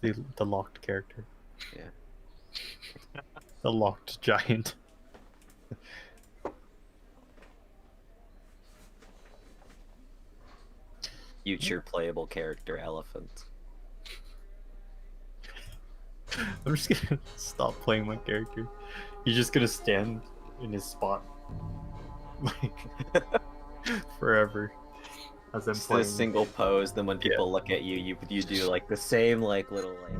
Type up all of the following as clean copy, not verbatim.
The locked character. Yeah. The locked giant. Future playable character elephant. I'm just gonna stop playing my character. He's just gonna stand in his spot like forever as I'm Just playing. a single pose, then when people look at you, you do like the same like little like.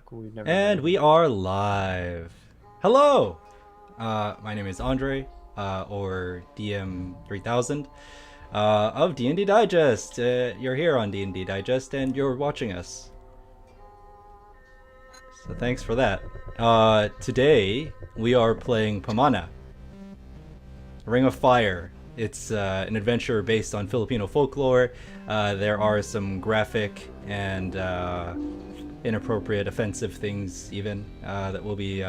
Cool, we've never And met. we are live. Hello! My name is Andre, or DM3000, of D&D Digest. You're here on D&D Digest, and you're watching us. So thanks for that. Today, we are playing Pamana, Ring of Fire. It's an adventure based on Filipino folklore. There are some graphic and inappropriate, offensive things even that we'll be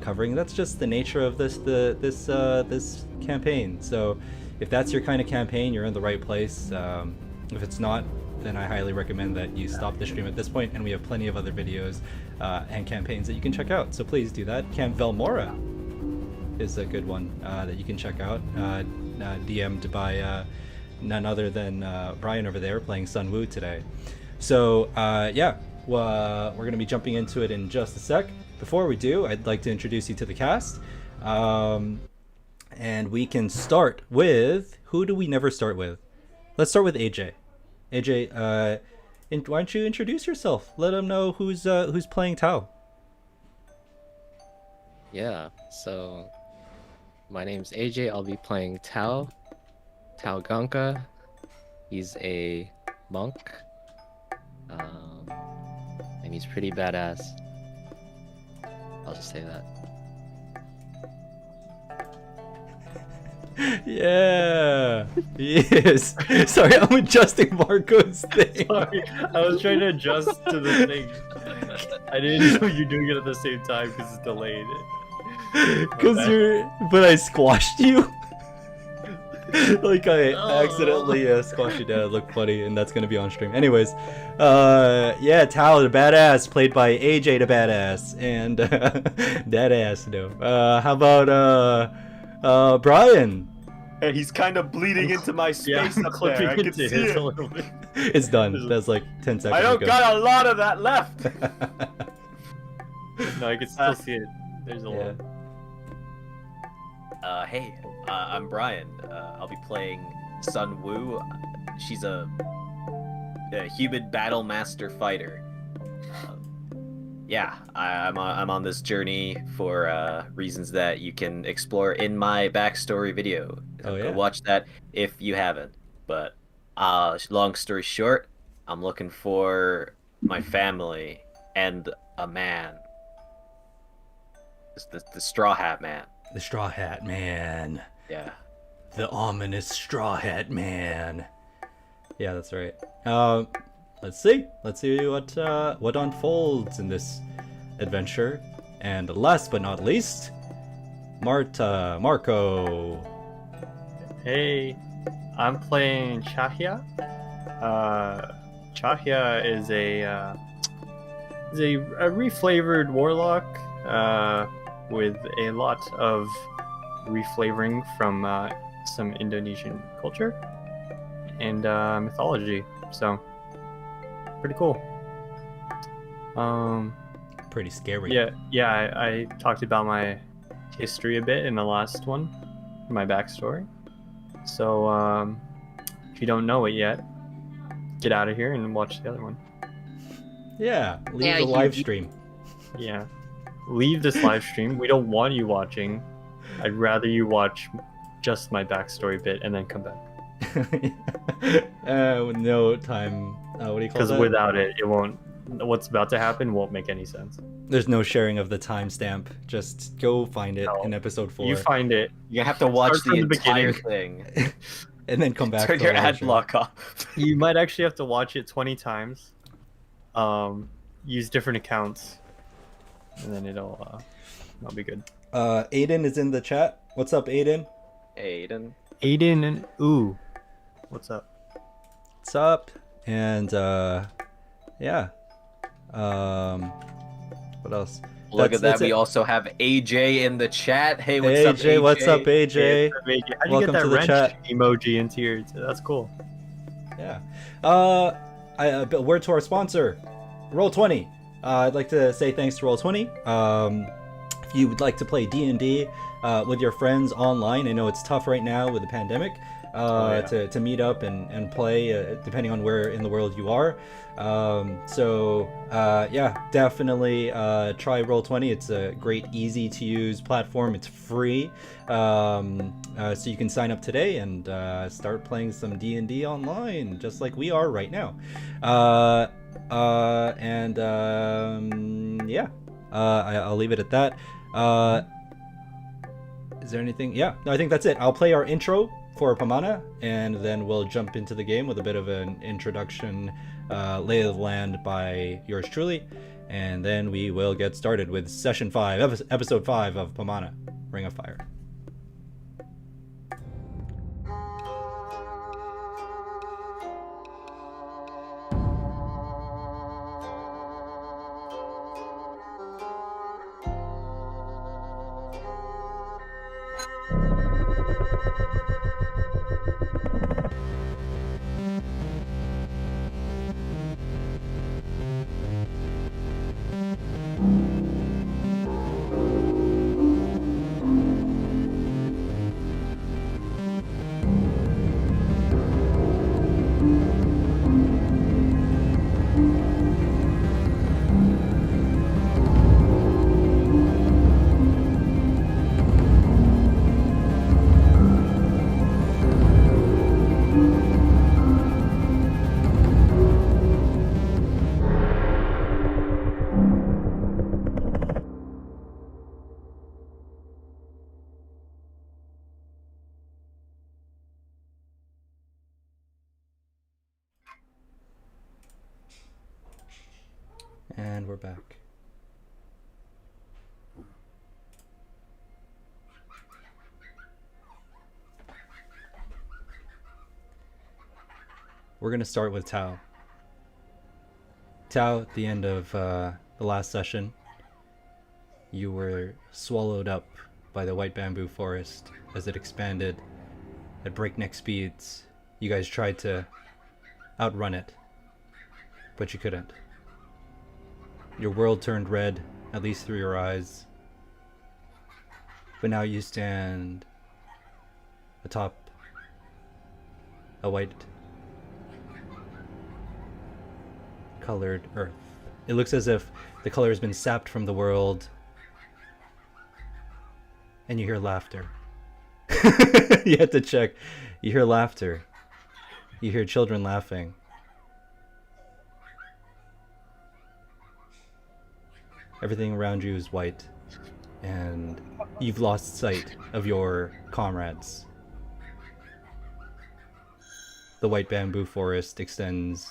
covering. That's just the nature of this campaign. So if that's your kind of campaign, you're in the right place. If it's not, then I highly recommend that you stop the stream at this point, and we have plenty of other videos and campaigns that you can check out. So please do that. Camp Velmora is a good one that you can check out. DM'd by none other than Brian over there playing Sun Wu today. So yeah, we're going to be jumping into it in just a sec. Before we do, I'd like to introduce you to the cast. And we can start with... Who do we never start with? Let's start with AJ. AJ, why don't you introduce yourself? Let them know who's playing Tao. Yeah, so my name's AJ. I'll be playing Tao Gunka. He's a monk, and he's pretty badass. I'll just say that. Yeah, he is. Sorry, I'm adjusting Marco's thing. Sorry, I was trying to adjust to the thing. I didn't know you're doing it at the same time because it's delayed. But I squashed you. Like I accidentally squashed you down. It looked funny, and that's gonna be on stream. Anyways, yeah, Tao the badass, played by AJ the badass, and that ass no. How about Brian? Hey, he's kind of bleeding into my space up clipping there. I can into see his it. a little bit. It's done. That's like 10 seconds I don't ago. got a lot of that left. No, I can still see it. There's a Yeah. lot. Hey, I'm Brian. I'll be playing Sun Wu. She's a human battle master fighter. Yeah, I'm on this journey for reasons that you can explore in my backstory video. Oh, Go yeah. watch that if you haven't. But long story short, I'm looking for my family and a man. The Straw Hat Man. The Straw Hat Man. Yeah. The ominous Straw Hat Man. Yeah, that's right. Let's see what unfolds in this adventure. And last but not least, Marco. Hey, I'm playing Cahya. Cahya is a reflavored warlock with a lot of reflavoring from some Indonesian culture and mythology. So pretty cool. Pretty scary. Yeah. I talked about my history a bit in the last one, my backstory. So if you don't know it yet, get out of here and watch the other one. Yeah, leave Yeah, the you- live stream. Yeah, leave this live stream. We don't want you watching. I'd rather you watch just my backstory bit and then come back. No time. What do you call Because that? without it, it won't. What's about to happen won't make any sense. There's no sharing of the timestamp. Just go find it No. in episode 4. You find it. You're gonna have to watch Start the from the entire beginning. thing. and then come back. Turn to your the live ad stream. block off. You might actually have to watch it 20 times. Use different accounts, and then it'll be good. Aiden is in the chat. What's up, Aiden? Aiden. Aiden and Ooh, what's up? What's up? And yeah. What else? Look at that. That's We it. also have AJ in the chat. Hey, what's up, AJ, AJ? what's up, AJ? How'd you Welcome get that to the wrench chat. emoji into your? That's cool. Yeah. A word to our sponsor, Roll20. I'd like to say thanks to Roll20. If you would like to play D&D with your friends online, I know it's tough right now with the pandemic. yeah. to meet up and play, depending on where in the world you are. Yeah, definitely try Roll20. It's a great, easy to use platform. It's free, so you can sign up today and start playing some D&D online, just like we are right now. Yeah, I'll leave it at that. Is there anything? Yeah, no, I think that's it. I'll play our intro for Pamana, and then we'll jump into the game with a bit of an introduction, lay of the land by yours truly, and then we will get started with session 5, episode 5 of Pamana, Ring of Fire. And we're back. We're going to start with Tao. Tao, at the end of the last session, you were swallowed up by the white bamboo forest as it expanded at breakneck speeds. You guys tried to outrun it, but you couldn't. Your world turned red, at least through your eyes. But now you stand atop a white colored earth. It looks as if the color has been sapped from the world. And you hear laughter. You had to check. You hear laughter. You hear children laughing. Everything around you is white, and you've lost sight of your comrades. The white bamboo forest extends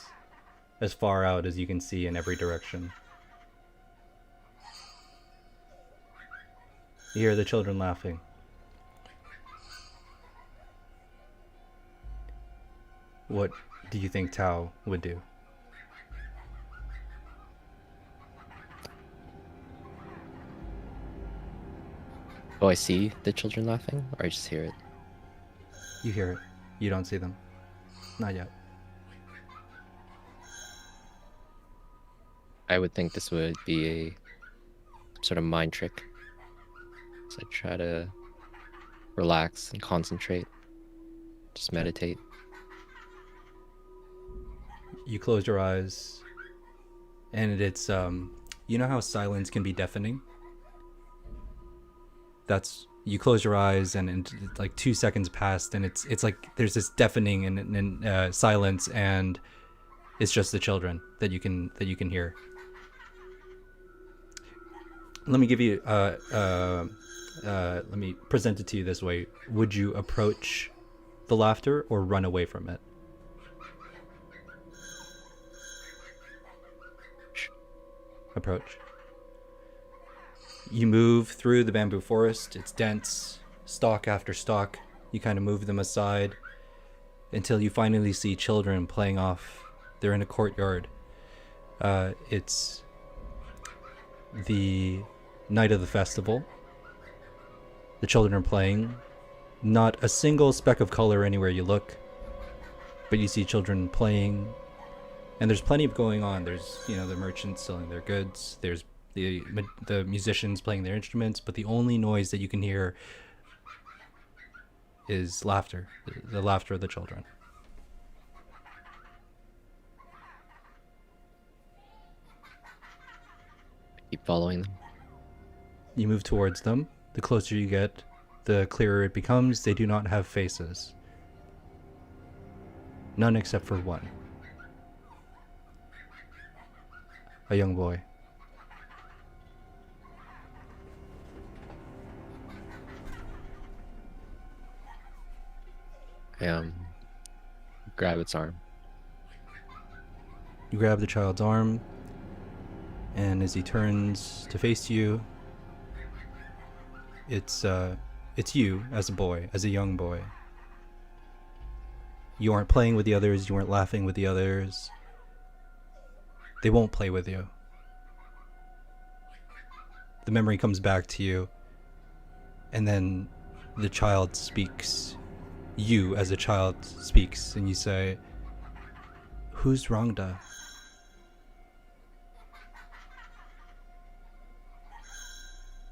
as far out as you can see in every direction. You hear the children laughing. What do you think Tao would do? Oh, I see the children laughing, or I just hear it? You hear it. You don't see them. Not yet. I would think this would be a sort of mind trick. So I try to relax and concentrate. Just meditate. You close your eyes, and it's, you know how silence can be deafening? That's, you close your eyes, and like 2 seconds passed, and it's like there's this deafening and silence, and it's just the children that you can hear. Let me give you let me present it to you this way. Would you approach the laughter or run away from it? Approach. You move through the bamboo forest. It's dense, stalk after stalk. You kind of move them aside until you finally see children playing off. They're in a courtyard. It's the night of the festival. The children are playing. Not a single speck of color anywhere you look, but you see children playing, and there's plenty of going on. There's, you know, the merchants selling their goods. There's the musicians playing their instruments, but the only noise that you can hear is laughter, the laughter of the children. Keep following them. You move towards them. The closer you get, the clearer it becomes. They do not have faces. None except for one. A young boy. I grab its arm. You grab the child's arm, and as he turns to face you, it's you as a boy, as a young boy. You aren't playing with the others, you aren't laughing with the others. They won't play with you. The memory comes back to you, and then the child speaks. You as a child speaks, and you say, "Who's Rangda?"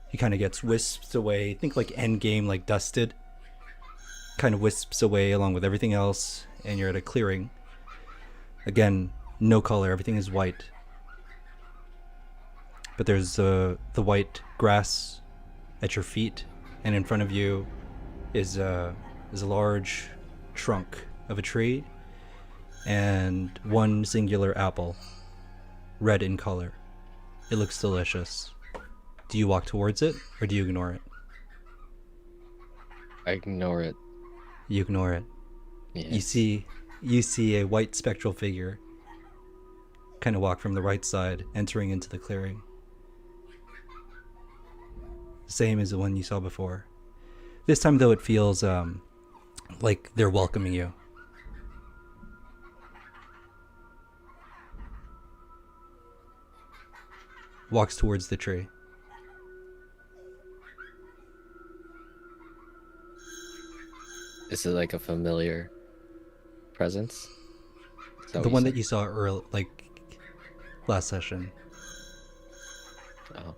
He kind of gets wisped away. Think like Endgame, like dusted. Kind of wisps away along with everything else, and you're at a clearing. Again, no color, everything is white. But there's the white grass at your feet, and in front of you is a large trunk of a tree and one singular apple, red in color. It looks delicious. Do you walk towards it, or do you ignore it? I ignore it. You ignore it. Yes. You see a white spectral figure kind of walk from the right side, entering into the clearing. Same as the one you saw before. This time, though, it feels like they're welcoming you. Walks towards the tree. Is it like a familiar presence? Is that The what one said? that you saw early, like last session. Oh.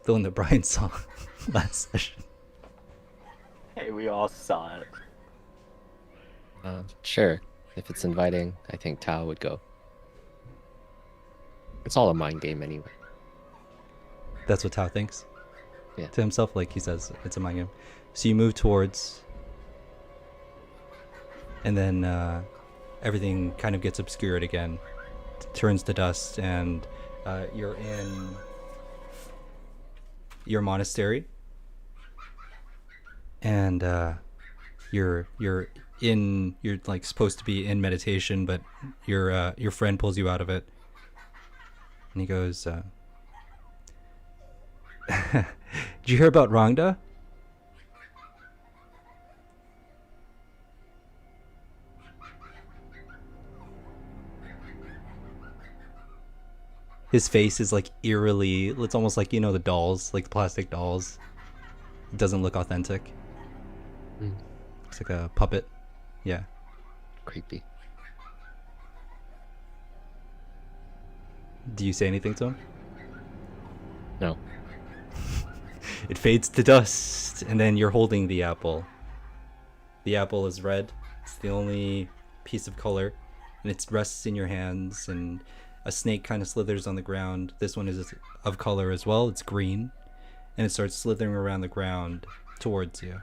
The one that Brian saw last session. Hey, we all saw it. Sure. If it's inviting, I think Tao would go. It's all a mind game anyway. That's what Tao thinks. Yeah. To himself, like he says, it's a mind game. So you move towards, and then everything kind of gets obscured again, turns to dust, and you're in your monastery, and you're like supposed to be in meditation, but your friend pulls you out of it, and he goes, "Did you hear about Rangda?" His face is like eerily, it's almost like, you know, the dolls, like the plastic dolls. It doesn't look authentic. Mm. It's like a puppet. Yeah. Creepy. Do you say anything to him? No. It fades to dust, and then you're holding the apple. The apple is red. It's the only piece of color, and it rests in your hands, and a snake kind of slithers on the ground. This one is of color as well. It's green, and it starts slithering around the ground towards you.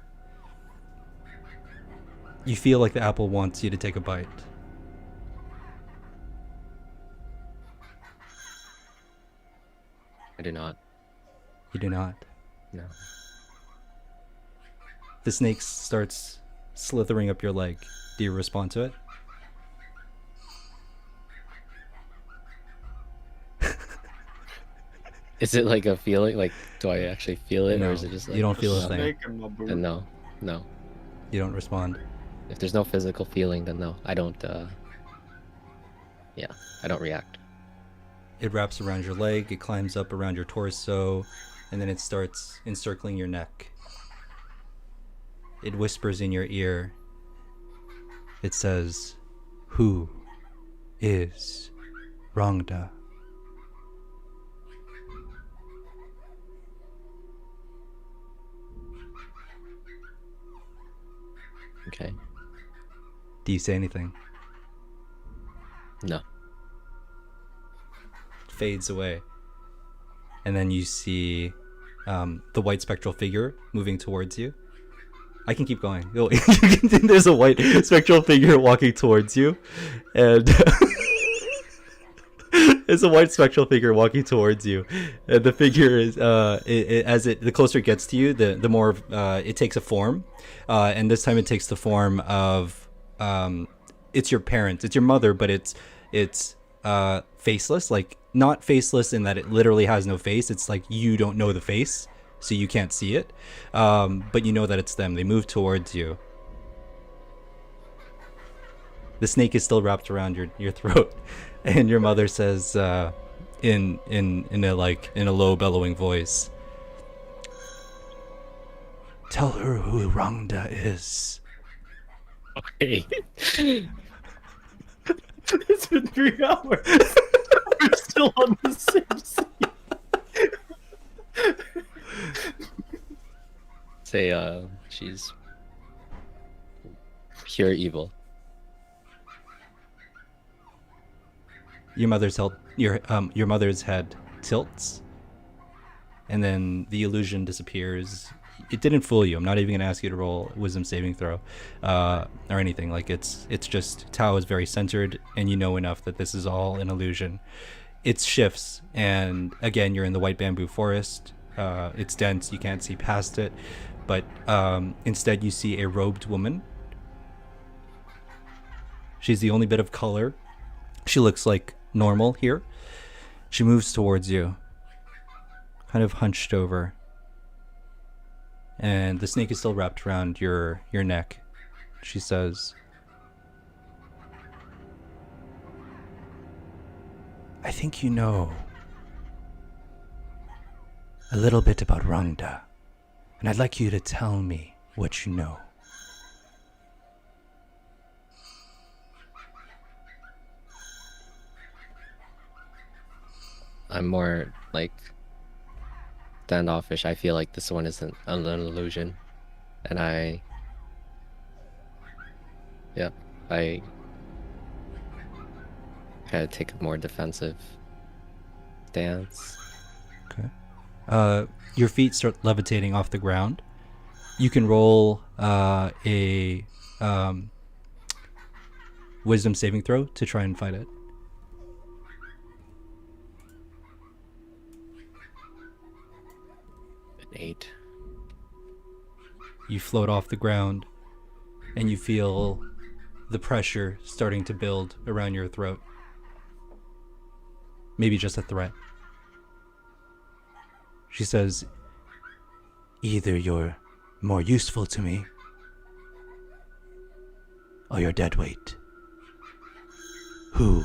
You feel like the apple wants you to take a bite. I do not. You do not. No. The snake starts slithering up your leg. Do you respond to it? Is it like a feeling? Like, do I actually feel it, No, or is it just like you don't feel a no? thing. Snake in my boot. Then no, no. You don't respond. If there's no physical feeling, then no. I don't. Yeah, I don't react. It wraps around your leg, it climbs up around your torso, and then it starts encircling your neck. It whispers in your ear. It says, "Who is Rangda?" Okay. Do you say anything? No. Fades away. And then you see the white spectral figure moving towards you. I can keep going. There's a white spectral figure walking towards you. And there's a white spectral figure walking towards you. And the figure is, the closer it gets to you, the more it takes a form. And this time it takes the form of, it's your parents. It's your mother, but it's faceless. Like, not faceless in that it literally has no face. It's like you don't know the face, so you can't see it. But you know that it's them. They move towards you. The snake is still wrapped around your throat, and your mother says, in a low bellowing voice, "Tell her who Rangda is." Okay. It's been 3 hours. We're still on the same scene. Say, she's pure evil. Your mother's head tilts, and then the illusion disappears. It didn't fool you. I'm not even gonna ask you to roll a wisdom saving throw, or anything. Like, it's just Tao is very centered, and you know enough that this is all an illusion. It shifts, and again you're in the white bamboo forest. It's dense. You can't see past it, but instead you see a robed woman. She's the only bit of color. She looks like normal here. She moves towards you, kind of hunched over, and the snake is still wrapped around your neck. She says, "I think you know a little bit about Rangda, and I'd like you to tell me what you know." I'm more like standoffish. I feel like this one isn't an illusion, and I kind of take a more defensive stance. Okay. Your feet start levitating off the ground. You can roll a wisdom saving throw to try and fight it. An 8. You float off the ground, and you feel the pressure starting to build around your throat. Maybe just a threat. She says, "Either you're more useful to me, or you're dead weight. Who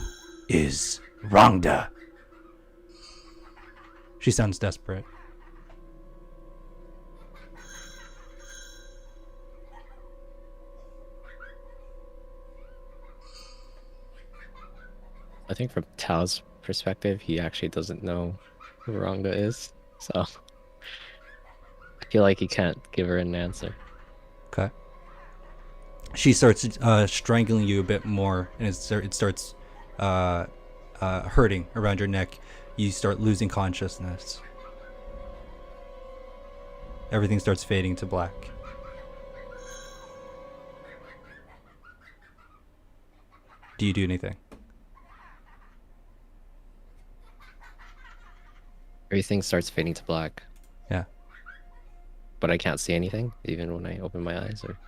is Rangda?" She sounds desperate. I think from Tao's perspective, he actually doesn't know who Rangda is, so I feel like he can't give her an answer. Okay. She starts strangling you a bit more, and it starts hurting around your neck. You start losing consciousness. Everything starts fading to black. Do you do anything? Everything starts fading to black, Yeah. but I can't see anything even when I open my eyes. Or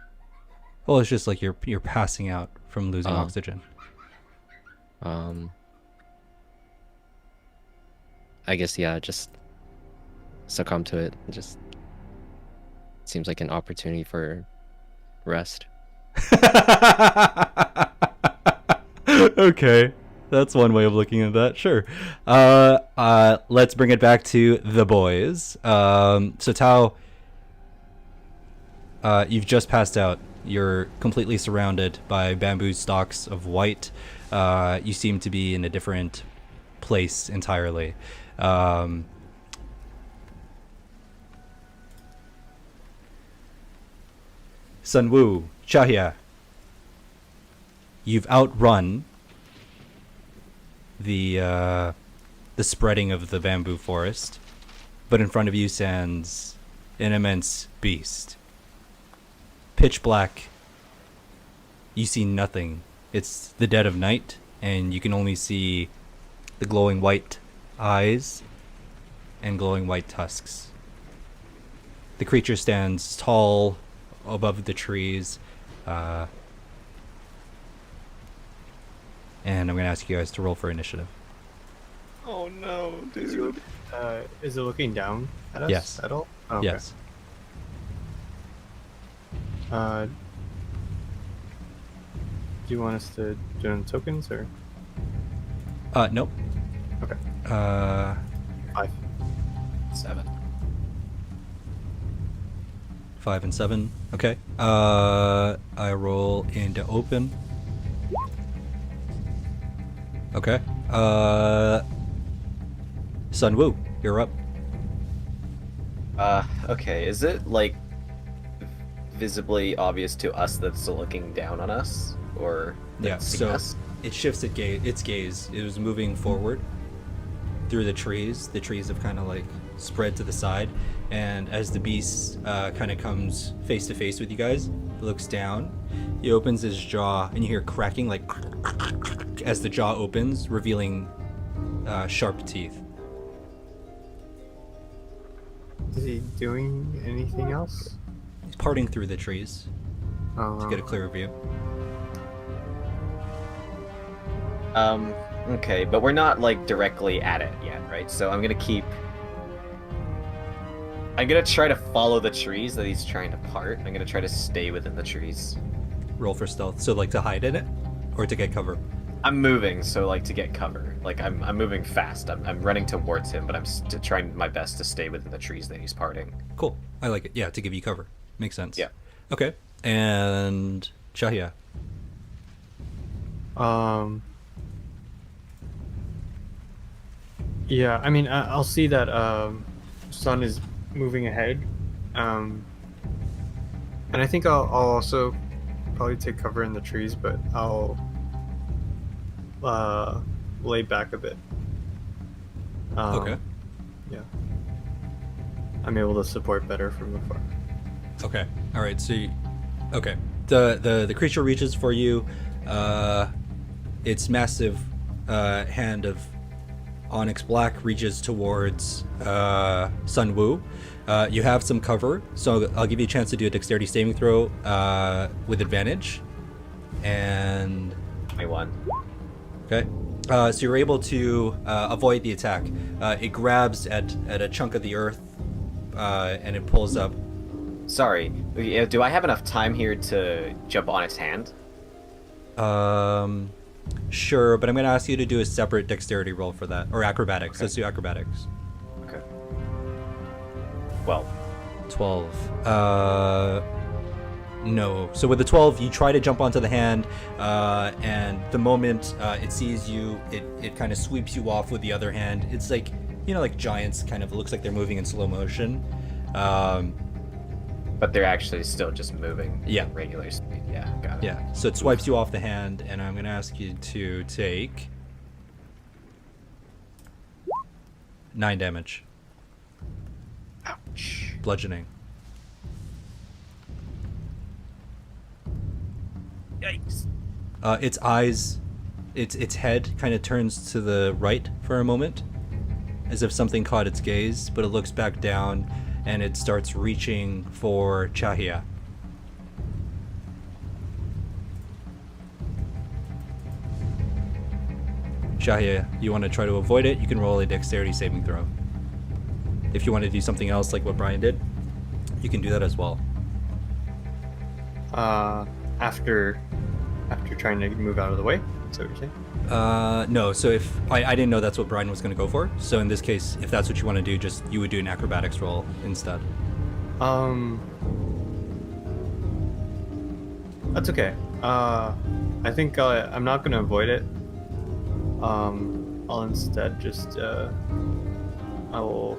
Well, it's just like you're passing out from losing oxygen. I guess just succumb to it. It just seems like an opportunity for rest. Okay, that's one way of looking at that. Sure. Let's bring it back to the boys. So Tao, you've just passed out. You're completely surrounded by bamboo stalks of white. You seem to be in a different place entirely. Sun Wu, Cahya, you've outrun the spreading of the bamboo forest, but in front of you stands an immense beast. Pitch black. You see nothing. It's the dead of night, and you can only see the glowing white eyes and glowing white tusks. The creature stands tall above the trees, and I'm going to ask you guys to roll for initiative. Oh no, dude. Is it looking down at us Yes. at all? Okay. Yes. Do you want us to do it in tokens or? Nope. Okay. 5. 7. 5 and 7. Okay. I roll into open. Okay. Sun Wu, you're up. Okay, is it like visibly obvious to us that's looking down on us? Or Yeah, that's so us? it shifts its gaze. It was moving forward through the trees. The trees have kind of like spread to the side, and as the beast kind of comes face to face with you guys, he looks down. He opens his jaw, and you hear cracking like as the jaw opens, revealing sharp teeth. Is he doing anything else? He's parting through the trees to get a clearer view. Okay, but we're not like directly at it yet, right? So I'm gonna try to follow the trees that he's trying to part. I'm gonna try to stay within the trees. Roll for stealth. So like to hide in it, or to get cover. I'm moving, so like to get cover. Like I'm moving fast. I'm running towards him, but I'm trying my best to stay within the trees that he's parting. Cool. I like it. Yeah, to give you cover. Makes sense. Yeah. Okay. And Cahya. Yeah, I mean, I'll see that sun is moving ahead, and I think I'll also probably take cover in the trees, but I'll lay back a bit. Okay. Yeah, I'm able to support better from afar. Okay. All right. So, okay. The creature reaches for you. Its massive hand of onyx black reaches towards Sun Wu. You have some cover, so I'll give you a chance to do a dexterity saving throw with advantage. And 21. okay, so you're able to avoid the attack. It grabs at a chunk of the earth, and it pulls up. Sorry, do I have enough time here to jump on its hand? Sure, but I'm going to ask you to do a separate dexterity roll for that, or acrobatics. Okay. Let's do acrobatics. Okay. Well, 12. No. So with the 12, you try to jump onto the hand, and the moment it sees you, it kind of sweeps you off with the other hand. It's like, you know, like giants kind of, it looks like they're moving in slow motion. but they're actually still just moving Yeah. at regular speed. Yeah, got it. Yeah, so it swipes you off the hand, and I'm going to ask you to take 9 damage. Ouch. Bludgeoning. Yikes. Its eyes, its head kind of turns to the right for a moment, as if something caught its gaze, but it looks back down, and it starts reaching for Cahya. Cahya, you want to try to avoid it? You can roll a dexterity saving throw. If you want to do something else like what Brian did, you can do that as well. After trying to move out of the way. Is that what you're saying? No, so if I didn't know that's what Brian was going to go for, so in this case, if that's what you want to do, just you would do an acrobatics roll instead. That's okay. I think I'm not gonna avoid it. I'll instead just I will.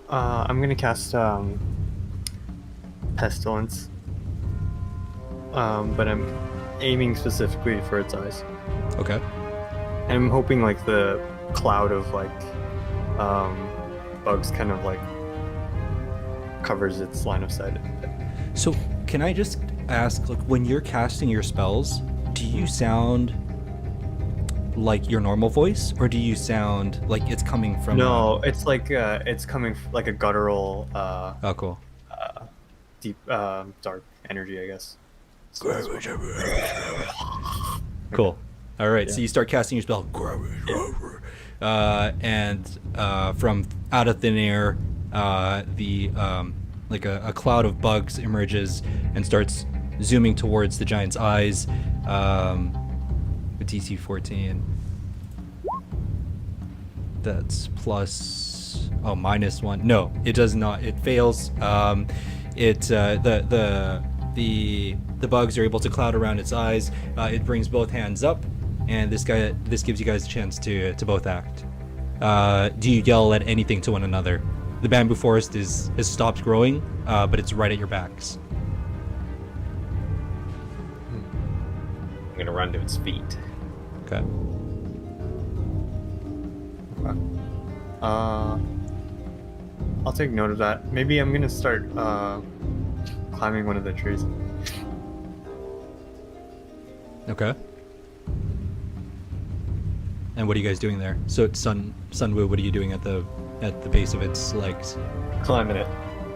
I'm gonna cast pestilence. But I'm aiming specifically for its eyes. Okay. And I'm hoping like the cloud of like bugs kind of like covers its line of sight. So can I just ask, like, when you're casting your spells, do you sound like your normal voice, or do you sound like it's coming from? No, it's like it's coming like a guttural, Oh, cool. deep, dark energy, I guess. Cool. All right, so Yeah. you start casting your spell, and from out of thin air, the like a cloud of bugs emerges and starts zooming towards the giant's eyes. With DC 14, that's plus -1. No, it does not. It fails. The bugs are able to cloud around its eyes. It brings both hands up, and this gives you guys a chance to both act. Do you yell at anything to one another? The bamboo forest has stopped growing, but it's right at your backs. I'm gonna run to its feet. Okay. I'll take note of that. Maybe I'm gonna start climbing one of the trees. Okay. And what are you guys doing there? So it's Sunwoo, what are you doing at the base of its legs? Climbing it.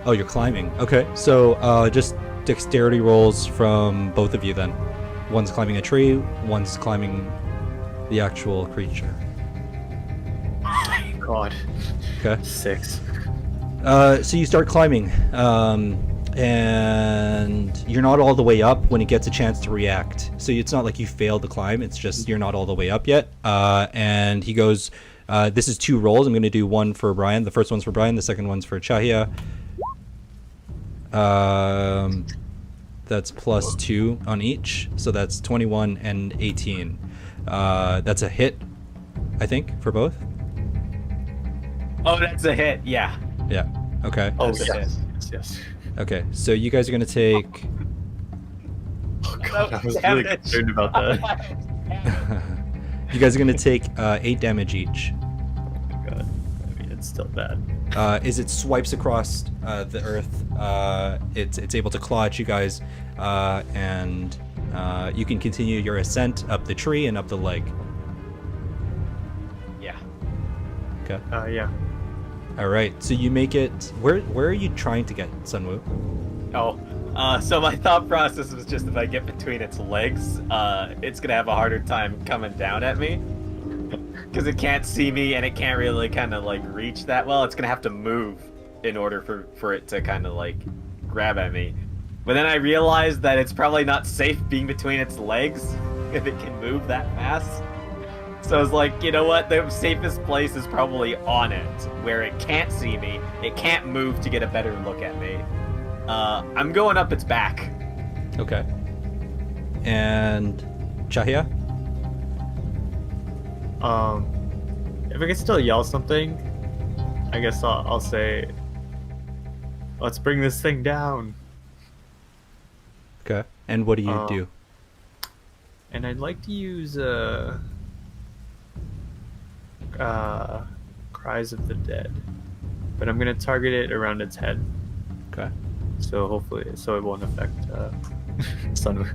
Oh, you're climbing. Okay. So just dexterity rolls from both of you then. One's climbing a tree, one's climbing the actual creature. God. Okay. 6. So you start climbing, and you're not all the way up when it gets a chance to react. So it's not like you failed the climb, it's just you're not all the way up yet. And he goes, this is 2 rolls. I'm going to do one for Brian. The first one's for Brian, the second one's for Cahya. That's plus 2 on each, so that's 21 and 18. That's a hit, I think, for both. Oh, that's a hit. Yeah. Yeah. Okay. Oh, That's a yes. Yes. Okay. So you guys are gonna take. Oh, God, I was Damn really it. concerned about that. You guys are gonna take 8 damage each. Oh, God. I mean, it's still bad. As it swipes across the earth, it's able to claw at you guys, and you can continue your ascent up the tree and up the leg. Yeah. Okay. Yeah. All right. So you make it. Where are you trying to get, Sunwoo? Oh. So my thought process was just if I get between its legs, it's gonna have a harder time coming down at me. Because it can't see me and it can't really kind of like reach that well. It's gonna have to move in order for it to kind of like grab at me. But then I realized that it's probably not safe being between its legs if it can move that fast. So I was like, you know what? The safest place is probably on it, where it can't see me, it can't move to get a better look at me. I'm going up its back. Okay. And Cahya? If I can still yell something, I guess I'll say, let's bring this thing down. Okay. And what do you do? And I'd like to use Cries of the Dead, but I'm gonna target it around its head. Okay. So hopefully, so it won't affect Sun.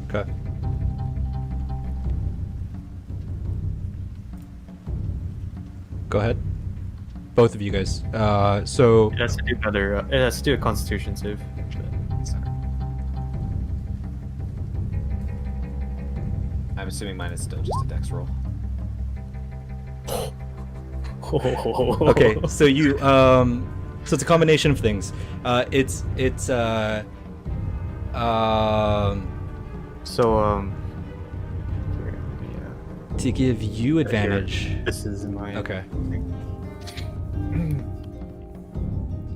Okay. Go ahead. Both of you guys. So It has to do another. It has to do a Constitution save. I'm assuming mine is still just a dex roll. okay, so you so it's a combination of things. It's to give you advantage. This is my Okay.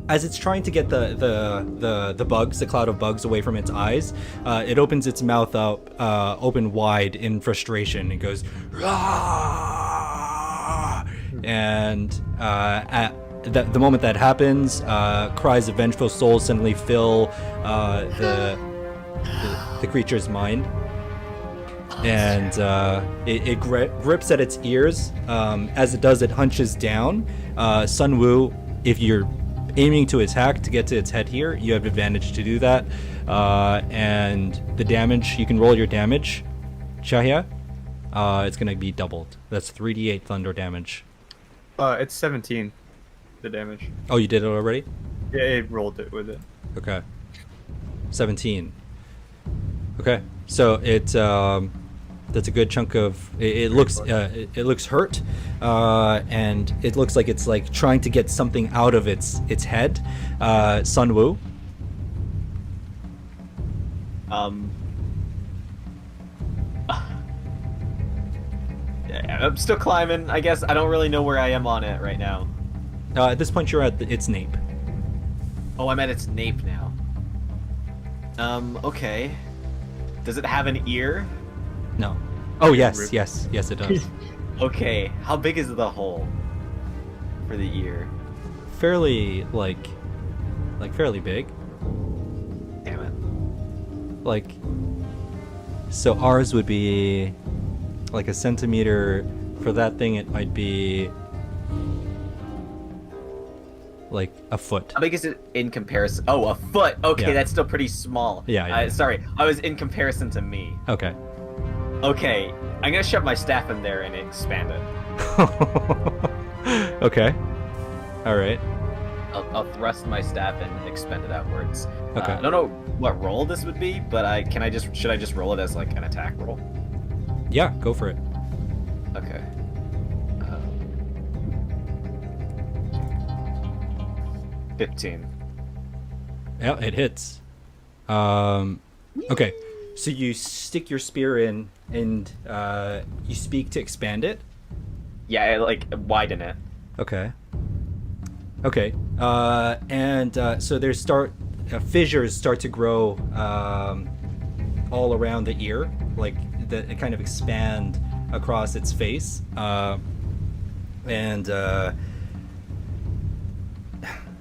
As it's trying to get the bugs, the cloud of bugs away from its eyes, it opens its mouth up, open wide in frustration. It goes, "Rah!" And the moment that happens, cries of vengeful souls suddenly fill the creature's mind, and it grips at its ears. As it does, it hunches down. Sun Wu, if you're aiming to attack to get to its head here, you have advantage to do that. And the damage, you can roll your damage, Cahya. It's going to be doubled. That's 3d8 thunder damage. It's 17, the damage. Oh, you did it already? Yeah, it rolled it with it. Okay. 17. Okay. So it that's a good chunk of it looks hurt, and it looks like it's like trying to get something out of its head. Sun Wu. I'm still climbing, I guess. I don't really know where I am on it right now. At this point, you're at its nape. Oh, I'm at its nape now. Okay. Does it have an ear? No. Oh, yes, it does. Okay, how big is the hole for the ear? Fairly, fairly big. Damn it. Like, so ours would be like a centimeter. For that thing, it might be like a foot. How big is it in comparison? Oh, a foot. Okay, Yeah. that's still pretty small. Yeah. Sorry, I was in comparison to me. Okay. Okay, I'm gonna shove my staff in there and expand it. Okay. All right. I'll thrust my staff and expand it outwards. Okay. I don't know what roll this would be, but should I just roll it as like an attack roll? Yeah, go for it. Okay. 15. Yeah, it hits. Okay. So you stick your spear in, and you speak to expand it. Yeah, I, like widen it. Okay. Okay. So there's fissures start to grow all around the ear, like it kind of expand across its face,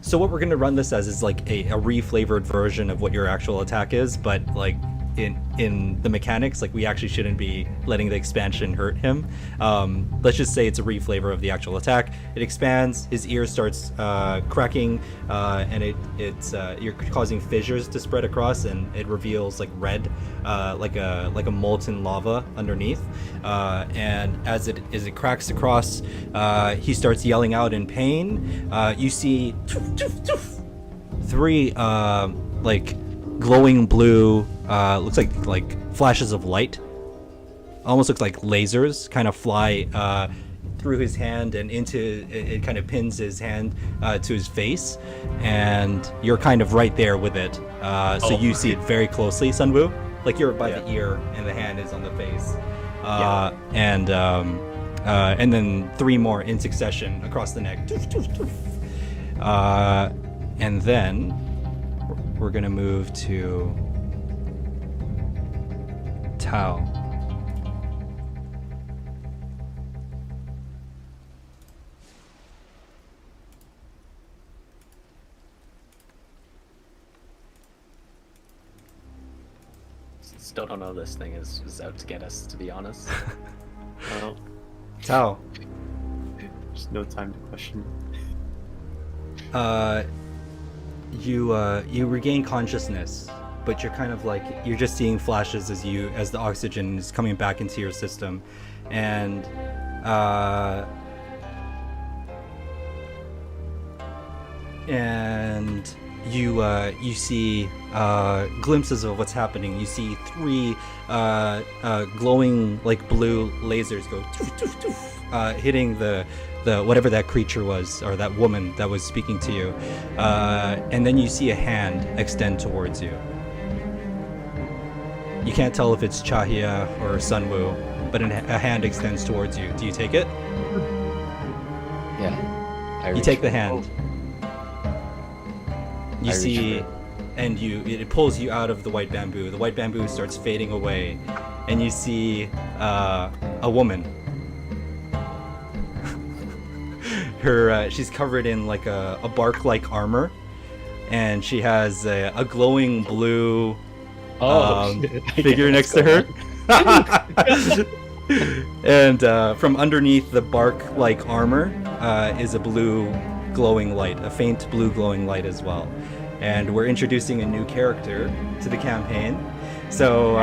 So what we're going to run this as is like a reflavored version of what your actual attack is, but like in the mechanics, like we actually shouldn't be letting the expansion hurt him. Let's just say it's a reflavor of the actual attack. It expands, his ear starts cracking, and you're causing fissures to spread across, and it reveals like red, like a molten lava underneath. And as it cracks across, he starts yelling out in pain. You see three like glowing blue, looks like flashes of light, almost looks like lasers, kind of fly through his hand and into it, kind of pins his hand to his face, and you're kind of right there with it, so you see it very closely, Sun Wu, like you're by the ear and the hand is on the face. And then three more in succession across the neck. And then we're gonna move to Tao. Still don't know this thing is out to get us, to be honest. Well, Tao. there's no time to question. You regain consciousness, but you're kind of like you're just seeing flashes as the oxygen is coming back into your system, and you see glimpses of what's happening. You see three glowing like blue lasers go hitting the whatever that creature was, or that woman that was speaking to you, and then you see a hand extend towards you. You can't tell if it's Cahya or Sun Wu, but a hand extends towards you. Do you take it? Yeah. You take the hand. You see, and it pulls you out of the white bamboo. The white bamboo starts fading away, and you see a woman. she's covered in like a bark-like armor, and she has a glowing blue figure next to her. And from underneath the bark-like armor is a blue glowing light, a faint blue glowing light as well. And we're introducing a new character to the campaign. So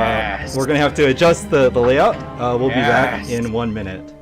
we're going to have to adjust the layout. We'll be back in 1 minute.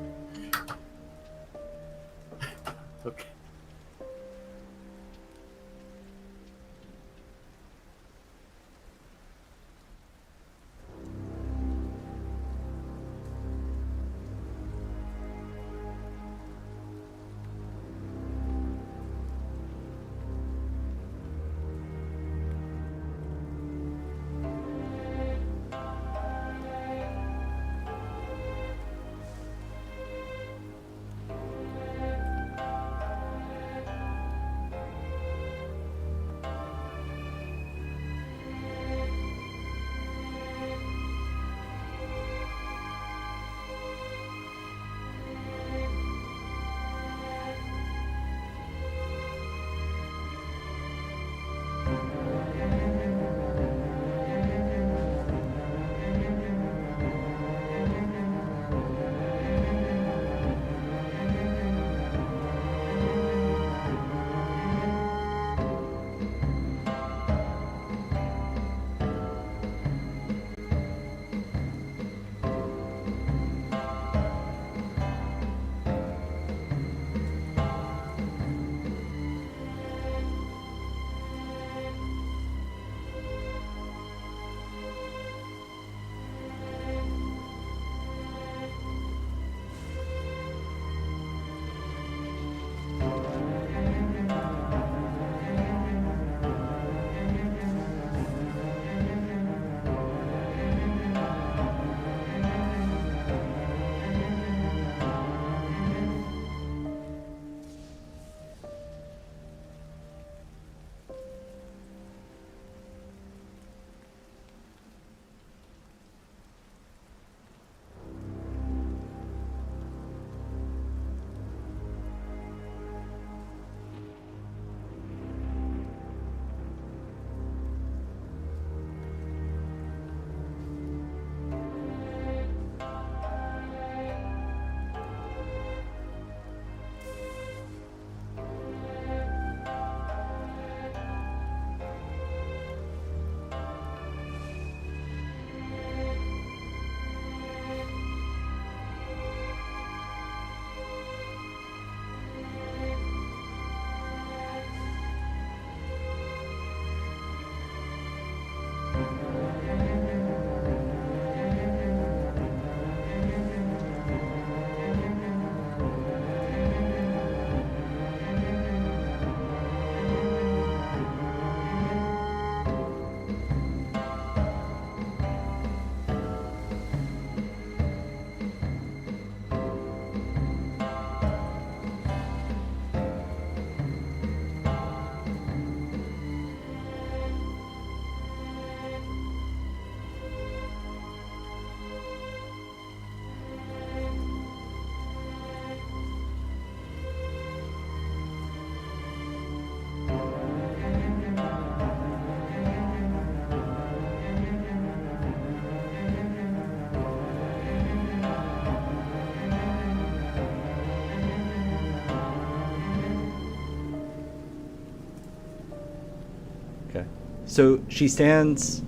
Okay. So she stands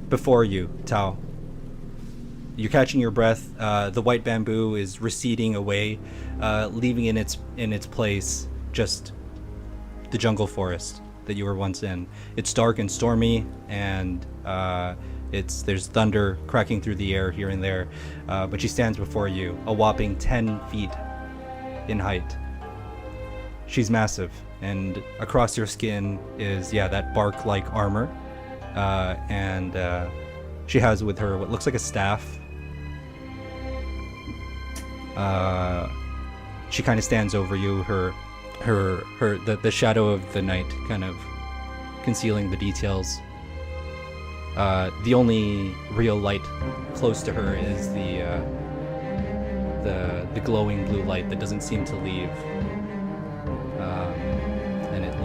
before you, Tao. You're catching your breath. The white bamboo is receding away, leaving in its place just the jungle forest that you were once in. It's dark and stormy, and there's thunder cracking through the air here and there. But she stands before you, a whopping 10 feet in height. She's massive, and across your skin is, that bark-like armor. And she has with her what looks like a staff. She kind of stands over you, the shadow of the night kind of concealing the details. The only real light close to her is the glowing blue light that doesn't seem to leave.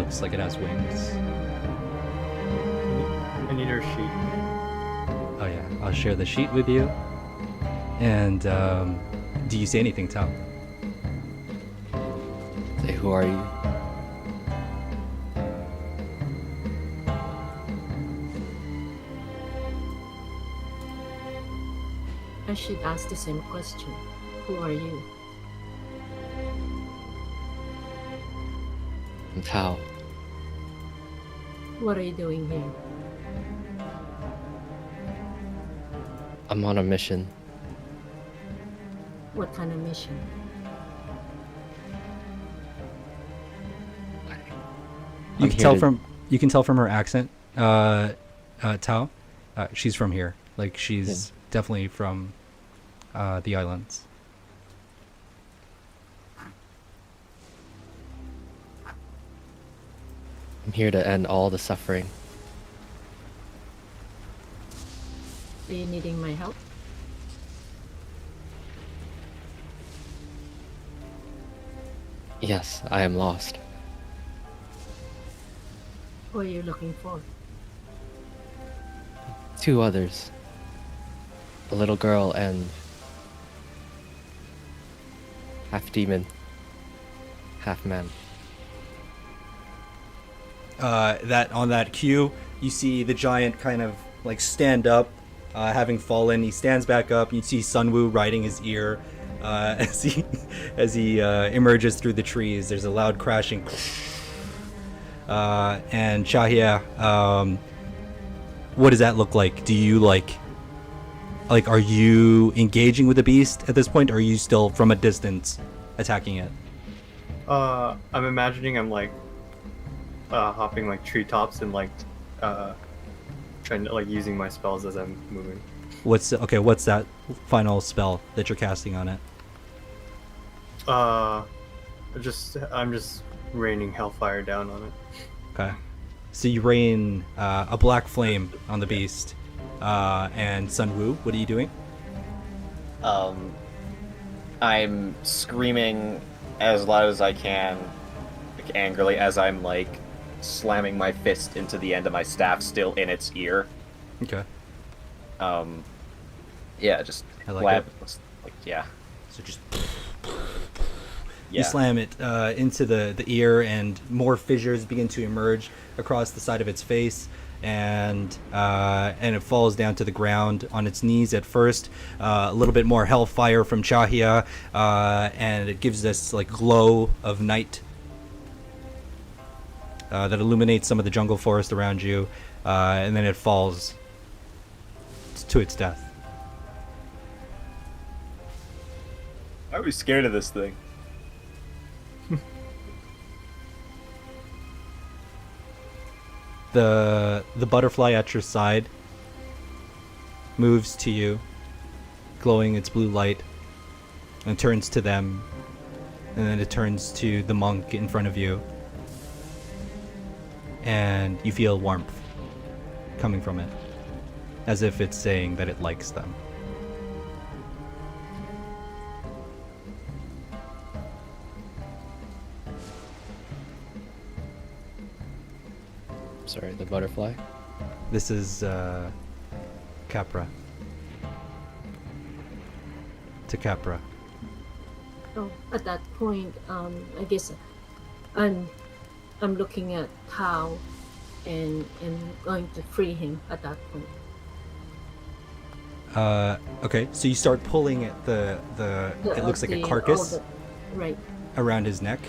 looks like it has wings. I need her sheet. Oh yeah, I'll share the sheet with you. And do you say anything, Tao? Say, who are you? I should ask the same question. Who are you? I'm Tao. What are you doing here? I'm on a mission. What kind of mission? You I'm can here tell to- from her accent, Tao. She's from here. Like she's definitely from the islands. I'm here to end all the suffering. Are you needing my help? Yes, I am lost. Who are you looking for? 2 others. A little girl and half demon, half man. That on that cue, you see the giant kind of like stand up, having fallen. He stands back up. And you see Sunwoo riding his ear as he emerges through the trees. There's a loud crashing. And Cahya, what does that look like? Do you like are you engaging with the beast at this point, or are you still from a distance attacking it? I'm imagining I'm like hopping like treetops and like trying to like using my spells as I'm moving. What's that final spell that you're casting on it? I'm just raining hellfire down on it. Okay. So you rain a black flame on the beast. And Sunwoo, what are you doing? I'm screaming as loud as I can, like, angrily, as I'm like slamming my fist into the end of my staff, still in its ear. Okay. Yeah, just I like yeah. So just Yeah. you slam it into the ear, and more fissures begin to emerge across the side of its face, and it falls down to the ground on its knees at first. A little bit more hellfire from Cahya, and it gives this like glow of night that illuminates some of the jungle forest around you, and then it falls to its death. Why are we scared of this thing? The butterfly at your side moves to you, glowing its blue light, and turns to them, and then it turns to the monk in front of you, and you feel warmth coming from it, as if it's saying that it likes them. Sorry, the butterfly. This is Capra. To Capra. Oh, at that point, I guess I'm looking at Tao and going to free him at that point. Okay, so you start pulling at it looks like a carcass Right. around his neck,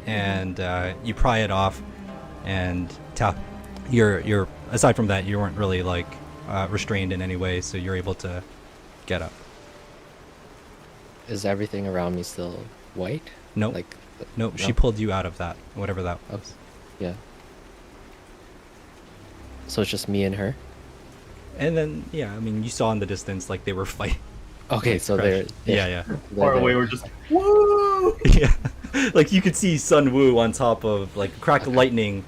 and you pry it off, and Tao, you're aside from that, you weren't really like restrained in any way, so you're able to get up. Is everything around me still white? Nope. Like, Nope, she no? pulled you out of that, whatever that was. Yeah. So it's just me and her? And then, yeah, I mean, you saw in the distance, like, they were fighting. Okay, so Crash. they're... Yeah. Far away, we're just woo. Yeah. Like, you could see Sunwoo on top of, like, a crack of lightning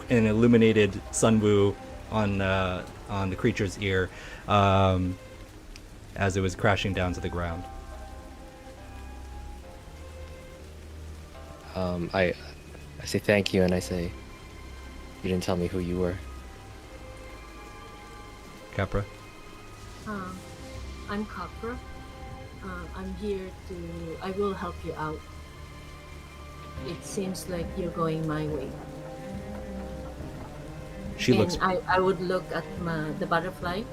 and illuminated Sunwoo on the creature's ear as it was crashing down to the ground. I say thank you, and I say, you didn't tell me who you were. Capra. I'm Capra. I'm here to. I will help you out. It seems like you're going my way. She and looks. I would look at the butterfly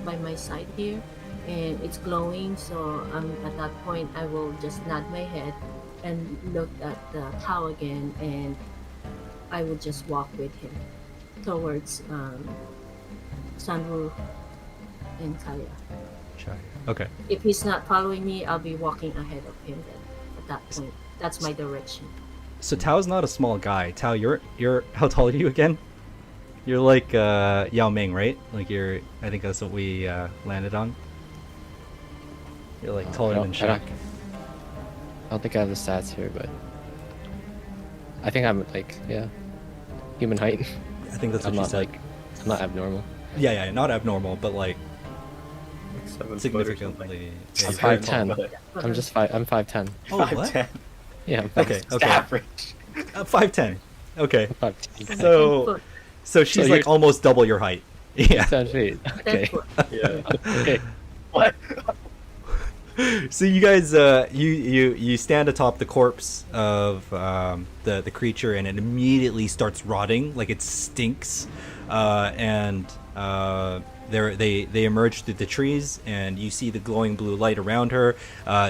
by my side here, and it's glowing. So at that point, I will just nod my head and look at the Tao again, and I will just walk with him towards Sanru and Cahya. Okay. If he's not following me, I'll be walking ahead of him then. At that point, that's my direction. So Tao's not a small guy. Tao, you're how tall are you again? You're like Yao Ming, right? Like I think that's what we landed on. You're like taller than Shaq. I don't think I have the stats here, but I think I'm like, yeah, human height. I think that's what I'm you not said. like, I'm not abnormal. Yeah, not abnormal, but like 7 significantly. Yeah, I'm you're very 5'10". tall. I'm just 5'. I'm 5'10". Oh, what? 5'10". Yeah. Okay. Average. 5'10". Okay. 5'10". So she's you're- like almost double your height. Yeah. 10 feet. Okay. Yeah. Okay. What? So you guys, you stand atop the corpse of the creature, and it immediately starts rotting, like it stinks, and they emerge through the trees, and you see the glowing blue light around her.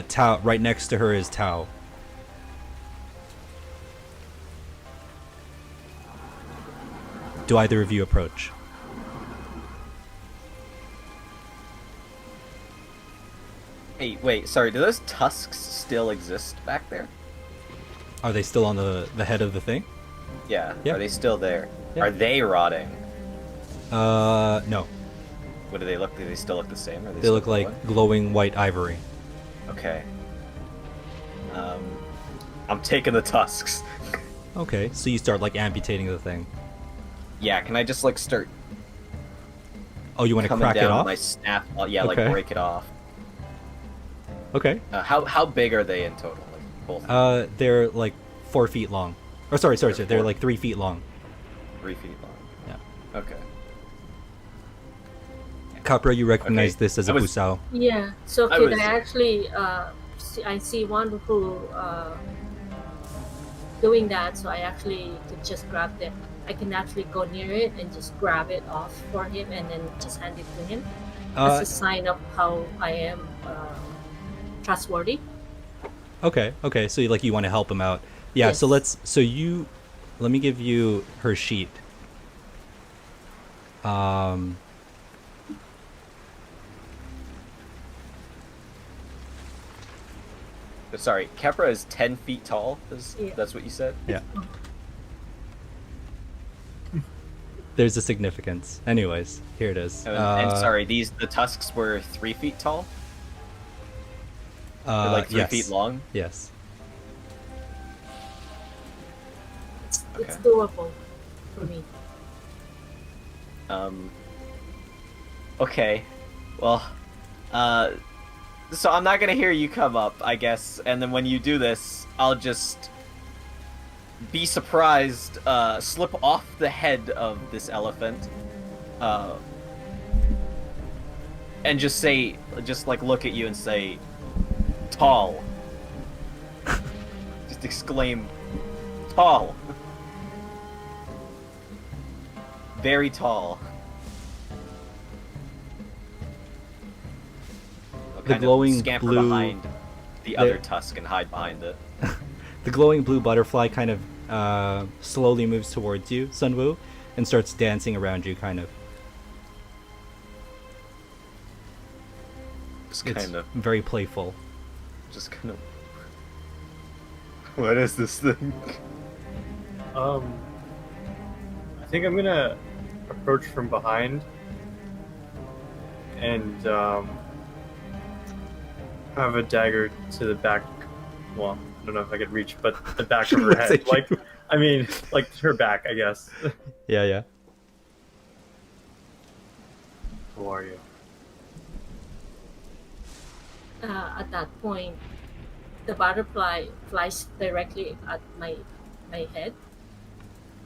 Tao, right next to her is Tao. Do either of you approach? Hey, wait, sorry, do those tusks still exist back there? Are they still on the head of the thing? Yeah. Yeah. Are they still there? Yeah. Are they rotting? No. What do they look? Do they still look the same? Are They still look like glowing? glowing white ivory. Okay. I'm taking the tusks. Okay, so you start like amputating the thing. Yeah, can I just like start Oh, you want to coming crack down it with off? my snap? Yeah, Okay. like break it off. Okay. How big are they in total? Like both They're like 4 feet long. Or sorry. They're like 3 feet long. 3 feet long. Yeah. Okay. Capra, you recognize Okay, this as a I was- busao. Yeah. So I could was- I actually? I see one who doing that. So I actually could just grab them. I can actually go near it and just grab it off for him, and then just hand it to him as a sign of how I am trustworthy. Okay. So you want to help him out. Yeah. Yes. So let me give you her sheet. Sorry, Kepra is 10 feet tall. Yeah. That's what you said? Yeah. There's a significance. Anyways, here it is. And sorry, the tusks were 3 feet tall? Or like 3 yes. feet long? Yes. It's Okay. doable for me. Okay. Well, so I'm not gonna hear you come up, I guess, and then when you do this, I'll just be surprised, slip off the head of this elephant, and just like look at you and say, tall. Just exclaim, tall. Very tall. I'll The kind of glowing scamper blue- behind the other tusk and hide behind it. The glowing blue butterfly kind of slowly moves towards you, Sunwoo, and starts dancing around you, kind of. Just It's kind of, very playful. just kind of. What is this thing? I think I'm gonna approach from behind and have a dagger to the back. Well, I don't know if I could reach, but the back of her Looks head. at Like, you. I mean, like her back, I guess. Yeah. Who are you? At that point, the butterfly flies directly at my my head,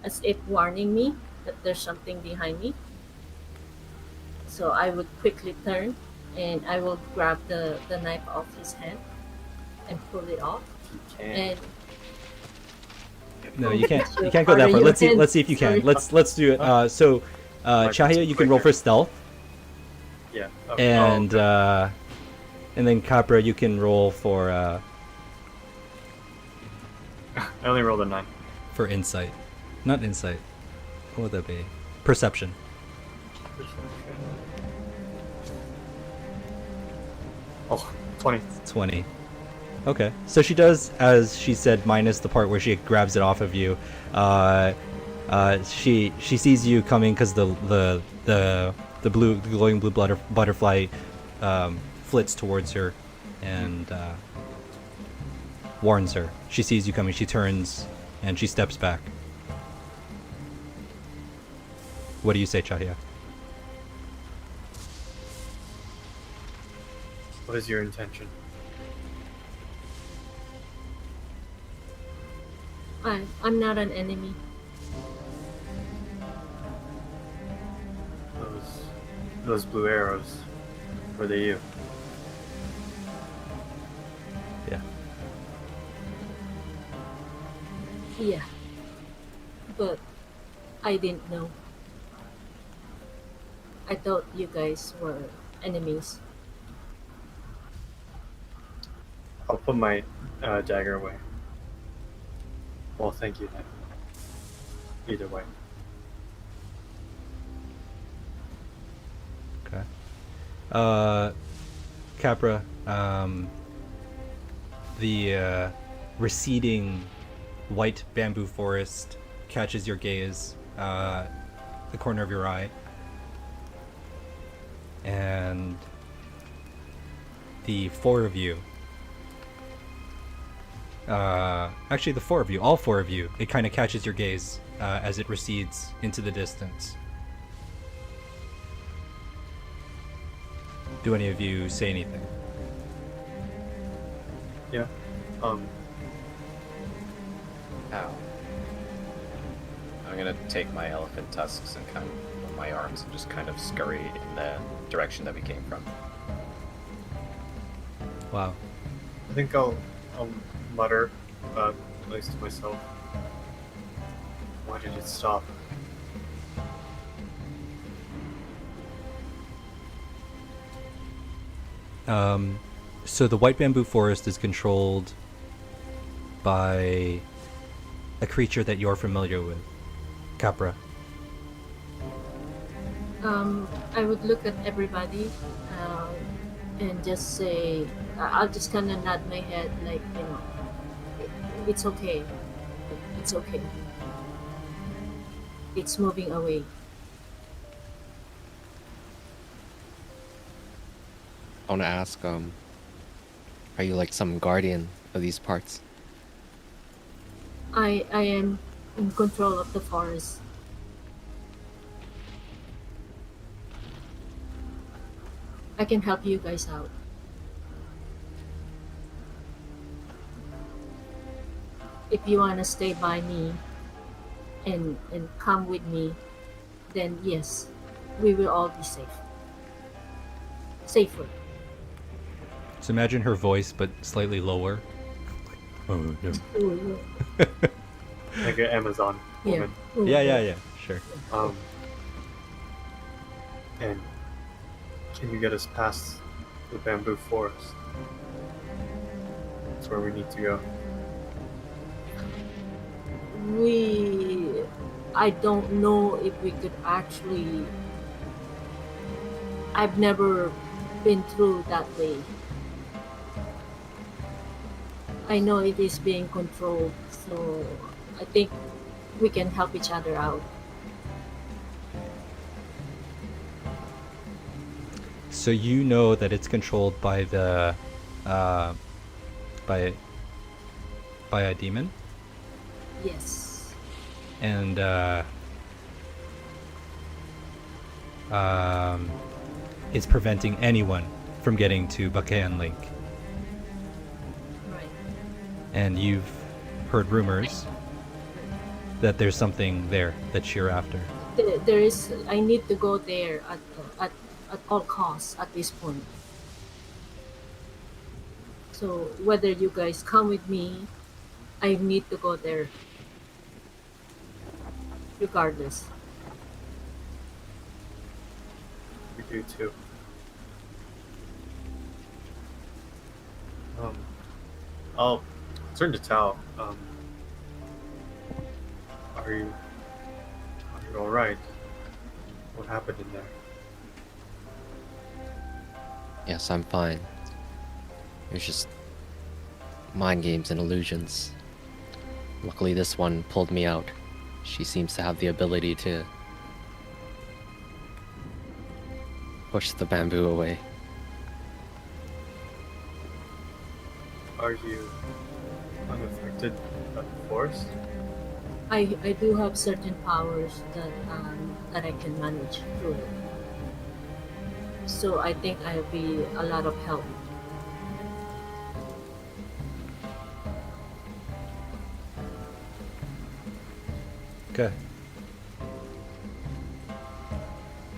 as if warning me that there's something behind me. So I would quickly turn and I will grab the knife off his hand and pull it off. You can. And No, you can't. Sure. You can't go that Are far. you Let's see. in? Let's see if you can. Sorry. Let's do it. So, Cahya, you can roll for stealth, Yeah. and okay. and then Capra, you can roll for I only rolled a 9. insight. Not insight. What would that be? Perception. Oh, 20. 20. Okay. So she does, as she said, minus the part where she grabs it off of you. She sees you coming because the glowing blue butterfly flits towards her and warns her. She sees you coming. She turns and she steps back. What do you say, Cahya? What is your intention? I'm not an enemy. Those blue arrows, were they you? Yeah. Yeah. But I didn't know. I thought you guys were enemies. I'll put my dagger away. Well, thank you then. Either way. Okay. Capra, the receding white bamboo forest catches your gaze, the corner of your eye, and the four of you, actually the four of you, all four of you, it kind of catches your gaze as it recedes into the distance. Do any of you say anything? Yeah. Ow. I'm gonna take my elephant tusks and kind of my arms and just kind of scurry in the direction that we came from. Wow. I think I'll mutter, at least to myself. Why did it stop? So the white bamboo forest is controlled by a creature that you're familiar with, Capra. I would look at everybody and just say, I'll just kind of nod my head, like, it's okay. It's okay. It's moving away. I want to ask, are you like some guardian of these parts? I am in control of the forest. I can help you guys out. If you want to stay by me and come with me, then yes, we will all be safe. Safer. So imagine her voice, but slightly lower. Oh no. Ooh, Like an Amazon yeah. woman. Ooh, Yeah, sure. And can you get us past the bamboo forest? That's where we need to go. I don't know if we could actually. I've never been through that way. I know it is being controlled, so I think we can help each other out. So you know that it's controlled by the by a demon, Yes. and it's preventing anyone from getting to Bakayan Lake. Right. And you've heard rumors that there's something there that you're after. There is. I need to go there at all costs at this point. So whether you guys come with me, I need to go there regardless. We do too. I'll turn to Tao. Are you all right? What happened in there? Yes, I'm fine. It was just mind games and illusions. Luckily, this one pulled me out. She seems to have the ability to push the bamboo away. Are you unaffected by the force? I do have certain powers that I can manage through it. So I think I'll be a lot of help. Okay.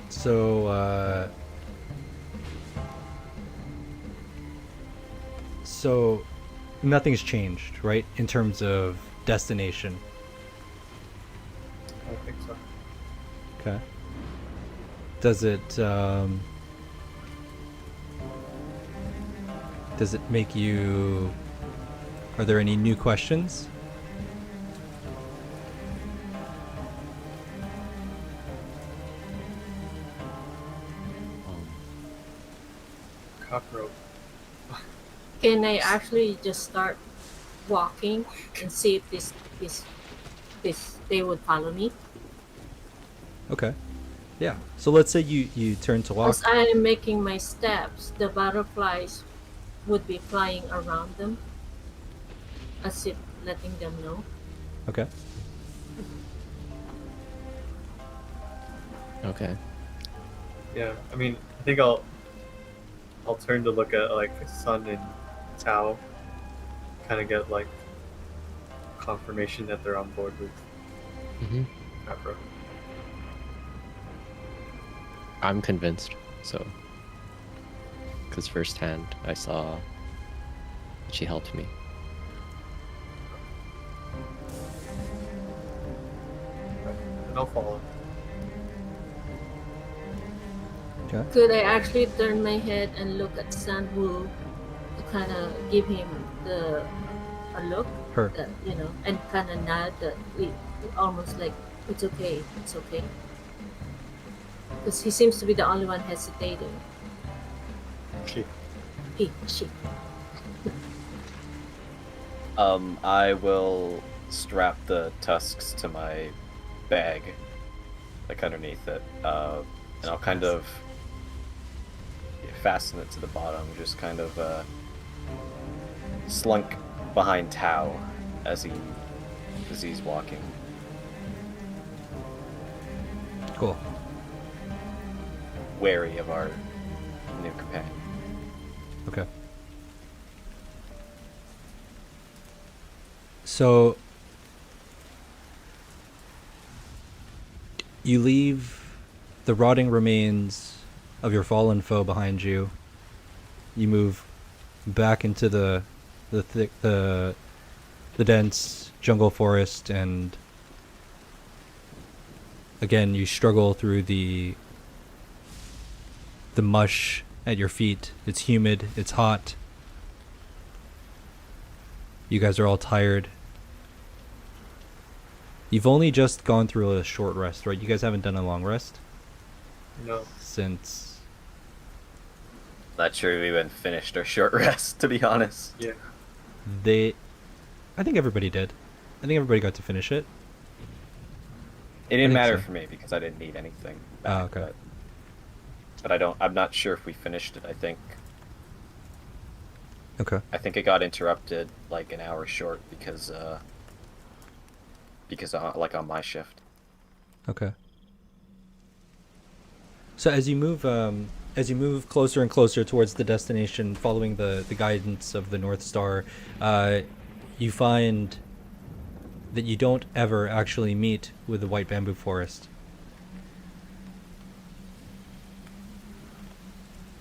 So, so nothing's changed, right? In terms of destination. I think so. Okay. Does it make you... Are there any new questions? Cockroach. Can I actually just start walking and see if they would follow me? Okay. Yeah. So let's say you turn to walk. As I am making my steps, the butterflies would be flying around them, as if letting them know. Okay. Okay. Yeah, I mean, I think I'll turn to look at like Sun and Tao, kind of get like confirmation that they're on board with Mm-hmm. Capra. I'm convinced, so. Because firsthand, I saw that she helped me. And I'll follow. Okay. Could I actually turn my head and look at Sanwoo to kind of give him a look? Her. That, and kind of nod that almost like it's okay. Because he seems to be the only one hesitating. She. She. I will strap the tusks to my bag, like underneath it, and I'll kind of fasten it to the bottom, just kind of slunk behind Tao as he's walking. Cool. Wary of our new companion. Okay. So you leave the rotting remains of your fallen foe behind you. You move back into the dense jungle forest, and again you struggle through the mush at your feet. It's humid, it's hot. You guys are all tired. You've only just gone through a short rest, right? You guys haven't done a long rest? No. Since... Not sure we even finished our short rest, to be honest. Yeah. I think everybody did. I think everybody got to finish it. It didn't think matter so. for me because I didn't need anything Oh, back, okay. but I'm not sure if we finished it. I think it got interrupted like an hour short because like on my shift. Okay. So as you move closer and closer towards the destination, following the guidance of the North Star, you find that you don't ever actually meet with the white bamboo forest.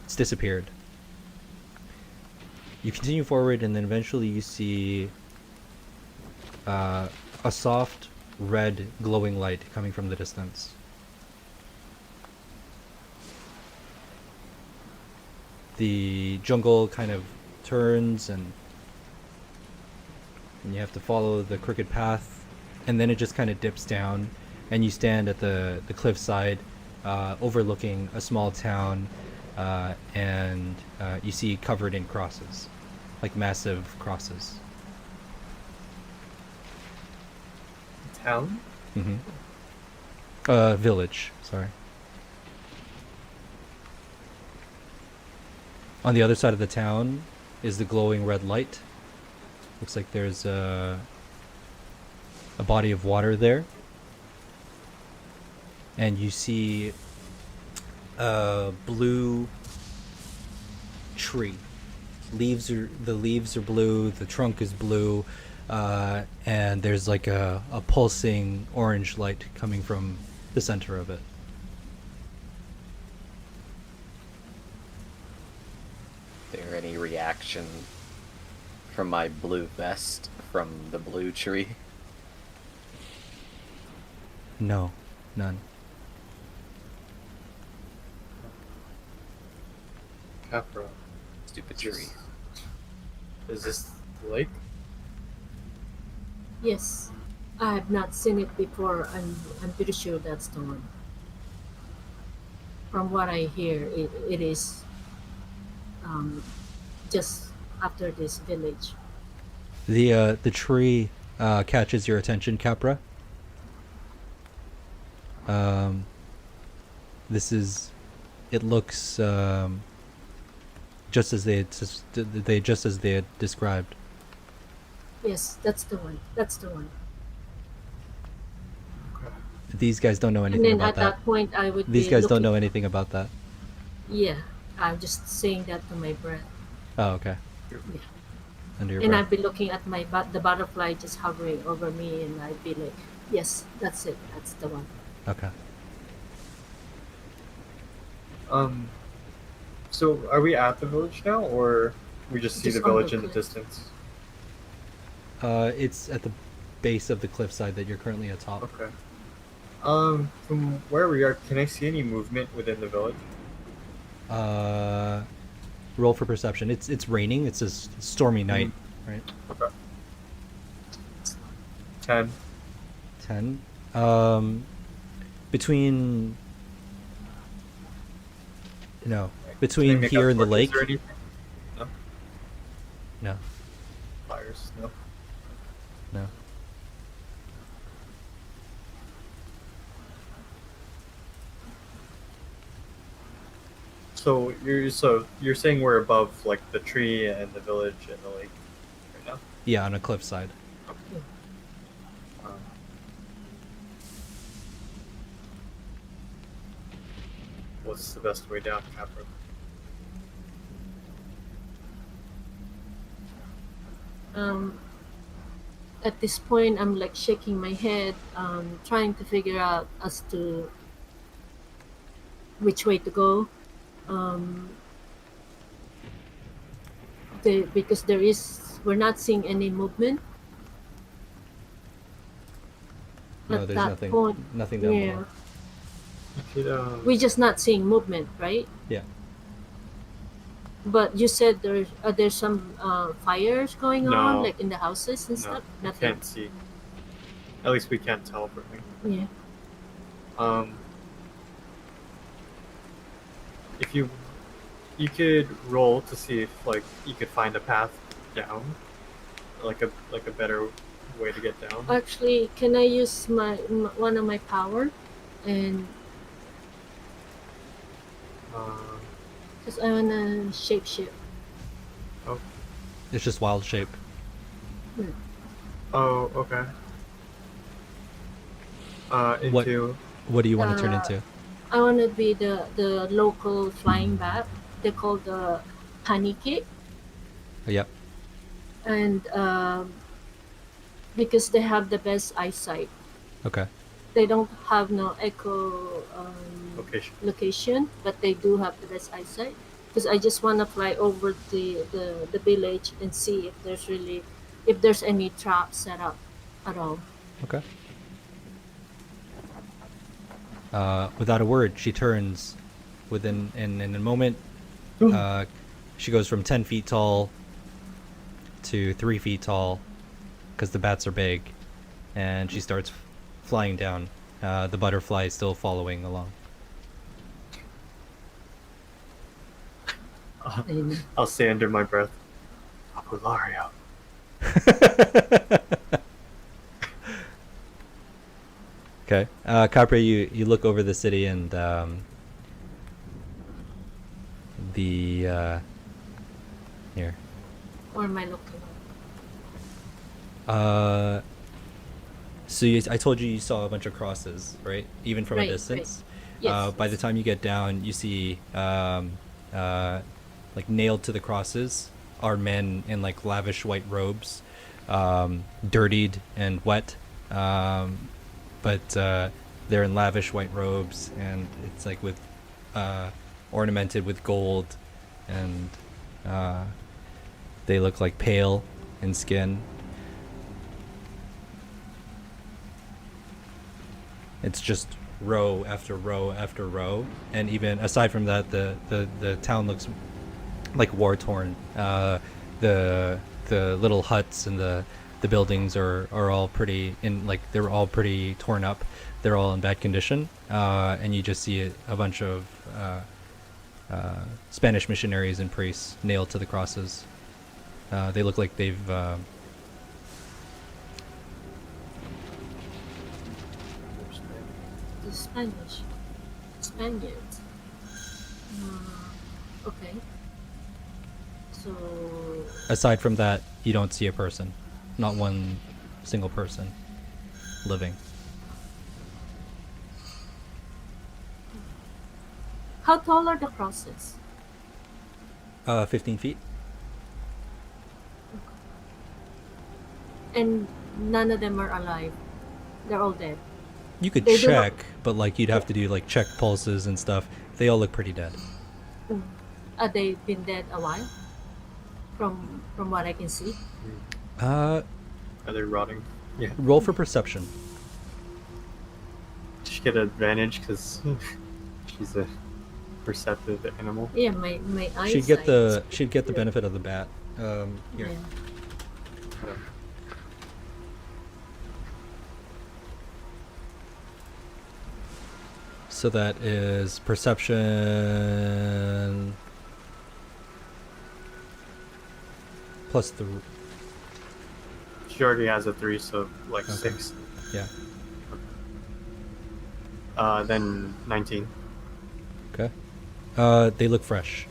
It's disappeared. You continue forward, and then eventually you see a soft red glowing light coming from the distance. The jungle kind of turns, and you have to follow the crooked path, and then it just kind of dips down, and you stand at the cliffside overlooking a small town, and you see covered in crosses, like massive crosses. Town? Village, sorry. On the other side of the town is the glowing red light. Looks like there's a body of water there. And you see a blue tree. The leaves are blue, the trunk is blue, and there's like a pulsing orange light coming from the center of it. Is there any reaction from my blue vest from the blue tree? No, none. Capra. Stupid tree. Is this the lake? Yes, I have not seen it before. I'm pretty sure that's the one. From what I hear, it is just after this village. The tree catches your attention, Capra. It looks just as they had described. Yes, that's the one. That's the one. These guys don't know And anything then about at that point, I would These be guys don't looking- know anything about that. Yeah, I'm just saying that to my breath. Oh, okay. Yeah. Under your And breath. I'd be looking at the butterfly just hovering over me, and I'd be like, yes, that's it. That's the one. Okay. So are we at the village now, or we just see Just the on the village in the cliff. distance? It's at the base of the cliffside that you're currently atop. Okay. From where we are, can I see any movement within the village? Roll for perception. It's raining. It's a stormy night, right? Okay. 10. 10. Between Can between I make here out and the torches lake. or anything? No. No, Fires? No. no. So you're saying we're above like the tree and the village and the lake right now? Yeah, on a cliffside. Um, what's the best way down, Capra? At this point, I'm like shaking my head, trying to figure out as to which way to go. Because we're not seeing any movement. No, At there's that nothing. point, Nothing down yeah, below. You could, we're just not seeing movement, right? Yeah. But you said there's some fires going on, No. like in the houses and no, stuff. we Nothing. can't see. At least we can't tell from here. Yeah. If you could roll to see if like you could find a path down, like a better way to get down. Actually, can I use one of my power, and because I wanna shapeshift. It's just wild shape. Oh, okay. Into What do you want to turn Uh, into? I wanna be the local flying bat. They call the paniki, Yep. and because they have the best eyesight. Okay. They don't have no echo Location. location, but they do have the best eyesight. Because I just want to fly over the village and see if there's any trap set up at all. Okay. Without a word, she turns. In a moment, she goes from 10 feet tall to 3 feet tall, because the bats are big, and she starts flying down. The butterfly is still following along. And I'll say under my breath, Apulario. Okay. Capri, you look over the city and here. where am I looking? I told you saw a bunch of crosses, right? Even from a Right, distance. Yes. By the time you get down, you see like nailed to the crosses are men in like lavish white robes, dirtied and wet, but they're in lavish white robes, and it's like with ornamented with gold, and they look like pale in skin. It's just row after row after row, and even aside from that, the town looks like war torn. The little huts and the buildings are all pretty they're all pretty torn up. They're all in bad condition, and you just see a bunch of Spanish missionaries and priests nailed to the crosses. They look like they've The Spaniards. Okay. So aside from that, you don't see a person, not one single person living. how tall are the crosses? 15 feet. And none of them are alive. They're all dead. You could They do not- check, but like you'd have to do like check pulses and stuff. They all look pretty dead. They've been dead a while. From what I can see. Uh, Are they rotting? Yeah. roll for perception. She get an advantage because she's a perceptive animal. Yeah, my eyesight. She'd get the benefit of the bat. Here. Yeah. So that is perception plus the She already has a 3, so like Okay. 6. yeah. Then 19. Okay. They look fresh.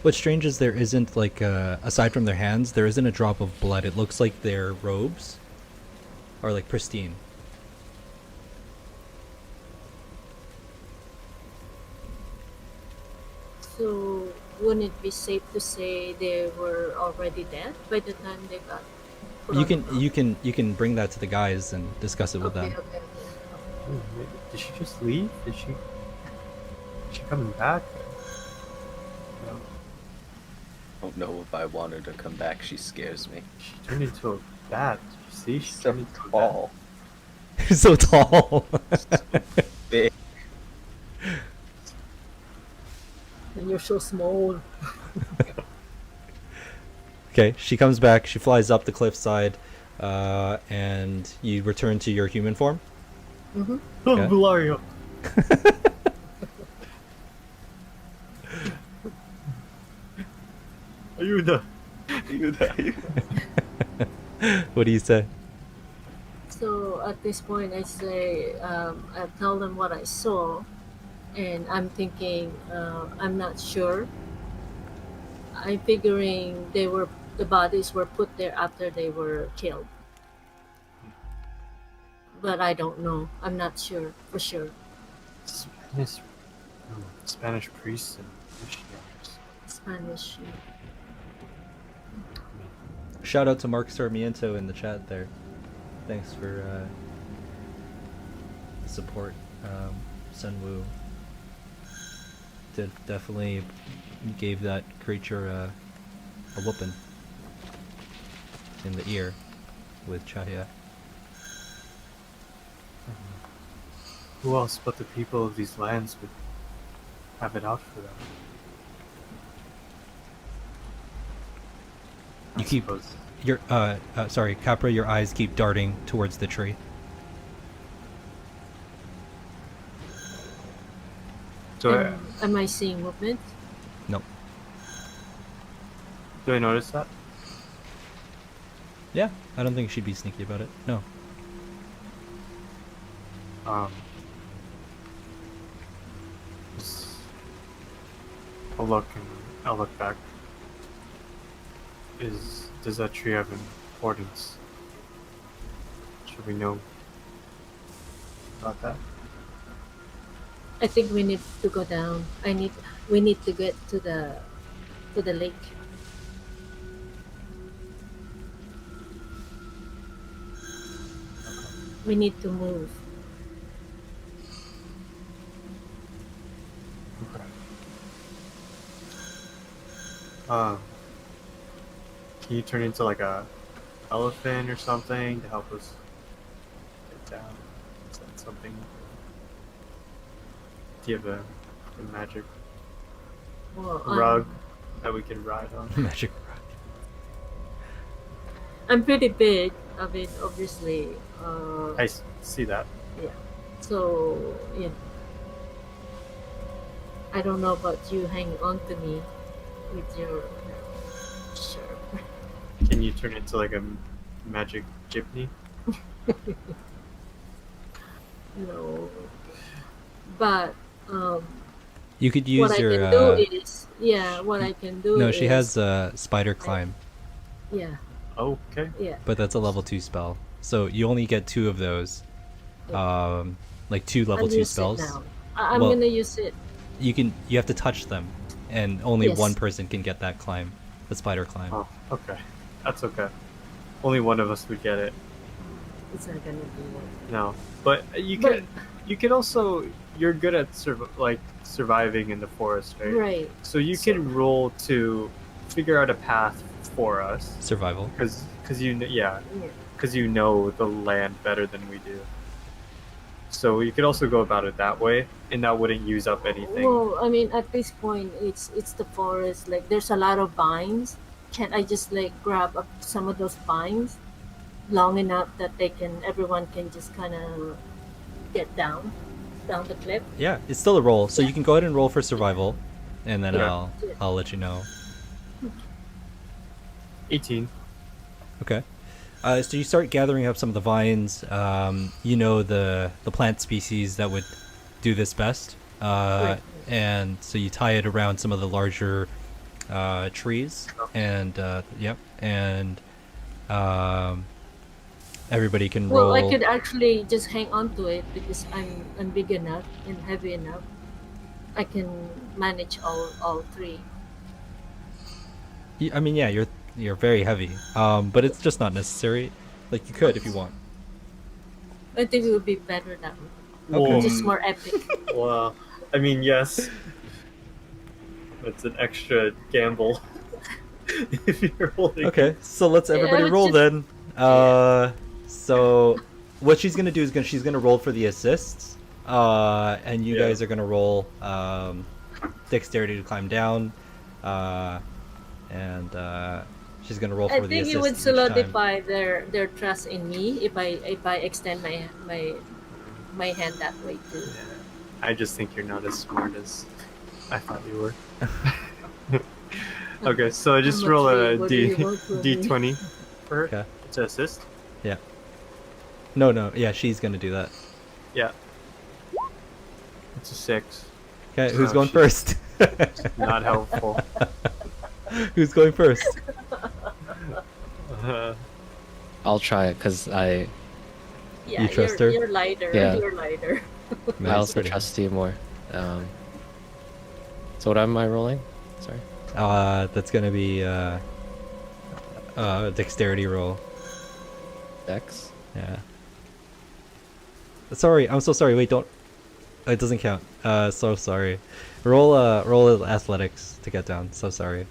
What's strange is there isn't like aside from their hands, there isn't a drop of blood. It looks like their robes are like pristine. So wouldn't it be safe to say they were already dead by the time they got? put You on can the cross? you can bring that to the guys and discuss it with Okay, them. okay. Did she just leave? Is she coming back? No. I don't know if I want her to come back. She scares me. She turned into a bat. Did you see? She So turned into a bat. tall. So tall. Big. And you're so small. Okay, she comes back. She flies up the cliffside, and you return to your human form. Mm-hmm. Oh, Okay. Bulario. Ayuda. What do you say? So at this point, I say, I tell them what I saw, and I'm thinking, I'm not sure. I'm figuring the bodies were put there after they were killed, but I don't know. I'm not sure for sure. Spanish priests and missionaries. Spanish. shout out to Mark Sarmiento in the chat there. Thanks for the support. Sunwoo definitely gave that creature a whooping in the ear with Cahya. Who else but the people of these lands would have it out for them? You keep your sorry, Capra, your eyes keep darting towards the tree. So Am I seeing movement? Nope. do I notice that? Yeah, I don't think she'd be sneaky about it. No. Just I'll look back. Does that tree have importance? Should we know about that? I think we need to go down. We need to get to the lake. We need to move. Okay. Can you turn into like a elephant or something to help us get down? Is that something? Do you have a magic Well, rug that we can ride on? Magic rug. I'm pretty big. I mean, obviously. I see that. Yeah. So yeah. I don't know about you hanging on to me with your sure. Can you turn into like a magic jeepney? No. But You could what use I your. can do is what I can do. No, is, she has spider climb, Yeah. Okay. Yeah. but that's a level 2 spell. So you only get 2 of those. Like 2 level I'll 2 use it spells. now. I'm Well- gonna use it. You have to touch them, and only Yes. one person can get that climb, the spider climb. Oh, okay. That's okay. Only one of us would get it. It's not gonna be one. No, but you could also, you're good at surviving in the forest, right? Right. So you can roll to figure out a path for us, Survival. because you Yeah. because you know the land better than we do. So you could also go about it that way, and that wouldn't use up anything. Well, I mean, at this point, it's the forest. Like, there's a lot of vines. Can't I just like grab up some of those vines, long enough that everyone can just kind of get down the cliff? Yeah, it's still a roll, so you can go ahead and roll for survival, and then Yeah. I'll let you know. 18. Okay. So you start gathering up some of the vines. You know the plant species that would do this best, Right. and so you tie it around some of the larger trees, and everybody can roll. Well, I could actually just hang on to it because I'm big enough and heavy enough. I can manage all three. I mean, yeah, you're very heavy, but it's just not necessary. Like, you could if you want. I think it would be better that way. Okay. Just more epic. Well, I mean, yes. It's an extra gamble. If you're holding. Okay, so let's everybody let's roll just- then. So what she's gonna do is she's gonna roll for the assists, and you Yeah. guys are gonna roll dexterity to climb down, and she's gonna roll I for the think assists. it would each time. solidify their trust in me if I extend my hand that way too. I just think you're not as smart as I thought you were. Okay, so I just How much roll a what do you want from me? D20 for her Okay. to assist. Yeah. No, yeah, she's gonna do that. Yeah. It's a 6. Okay, who's Oh, going shit. first? Not helpful. Who's going first? I'll try it because Yeah, You trust her? You're lighter. Yeah. You're lighter. I also pretty- trust you more. So what am I rolling? Sorry. That's gonna be dexterity roll. Dex. Yeah. Sorry, I'm so sorry. Wait, don't. It doesn't count. So sorry. Roll athletics to get down. So sorry.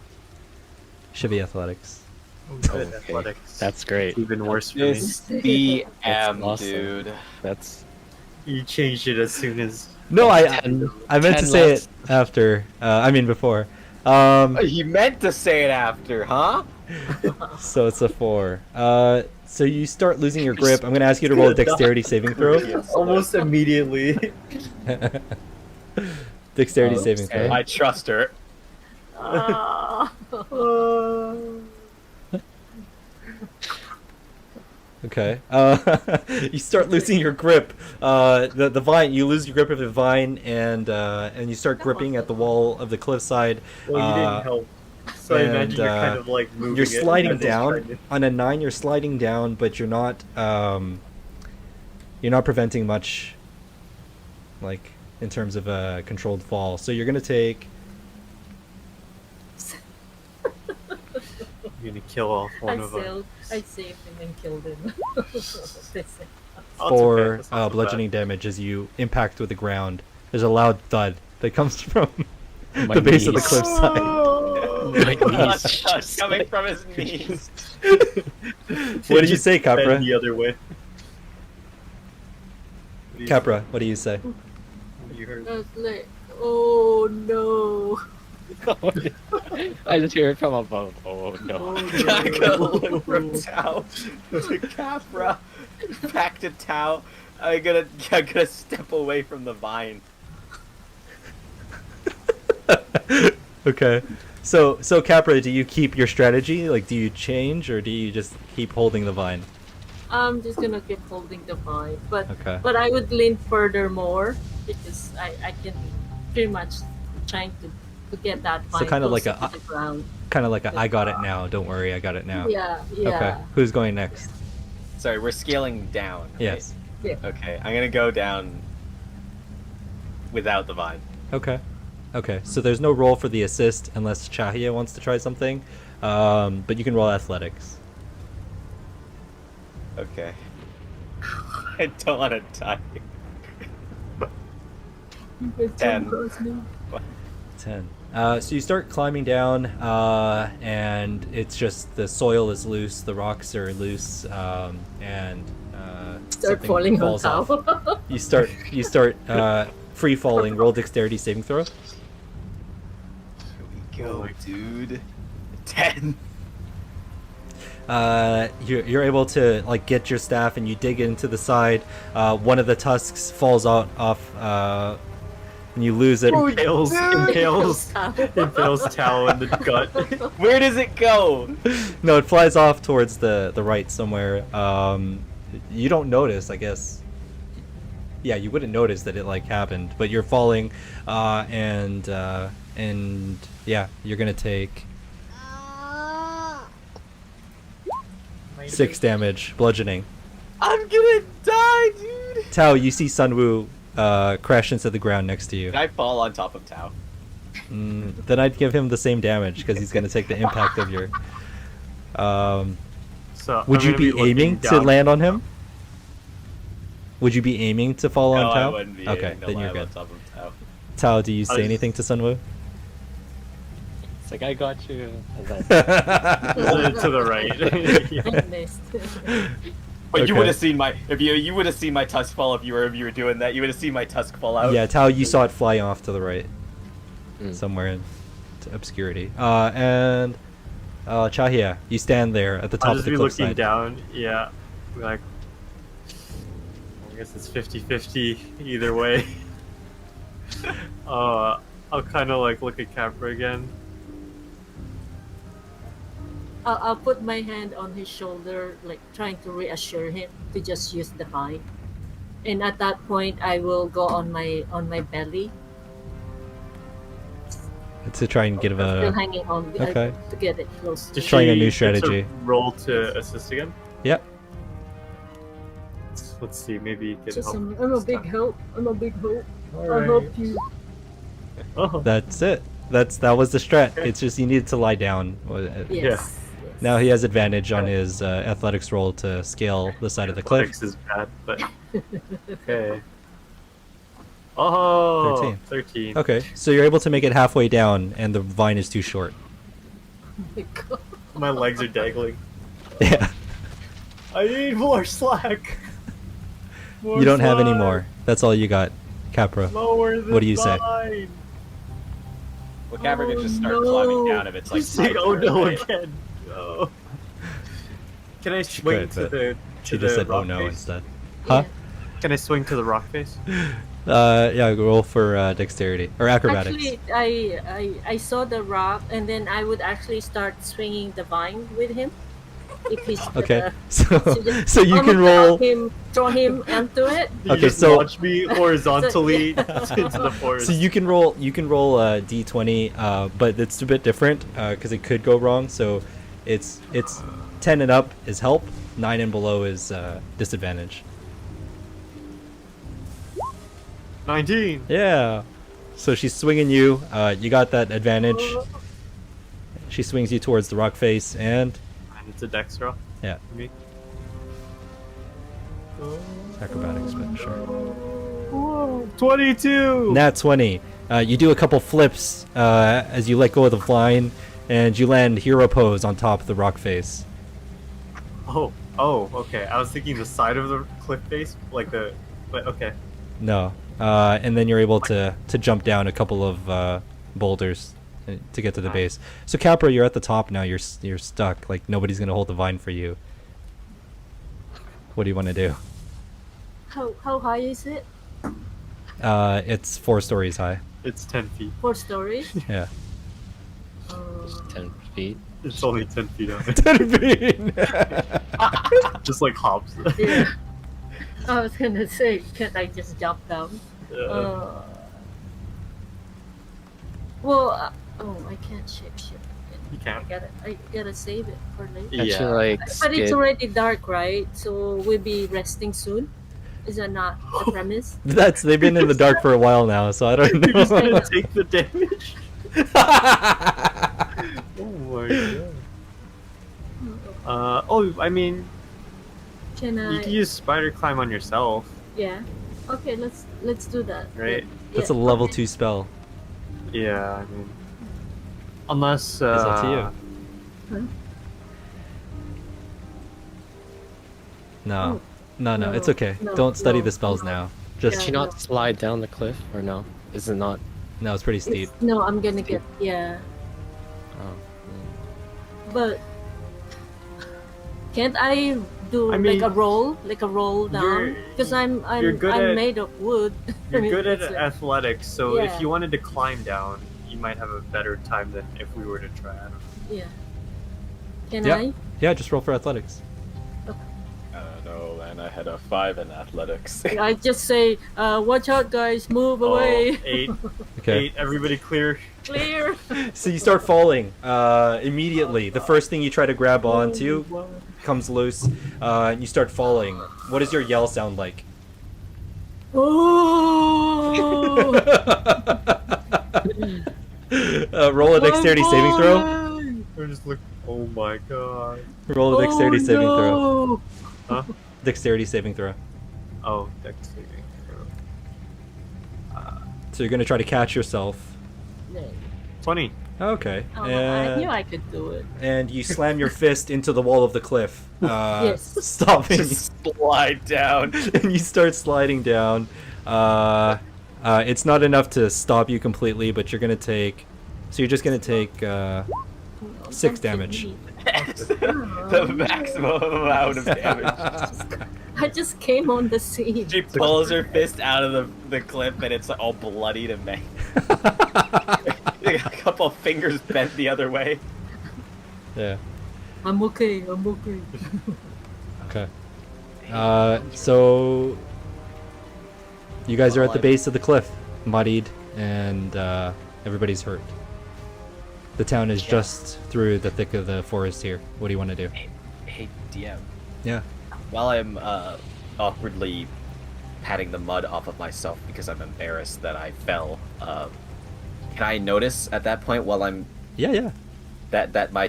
Should be athletics. Good Okay. athletics. That's great. It's even worse for me. This BM, That's awesome. dude. That's You changed it as soon as. No, I 10 meant to 10 say less. it after. I mean before. You meant to say it after, huh? So it's a 4. So you start losing your grip. I'm gonna ask you to roll a dexterity saving throw. Almost immediately. Dexterity saving Okay. throw. I trust her. Ah. Okay. You start losing your grip. The vine. You lose your grip of the vine, and you start gripping at the wall of the cliffside. Well, you didn't help. So I imagine and, you're kind of like moving. You're it sliding as it's down trying to- on a 9. You're sliding down, but you're not. You're not preventing much. Like in terms of a controlled fall. So you're gonna take. You're gonna kill off one of them. I saved him and killed him. Oh, it's 4 okay, that's not so bludgeoning damage as you impact with the ground. There's a loud thud that comes from My the base of the knees. cliffside. My knees That's just coming like- from his knees. What did you say, Bend Capra? The other way. What do you Capra, what do you say? say? You heard. I was like, oh no. I just hear it from above. Oh no. I gotta look from Tao to Capra, back to Tao. I gotta step away from the vine. Okay. So Capra, do you keep your strategy? Like, do you change, or do you just keep holding the vine? I'm just gonna keep holding the vine, but Okay. I would lean further more because I can pretty much trying to get that vine So kind of like closer a- to the ground. Kind of like a, I got it now. Don't worry, I got it now. Yeah, yeah. Okay. Who's going next? Sorry, we're scaling down. Right? Yes. Okay, I'm gonna go down without the vine. Okay. Okay. So there's no roll for the assist unless Cahya wants to try something. But you can roll athletics. Okay. I don't want to die. 10. 10. So you start climbing down, and it's just the soil is loose, the rocks are loose, and Start something falling on falls off. top. You start free falling. Roll dexterity saving throw. Here we go, dude. 10. You're able to like get your staff and you dig into the side. One of the tusks falls out off, and you lose it. Impales Tao. Tao in the gut. Where does it go? No, it flies off towards the right somewhere. You don't notice, I guess. Yeah, you wouldn't notice that it like happened, but you're falling, and yeah, you're gonna take 6 damage, bludgeoning. I'm gonna die, dude. Tao, you see Sunwoo crash into the ground next to you. Can I fall on top of Tao? Then I'd give him the same damage because he's gonna take the impact of your. So Would I'm you gonna be looking aiming to down. land on him? Would you be aiming to fall No, on I Tao? wouldn't be Okay, aiming to then you're land on good. top of Tao. Tao, do you say was- anything to Sunwoo? It's like I got you. And then- To the right. Yeah. I missed. But Okay. you would have seen my you would have seen my tusk fall if you were doing that. You would have seen my tusk fall out. Yeah, Tao, you saw it fly off to the right, Mm. somewhere into obscurity. And Cahya, you stand there at the top I'll of just the be looking cliffside. down. Yeah. Be like, I guess it's 50-50 either way. I'll kind of like look at Capra again. I'll put my hand on his shoulder, like trying to reassure him to just use the vine. And at that point, I will go on my belly, To try and get still a. hanging on Okay. to get it close. Does Trying a she new get to strategy. Roll to assist again. Yep. Let's see. Maybe you can Just help. I'm a big help. I'm a big help. I'll help you. Oh, That's it. That was the strat. It's just you needed to lie down. Yes. Now he has advantage on his athletics roll to scale the side of the cliff. Athletics is bad, but okay. Oh, 13. 13. Okay, so you're able to make it halfway down, and the vine is too short. Oh my god. My legs are dangling. Yeah, I need more slack. More you don't have any slack. more. That's all you got, Capra. Lower the What do you say? vine. Well, Capra could just start Oh, climbing no. down if it's like. He's saying, my oh turn, no right? again. No. Can I swing could, to but the She to just the said, "Oh rock no," face? instead. Huh? Can I swing to the rock face? Yeah, roll for dexterity or acrobatics. Actually, I saw the rock, and then I would actually start swinging the vine with him. If he's Okay, just so you almost can roll. throw him onto it. You Okay, just so- launch me horizontally into the forest. So you can roll a d20, but it's a bit different because it could go wrong. So it's 10 and up is help, 9 and below is disadvantage. 19. Yeah. So she's swinging you. You got that advantage. She swings you towards the rock face, and And it's a dex roll yeah, for me. acrobatics, but sure. Whoa, 22. Nat 20. You do a couple flips as you let go of the vine, and you land hero pose on top of the rock face. Oh, okay. I was thinking the side of the cliff face, like the. But okay. No. And then you're able to jump down a couple of boulders to get to the base. So Capra, you're at the top now. You're stuck. Like nobody's gonna hold the vine for you. What do you want to do? How high is it? It's 4 stories high. It's 10 feet. 4 stories. Yeah. 10 feet. It's only 10 feet up. 10 feet. Just like hops. Yeah. I was gonna say, can't I just jump down? Yeah. Oh, I can't shift. You can. I gotta save it for later. Yeah. Actually, like, But it's skid- already dark, right? So we'll be resting soon. Is that not the premise? They've been in the dark for a while now, so I don't You're just know. gonna take the damage. Oh my god. I mean, Can you I? can use spider climb on yourself, Yeah. Okay, let's do that. right? That's a Yeah, level okay. 2 spell. Yeah, I mean, unless It's up to you. Huh? No. Oh, No, no, it's okay. no, Don't study no, the spells no. now. Just Did she not slide down the cliff, or no? Is it not? no, it's pretty steep. No, I'm gonna get Oh. but can't I do I mean, like a roll down? you're- Because I'm you're good I'm at- made of wood. You're I mean, good at it's like- athletics, so Yeah. if you wanted to climb down, you might have a better time than if we were to try. I don't know. Yeah. Can Yeah. I? Yeah, just roll for athletics. No, and I had a 5 in athletics. I just say, watch out, guys, move away. Oh, 8, Okay. 8, everybody clear. Clear. So you start falling immediately. The first thing you try to grab onto Oh, comes loose, and you start falling. What does your yell sound like? Oh. Roll a dexterity saving throw. Or just look. Oh my god. Roll a dexterity saving throw. no. Huh? Dexterity saving throw. Oh, dex saving throw. So you're gonna try to catch yourself. 20. Okay. Oh, I knew I could do it. And you slam your fist into the wall of the cliff, Yes. stopping, Just slide down. and you start sliding down. It's not enough to stop you completely, but you're gonna take. So you're just gonna take 6 damage. The maximum amount of damage. I just came on the scene. She pulls her fist out of the cliff and it's all bloody to me. A couple of fingers bent the other way. Yeah. I'm okay. I'm okay. Okay. So you guys are at the base of the cliff, muddied, and everybody's hurt. The town is just through the thick of the forest here. What do you want to do? Hey, DM. Yeah. While I'm awkwardly patting the mud off of myself because I'm embarrassed that I fell, can I notice at that point while I'm... Yeah, yeah. That my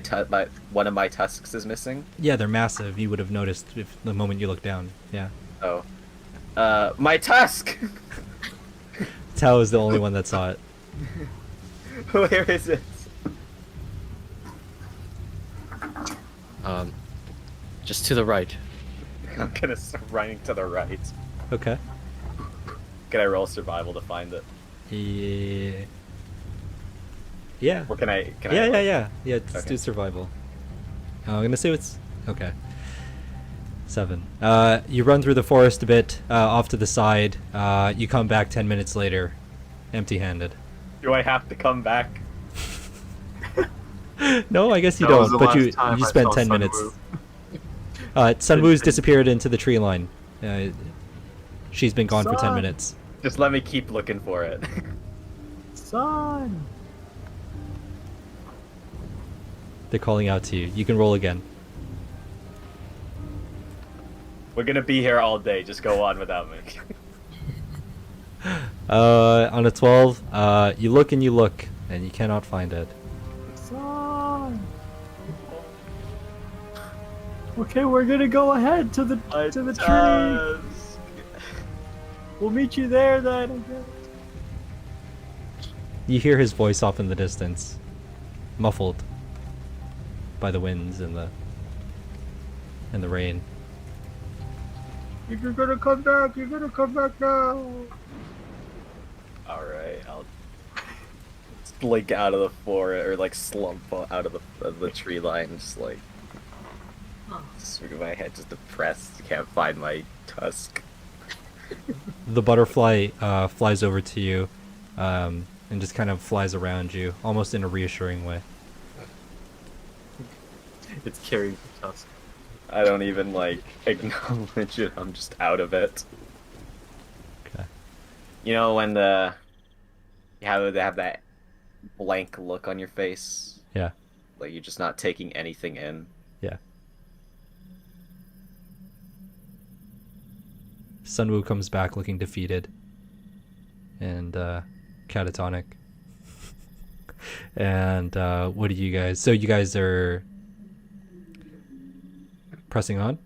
one of my tusks is missing. Yeah, they're massive. You would have noticed if the moment you look down. Yeah. Oh, my tusk. Tao is the only one that saw it. Where is it? Just to the right. I'm gonna start running to the right. Okay. Can I roll survival to find it? Yeah. Yeah. Or can I? Yeah. Just Okay. do survival. I'm gonna say it's okay. 7. You run through the forest a bit, off to the side. You come back 10 minutes later, empty-handed. Do I have to come back? No, I guess you That was don't. the But you last time I spent saw 10 minutes. Sunwoo. Sunwoo's disappeared into the tree line. She's been gone for 10 Sun. minutes. Just let me keep looking for it. Son. They're calling out to you. You can roll again. We're gonna be here all day. Just go on without me. On a 12, you look and you cannot find it. Son. Okay, we're gonna go ahead to the tree. We'll meet you there then. I guess. You hear his voice off in the distance, muffled by the winds and the rain. You're gonna come back. You're gonna come back now. All right, I'll slink out of the forest or like slump out of the tree line, just like Oh, swing my head, just depressed. Can't find my tusk. The butterfly flies over to you, and just kind of flies around you, almost in a reassuring way. It's carrying the tusk. I don't even like acknowledge it. I'm just out of it. Okay. You know when you have that blank look on your face, Yeah. like you're just not taking anything in. Yeah. Sunwoo comes back looking defeated and catatonic. And what do you guys? So you guys are pressing on?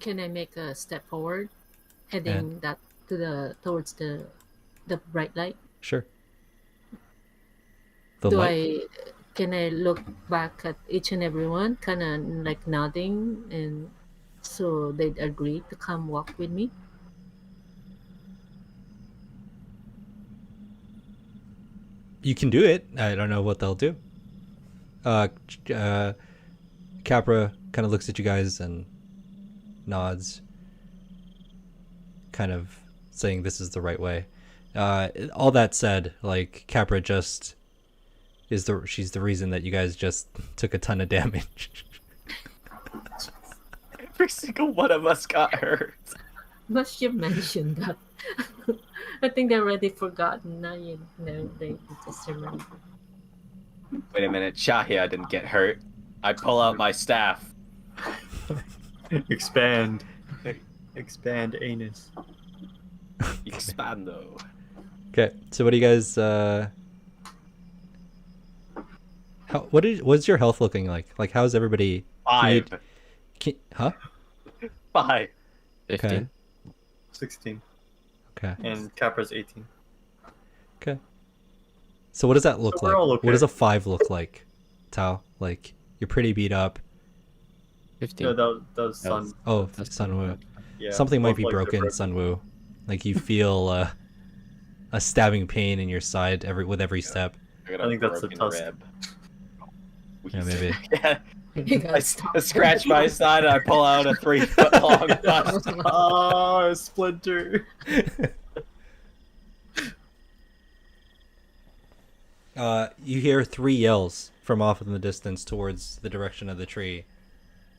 can I make a step forward, heading that to towards the bright light? Sure. The Do light. can I look back at each and every one, kind of like nodding, and so they'd agree to come walk with me? You can do it. I don't know what they'll do. Capra kind of looks at you guys and nods, kind of saying this is the right way. All that said, like Capra just she's the reason that you guys just took a ton of damage. Every single one of us got hurt. Must you mention that? I think they already forgotten. Now you know they just remember. Wait a minute, Cahya didn't get hurt. I pull out my staff. Expand anus. Expando. Okay, so what do you guys? What's your health looking like? Like, how's everybody? Five. Huh? 5. 15. Okay. 16. Okay. And Capra's 18. Okay. So what does that look So we're like? all okay. What does a 5 look like, Tao? Like, you're pretty beat up. 15. No, that was Sun. Oh, That's Sunwoo. Yeah, Something might both be legs are broken, Sunwoo. Like you feel a stabbing pain in your side with every step. got I a think that's the broken tusk. rib. Yeah, maybe. Yeah. You I guys stop. scratch my side and I pull out a 3-foot long tusk. Oh, splinter. You hear 3 yells from off in the distance towards the direction of the tree.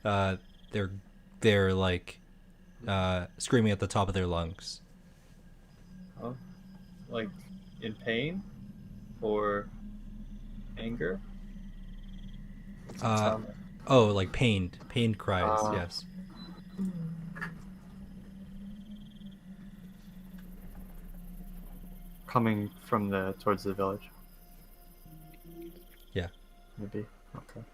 They're like screaming at the top of their lungs. Huh? Like in pain or anger? What's it sound like? Oh, like pained cries. Yes. Coming from towards the village. Yeah. maybe.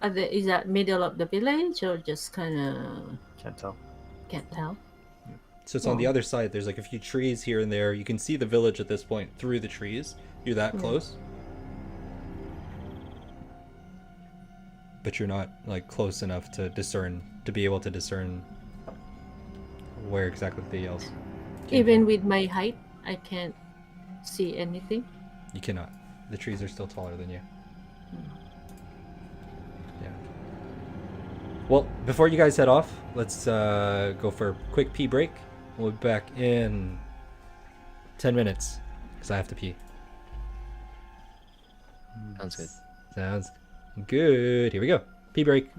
Okay, Is that middle of the village or just kind of can't tell. can't tell? So it's on the Oh. other side. There's like a few trees here and there. You can see the village at this point through the trees. You're that Yeah. close. But you're not like close enough to be able to discern where exactly the yells came Even from. with my height, I can't see anything. You cannot. The trees are still taller than you. Yeah. Well, before you guys head off, let's go for a quick pee break. We'll be back in 10 minutes because I have to pee. Sounds good. Sounds good. Here we go. Pee break.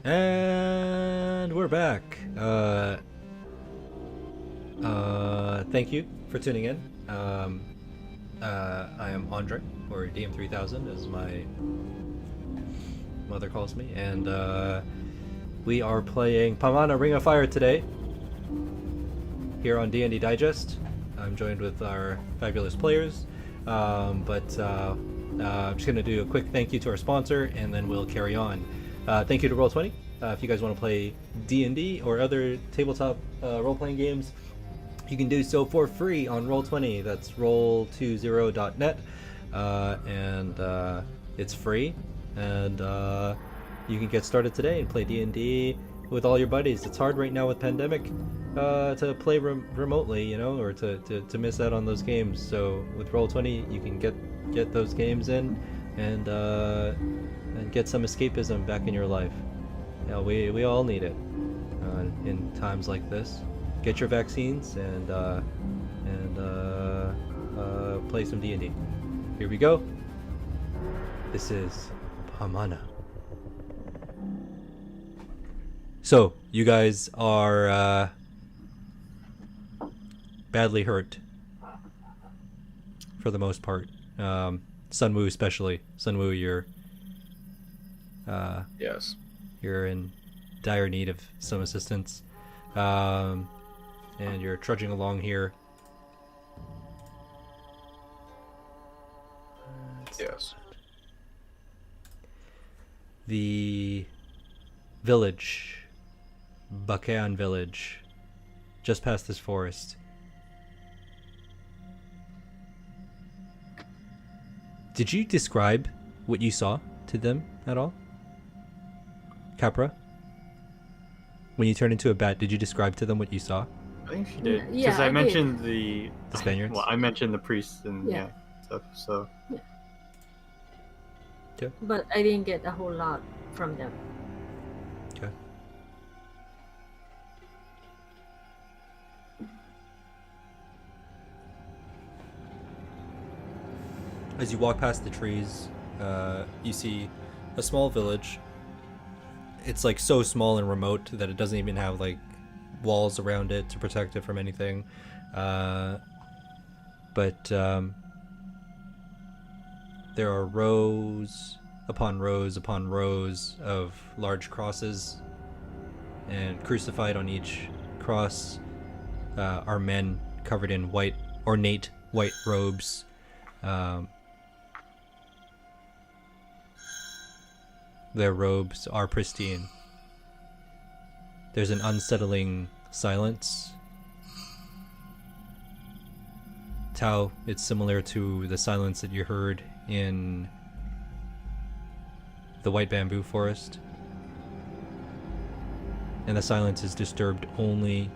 And we're back. Thank you for tuning in. I am Andre, or DM3000 as my mother calls me, and we are playing Pamana Ring of Fire today here on D&D Digest. I'm joined with our fabulous players, I'm just going to do a quick thank you to our sponsor, and then we'll carry on. Thank you to Roll20. If you guys want to play D&D or other tabletop role-playing games, you can do so for free on Roll20. That's roll20.net, and it's free, and you can get started today and play D&D with all your buddies. It's hard right now with pandemic to play remotely, you know, or to miss out on those games. So with Roll20, you can get those games in and get some escapism back in your life. You know, we all need it in times like this. Get your vaccines and play some D&D. Here we go. This is Pamana. So, you guys are badly hurt for the most part. Sunwoo especially. Sunwoo, you're Yes. you're in dire need of some assistance. And you're trudging along here. Yes. The village, Bakayan village, just past this forest. Did you describe what you saw to them at all? Capra? When you turned into a bat, did you describe to them what you saw? I think she did. Yeah, Because I I did. mentioned the Spaniards? Well, I mentioned the priests and Yeah. stuff. So But I didn't get a whole lot from them. Okay. As you walk past the trees, you see a small village. It's like so small and remote that it doesn't even have like walls around it to protect it from anything. But there are rows upon rows upon rows of large crosses, and crucified on each cross are men covered in white, ornate white robes. Their robes are pristine. There's an unsettling silence. Tao, it's similar to the silence that you heard in the White Bamboo Forest. And the silence is disturbed only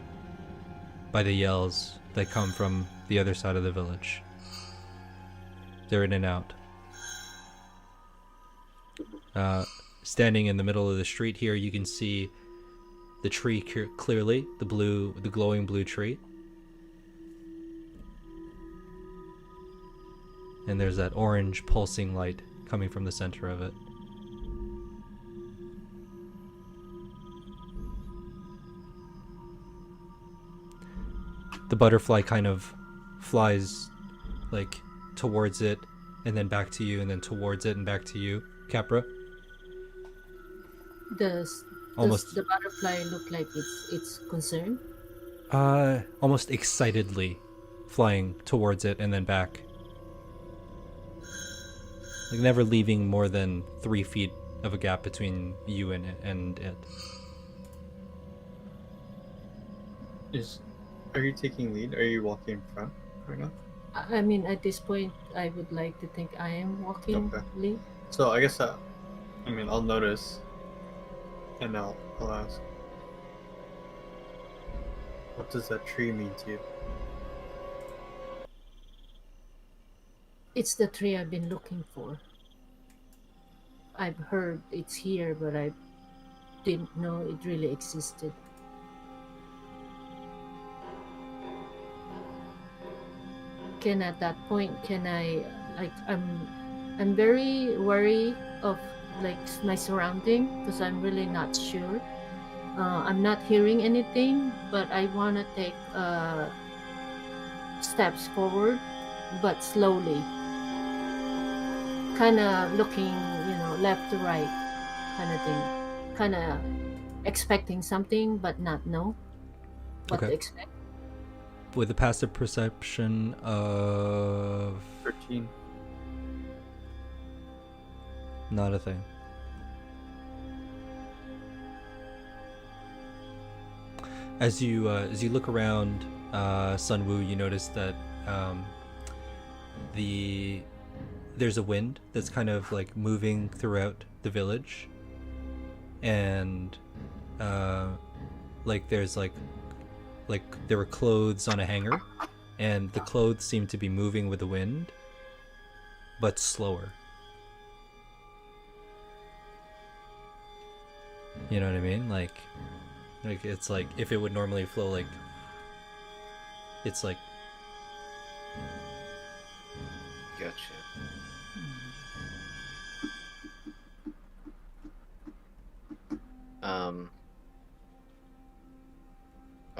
by the yells that come from the other side of the village. They're in and out. Standing in the middle of the street here, you can see the tree clearly, the glowing blue tree. And there's that orange pulsing light coming from the center of it. The butterfly kind of flies like towards it and then back to you and then towards it and back to you. Capra? Does Almost- the butterfly look like it's concerned? Almost excitedly flying towards it and then back. Like never leaving more than 3 feet of a gap between you and it. Are you taking lead? Are you walking in front right now? I mean, at this point, I would like to think I am walking Okay. lead. So I guess I'll notice, and I'll ask. What does that tree mean to you? It's the tree I've been looking for. I've heard it's here, but I didn't know it really existed. At that point, I'm very wary of like my surrounding because I'm really not sure. I'm not hearing anything, but I want to take steps forward, but slowly. Kind of looking, left to right, kind of thing. Kind of expecting something, but not know what to Okay. expect. With a passive perception of 13. not a thing. As you look around Sun Wu, you notice that there's a wind that's kind of like moving throughout the village, and like there's like there were clothes on a hanger, and the clothes seem to be moving with the wind, but slower. You know what I mean? Like it's like if it would normally flow, like it's like Gotcha.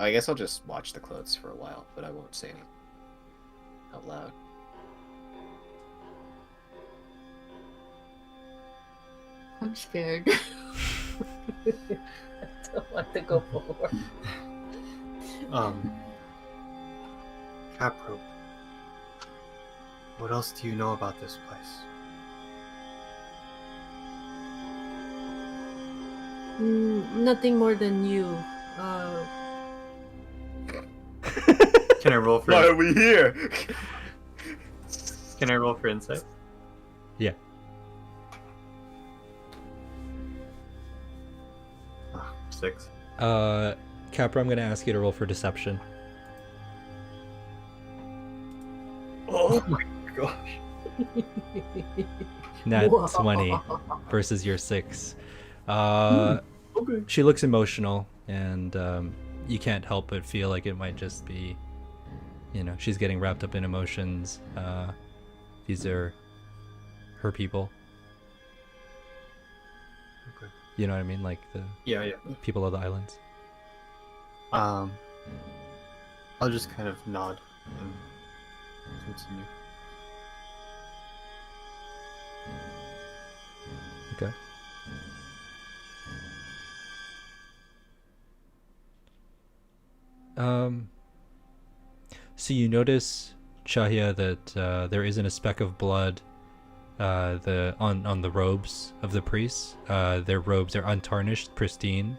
I guess I'll just watch the clothes for a while, but I won't say anything out loud. I'm scared. I don't want to go forward. Capro, what else do you know about this place? Nothing more than you. Can I roll for? Why are we here? Can I roll for insight? yeah. Ah, 6. Capra, I'm gonna ask you to roll for deception. Oh my gosh. Nat Whoa. 20 versus your 6. Okay. She looks emotional, and you can't help but feel like it might just be, she's getting wrapped up in emotions. These are her people. Okay. You know what I mean? Like the Yeah. people of the islands. I'll just kind of nod and continue. Okay. So you notice, Cahya, that there isn't a speck of blood on the robes of the priests. Their robes are untarnished, pristine.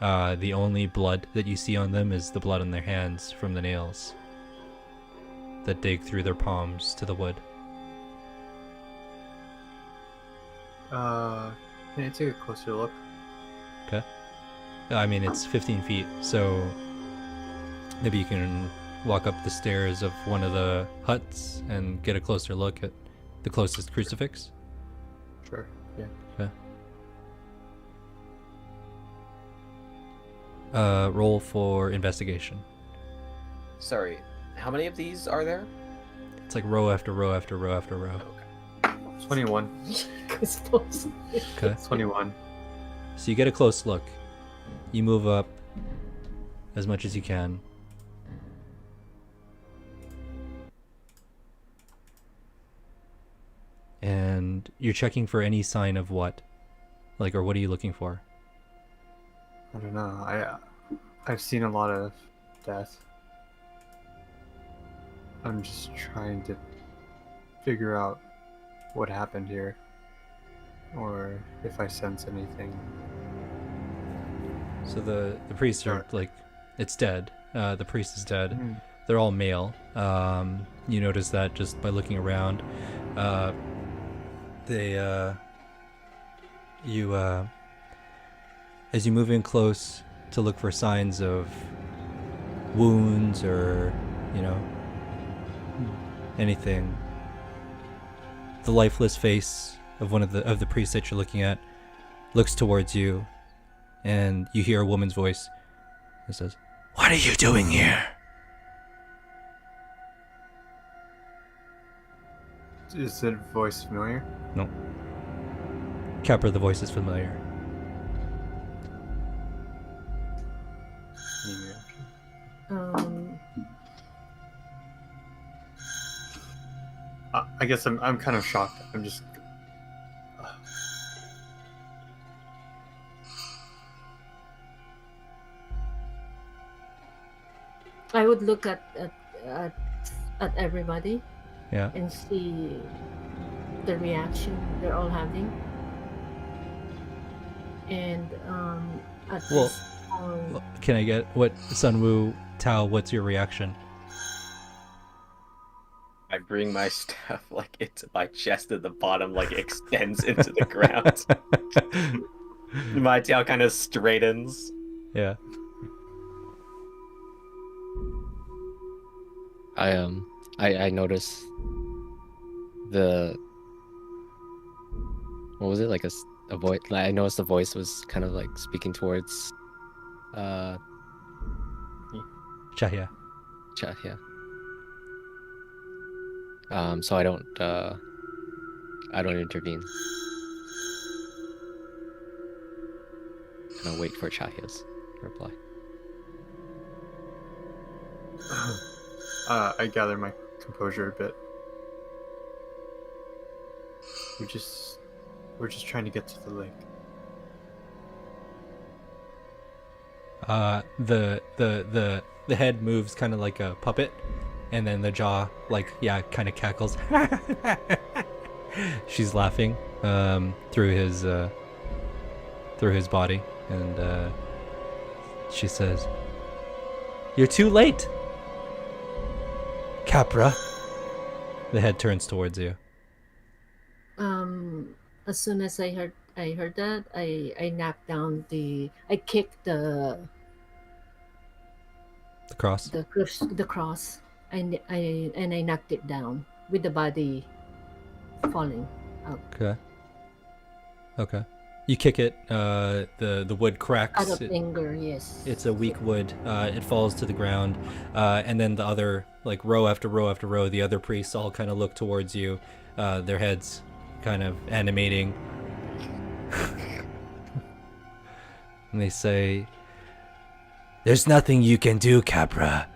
The only blood that you see on them is the blood on their hands from the nails that dig through their palms to the wood. Can I take a closer look? Okay. I mean, it's 15 feet, so maybe you can walk up the stairs of one of the huts and get a closer look at the closest crucifix. Sure. Yeah. Okay. Roll for investigation. Sorry, how many of these are there? It's like row after row after row after row. Okay. 21. Goosebumps. Okay. 21. So you get a close look. You move up as much as you can. And you're checking for any sign of what? Like, or what are you looking for? I don't know. I've seen a lot of death. I'm just trying to figure out what happened here, or if I sense anything. So the priests are like, it's dead. The priest is dead. Mm. They're all male. You notice that just by looking around. As you move in close to look for signs of wounds or, anything, the lifeless face of one of the priests that you're looking at looks towards you, and you hear a woman's voice. It says, "What are you doing here?" Is that voice familiar? No. Capra, the voice is familiar. Um, I guess I'm kind of shocked. I'm just. I would look at, at everybody Yeah. and see the reaction they're all having. And at Well, this point, Can I get what Sunwoo Tao? What's your reaction? I bring my staff like it's my chest at the bottom, like extends into the ground. My tail kind of straightens. Yeah. I noticed the what was it like a voice? Like, I noticed the voice was kind of like speaking towards Cahya. Cahya. So I don't intervene. Kind of wait for Cahya's reply. I gather my composure a bit. We're just trying to get to the lake. The head moves kind of like a puppet, and then the jaw kind of cackles. She's laughing through his body, and she says, "You're too late, Capra." The head turns towards you. as soon as I heard that, I knocked down I kicked the Cross. the cross. I knocked it down with the body falling out. Okay. You kick it. The wood cracks. Out of anger, yes. It's a weak wood. It falls to the ground, and then the other, like row after row after row, the other priests all kind of look towards you, their heads kind of animating, and they say, "There's nothing you can do, Capra.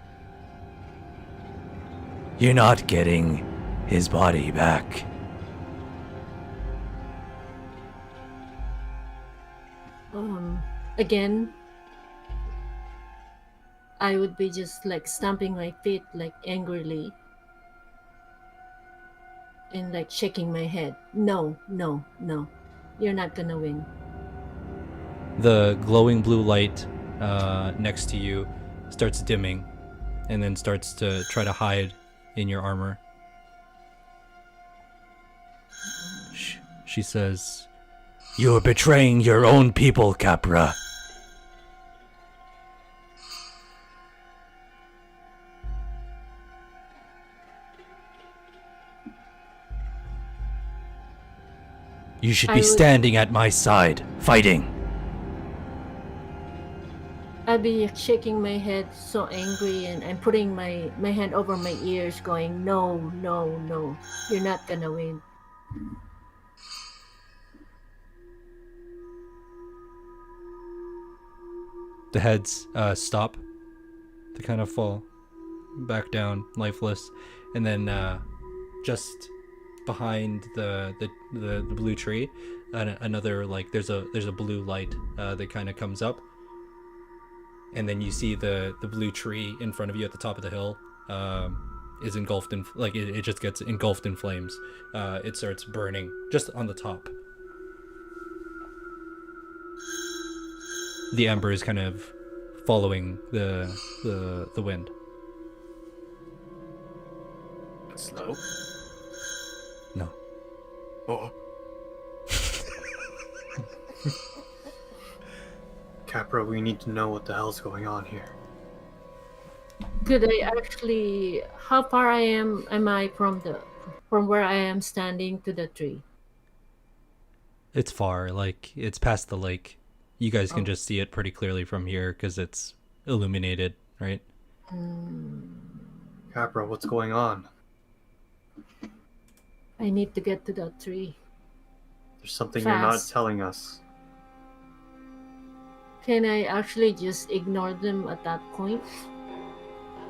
You're not getting his body back." Again, I would be just like stamping my feet like angrily and like shaking my head. No, no, no. You're not gonna win. The glowing blue light next to you starts dimming, and then starts to try to hide in your armor. She says, "You're betraying your own people, Capra." You should be standing at my side, fighting. I'd be shaking my head so angry, and I'm putting my hand over my ears going, no, no, no. You're not gonna win. The heads stop. They kind of fall back down, lifeless, and then just behind the blue tree, another like there's a blue light that kind of comes up, and then you see the blue tree in front of you at the top of the hill is engulfed in it just gets engulfed in flames. It starts burning just on the top. The ember is kind of following the wind. Slow. No. Oh. Capra, we need to know what the hell's going on here. Could I actually? How far am I from where I am standing to the tree? It's far, like it's past the lake. You guys can just see it pretty clearly from here because it's illuminated, right? Capra, what's going on? I need to get to that tree. There's something you're not fast. telling us. Can I actually just ignore them at that point?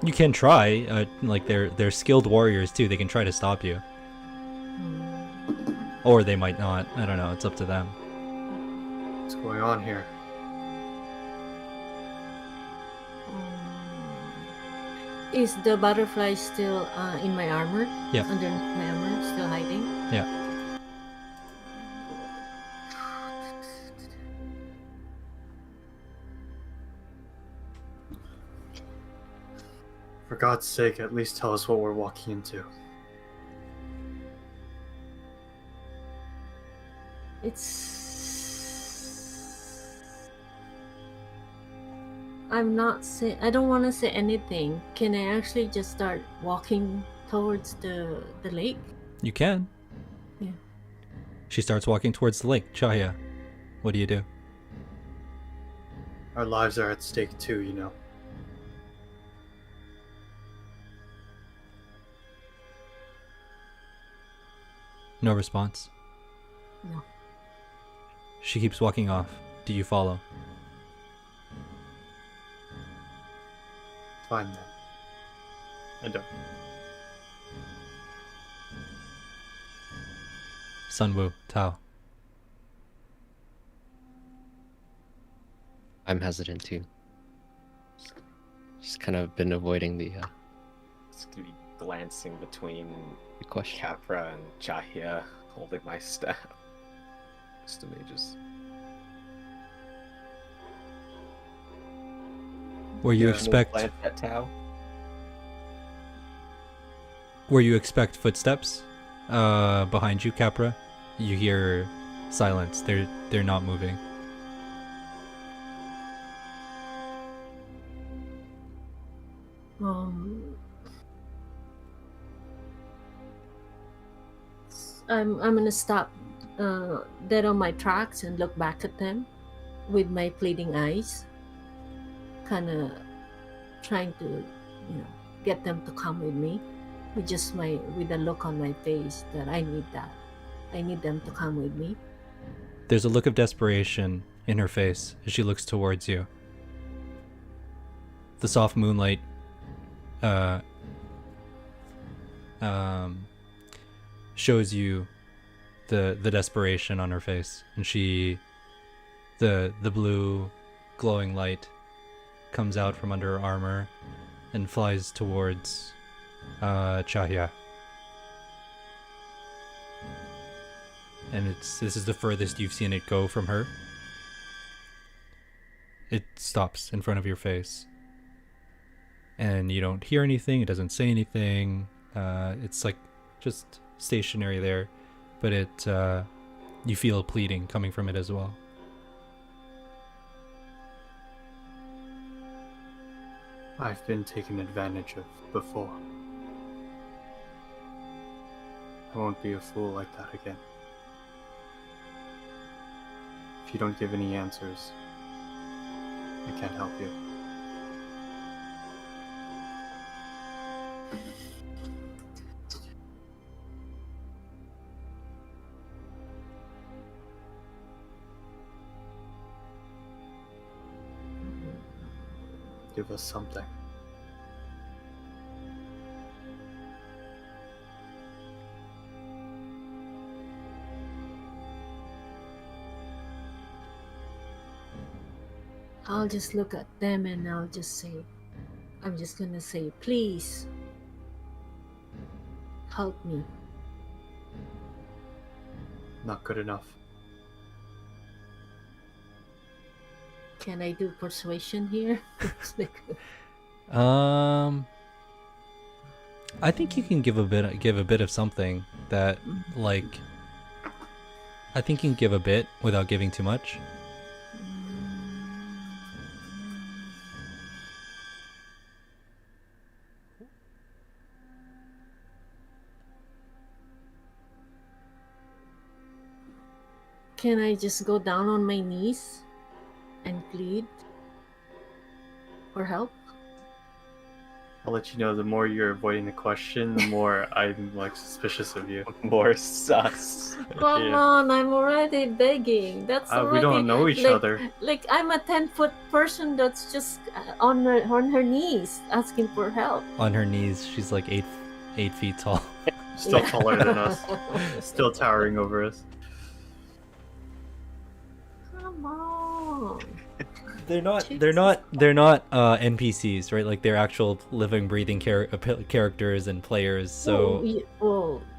You can try. Like they're skilled warriors too. They can try to stop you, or they might not. I don't know. It's up to them. What's going on here? Is the butterfly still in my armor? Yeah. Underneath my armor, still hiding? Yeah. For God's sake, at least tell us what we're walking into. I'm not say. I don't want to say anything. Can I actually just start walking towards the lake? You can. Yeah. She starts walking towards the lake. Cahya, what do you do? Our lives are at stake too, you know. No response. No. She keeps walking off. Do you follow? Fine then. I don't. Sunwoo, Tao. I'm hesitant too. Just kind of been avoiding the Just gonna be glancing between question. Capra and Cahya, holding my staff. Just to me, just Where you Yeah. expect glance at Tao. footsteps behind you, Capra, you hear silence. They're not moving. I'm gonna stop dead on my tracks and look back at them with my pleading eyes, kind of trying to, get them to come with me, with a look on my face that I need them to come with me. There's a look of desperation in her face as she looks towards you. The soft moonlight shows you the desperation on her face, and the blue glowing light comes out from under her armor and flies towards Cahya. And this is the furthest you've seen it go from her. It stops in front of your face, and you don't hear anything. It doesn't say anything. It's like just stationary there, but you feel pleading coming from it as well. I've been taken advantage of before. I won't be a fool like that again. If you don't give any answers, I can't help you. Give us something. I'll just look at them and I'm just gonna say, please help me. Not good enough. Can I do persuasion here? I think you can give a bit of something that, like, I think you can give a bit without giving too much. Can I just go down on my knees and plead for help? I'll let you know. The more you're avoiding the question, the more I'm like suspicious of you. More sus. Come Yeah. on, I'm already begging. That's already We don't know each like, other. Like I'm a 10-foot person that's just on her knees asking for help. On her knees, she's like 8 feet tall. Still Yeah. taller than us. Still towering over us. Come on. They're not NPCs, right? Like they're actual living, breathing characters and players. So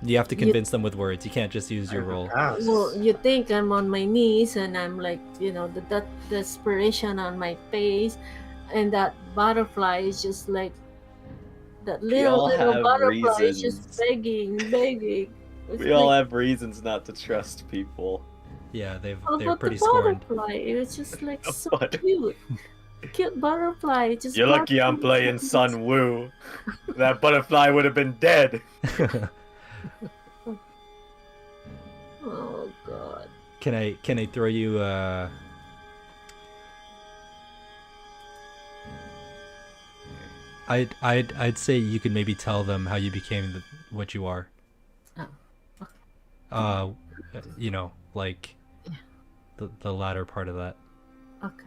you have to convince them with words. You can't just use your role. Well, you think I'm on my knees and I'm like, that desperation on my face, and that butterfly is just like that little have butterfly is reasons. just begging. It's We all like, have reasons not to trust people. Yeah, how they're about pretty the scorned. butterfly? It was just like so Butter- cute butterfly. Just You're lucky I'm blossomed. playing Sun Wu. That butterfly would have been dead. Oh God. Can I throw you I'd say you could maybe tell them how you became what you are. Oh, Like Yeah. the latter part of that. okay.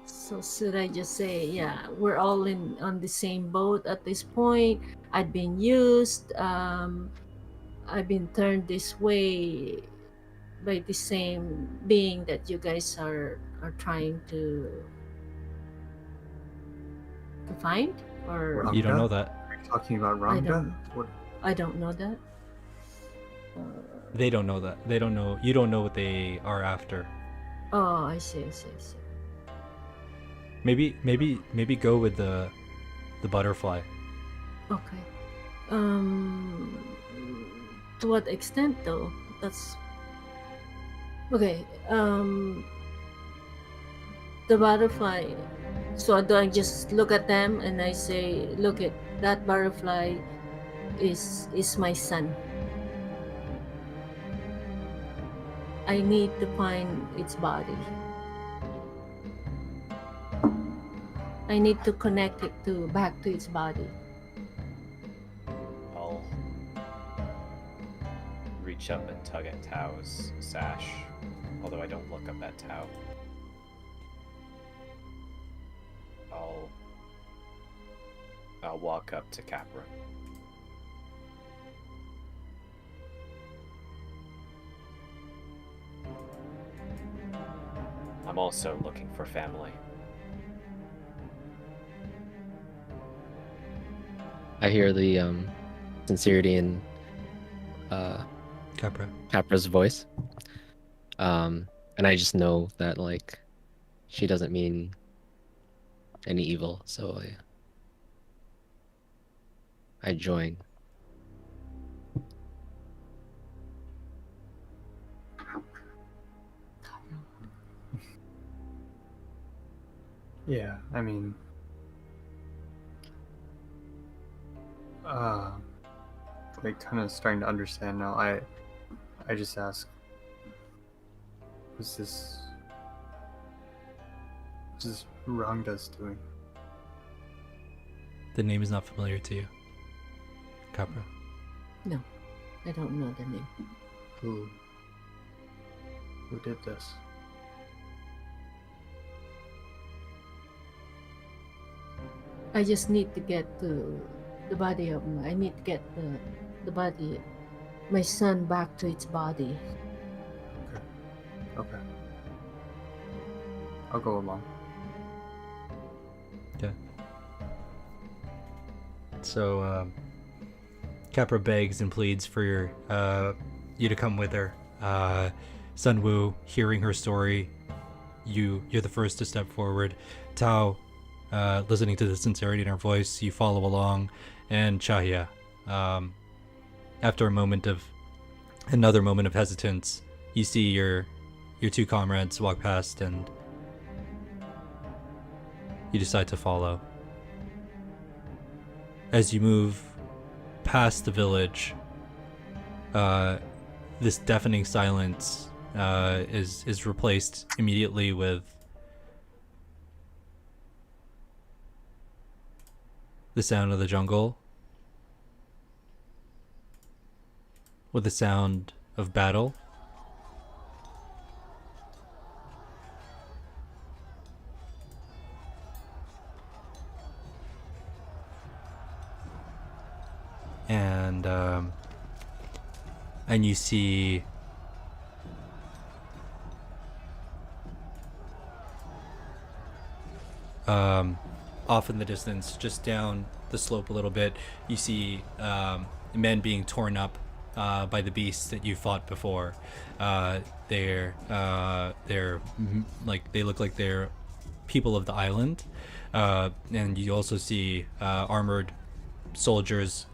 So should I just say, yeah, we're all on the same boat at this point. I've been used. I've been turned this way by the same being that you guys are trying to find, or You don't know that. Are you talking about I Ranga? don't- What? I don't know that. They don't know that. They don't know. You don't know what they are after. Oh, I see. Maybe go with the butterfly. Okay. To what extent though? That's okay. The butterfly. So do I just look at them and I say, look at that butterfly is my son. I need to find its body. I need to connect it back to its body. I'll reach up and tug at Tao's sash, although I don't look up at Tao. I'll walk up to Capra. I'm also looking for family. I hear the sincerity in Capra. Capra's voice. And I just know that like she doesn't mean any evil, so I join. Yeah, I mean, like kind of starting to understand now. I just ask, what's this Rangda's doing? The name is not familiar to you, Capra. No, I don't know the name. Who did this? I just need to get to the body of my. I need to get the body, my son, back to its body. Okay. I'll go along. Okay. So Capra begs and pleads for you to come with her. Sun Wu, hearing her story, you're the first to step forward. Tao, listening to the sincerity in her voice, you follow along, and Cahya, after another moment of hesitance, you see your two comrades walk past, and you decide to follow. As you move past the village, this deafening silence is replaced immediately with the sound of the jungle with the sound of battle. And you see off in the distance, just down the slope a little bit, you see men being torn up by the beasts that you fought before. They're like, they look like they're people of the island, and you also see armored soldiers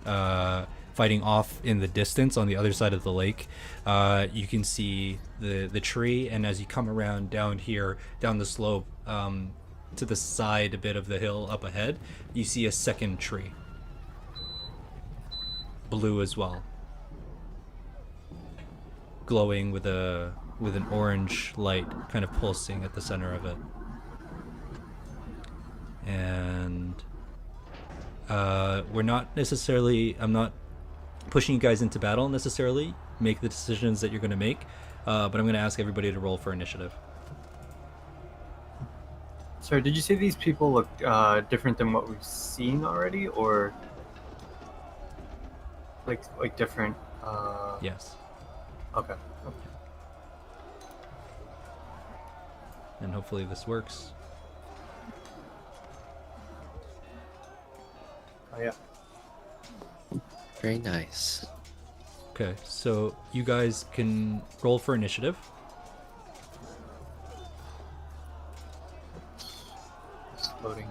fighting off in the distance on the other side of the lake. You can see the tree, and as you come around down here, down the slope, to the side a bit of the hill up ahead, you see a second tree, blue as well, glowing with an orange light kind of pulsing at the center of it. And we're not necessarily, I'm not pushing you guys into battle necessarily. Make the decisions that you're going to make, but I'm going to ask everybody to roll for initiative. Sorry, did you say these people look different than what we've seen already, or like different? Yes. Okay. And hopefully this works. Oh yeah. Very nice. Okay, so you guys can roll for initiative. Just loading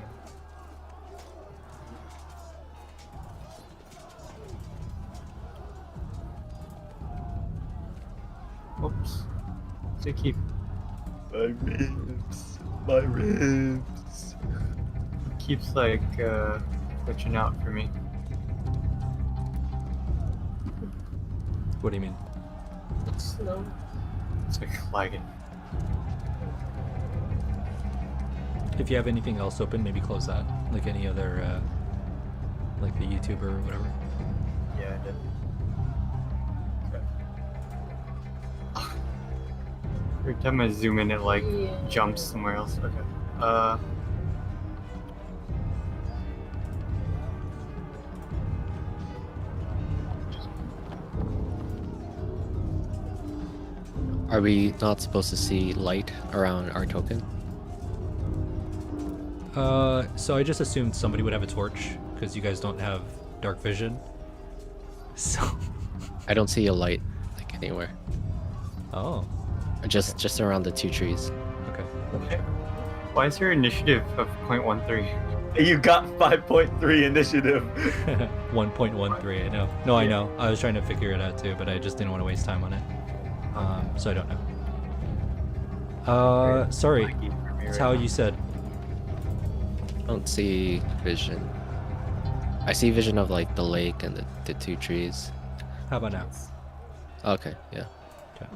in. Oops. They keep. My ribs. My ribs. Keeps like glitching out for me. What do you mean? It's slow. It's like lagging. If you have anything else open, maybe close that. Like any other, like the YouTuber or whatever. Yeah, I did. Okay. Every time I zoom in, it like Yeah. jumps somewhere else. Okay. Are we not supposed to see light around our token? So I just assumed somebody would have a torch, because you guys don't have dark vision. So... I don't see a light like anywhere. Oh, Just around the two trees. okay. Okay. Why is your initiative of 0.13? You got 5.3 initiative. 1.13, I know. No, I know. I was trying to figure it out too, but I just didn't want to waste time on it. So I don't know. Sorry. Laggy for me That's right how now. you said. I don't see vision. I see vision of like the lake and the two trees. How about now? Okay, yeah. Okay.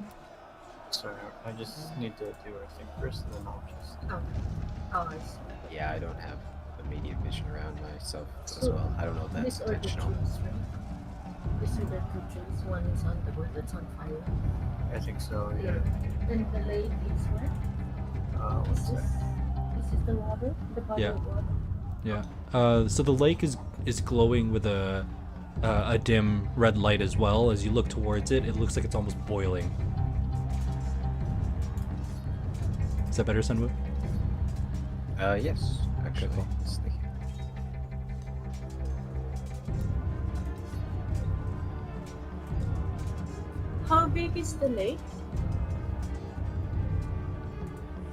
Sorry, I just need to do our thing first, and then I'll just. Oh, I see. Yeah, I don't have immediate vision around myself as So, well. I don't know if that's These are the intentional. trees, right? These are the two trees. One is on the wood that's on fire. I think so. Yeah. Yeah. And the lake is where? What's This that? is the water? The body Yeah. of water? Yeah. So the lake is glowing with a dim red light as well. As you look towards it, it looks like it's almost boiling. Is that better, Sunwoo? Yes, actually. cool. Let's see. How big is the lake?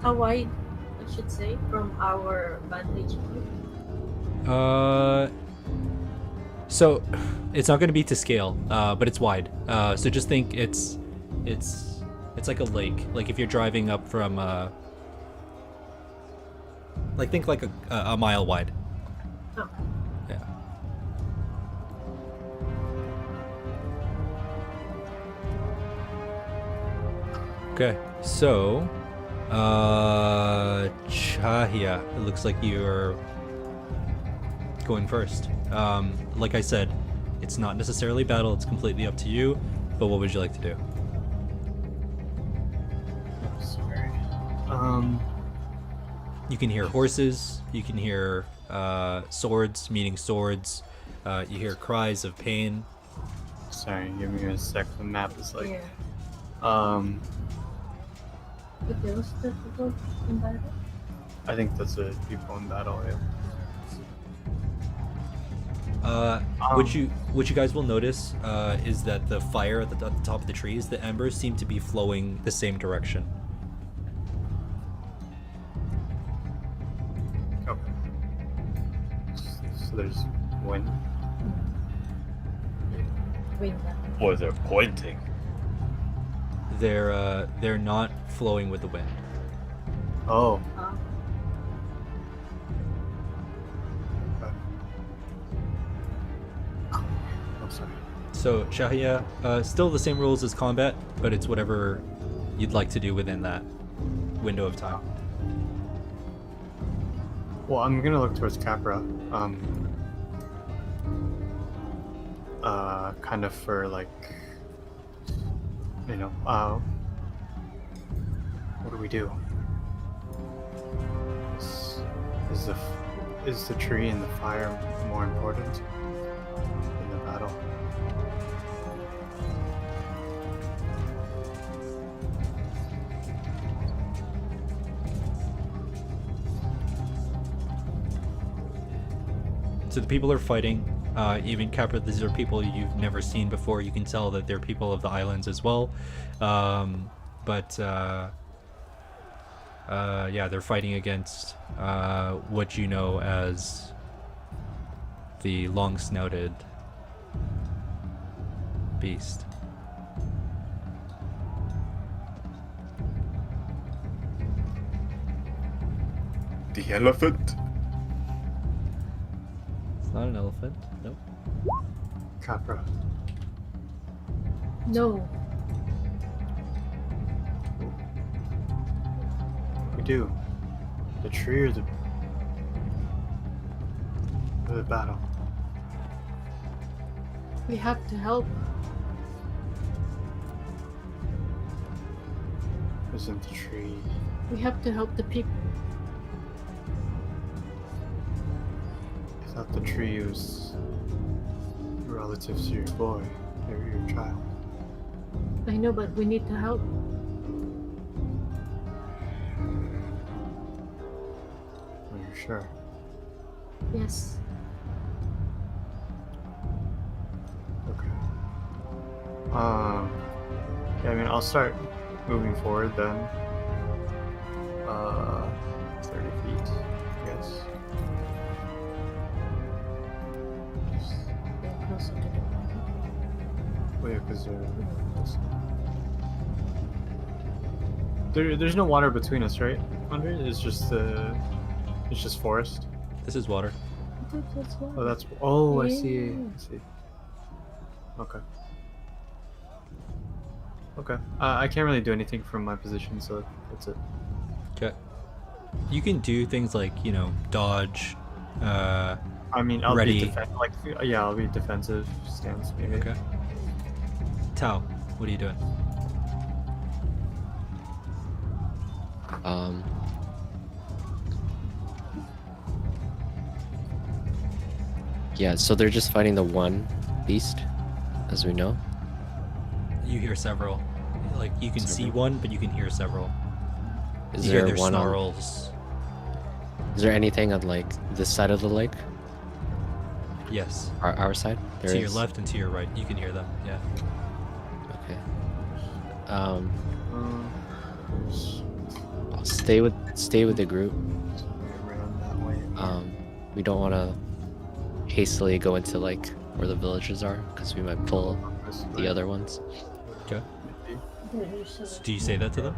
How wide, I should say, from our vantage point? So it's not going to be to scale, but it's wide. So just think it's like a lake. Like if you're driving up from, like think like a mile wide. Oh, Yeah. Okay, so Cahya, it looks like you're going first? Like I said, it's not necessarily battle, it's completely up to you, but what would you like to do? Sorry. You can hear horses, you can hear swords, meaning swords, you hear cries of pain. Sorry, give me a sec. The map is like. Yeah. But there was the people in battle? I think that's the people in battle. Yeah. What you guys will notice is that the fire at the top of the trees, the embers seem to be flowing the same direction. Okay. So there's wind. Bring that. Or they're pointing. They're not flowing with the wind. Oh. Oh. Okay. Oh, sorry. So Cahya, still the same rules as combat, but it's whatever you'd like to do within that window of time. Well, I'm gonna look towards Capra. Kind of for like, you know, what do we do? Is the tree and the fire more important in the battle? So the people are fighting. Even Capra, these are people you've never seen before. You can tell that they're people of the islands as well. Yeah, they're fighting against what you know as the long-snouted beast. The elephant? It's not an elephant. Nope. Capra. No. We do. The tree or the battle? We have to help. Isn't the tree? We have to help the people. I thought the tree was relative to your boy, or your child. I know, but we need to help. Are you sure? Yes. Okay. Yeah, I mean, I'll start moving forward then. 30 feet, I guess. Get closer to the water. Wait, because there's no water between us, right, Andre? It's just forest. This is water. That's water. Oh, that's. Oh, I Yeah. see. I see. Okay. Okay. I can't really do anything from my position, so that's it. Okay. You can do things like, you know, dodge. I mean, I'll Ready. be I'll be defensive stance maybe. Okay. Tao, what are you doing? Yeah, so they're just fighting the one beast, as we know. You hear several. Like, you can see one, but you can hear several. Is You hear there their one on, snarls. is there anything on like this side of the lake? Yes. Our side? There To your is? left and to your right. You can hear them. Yeah. Okay. Um, I'll stay with the group. around that way. We don't want to hastily go into like where the villages are because we might pull This the way. other ones. Okay. Maybe. So do you say that to them?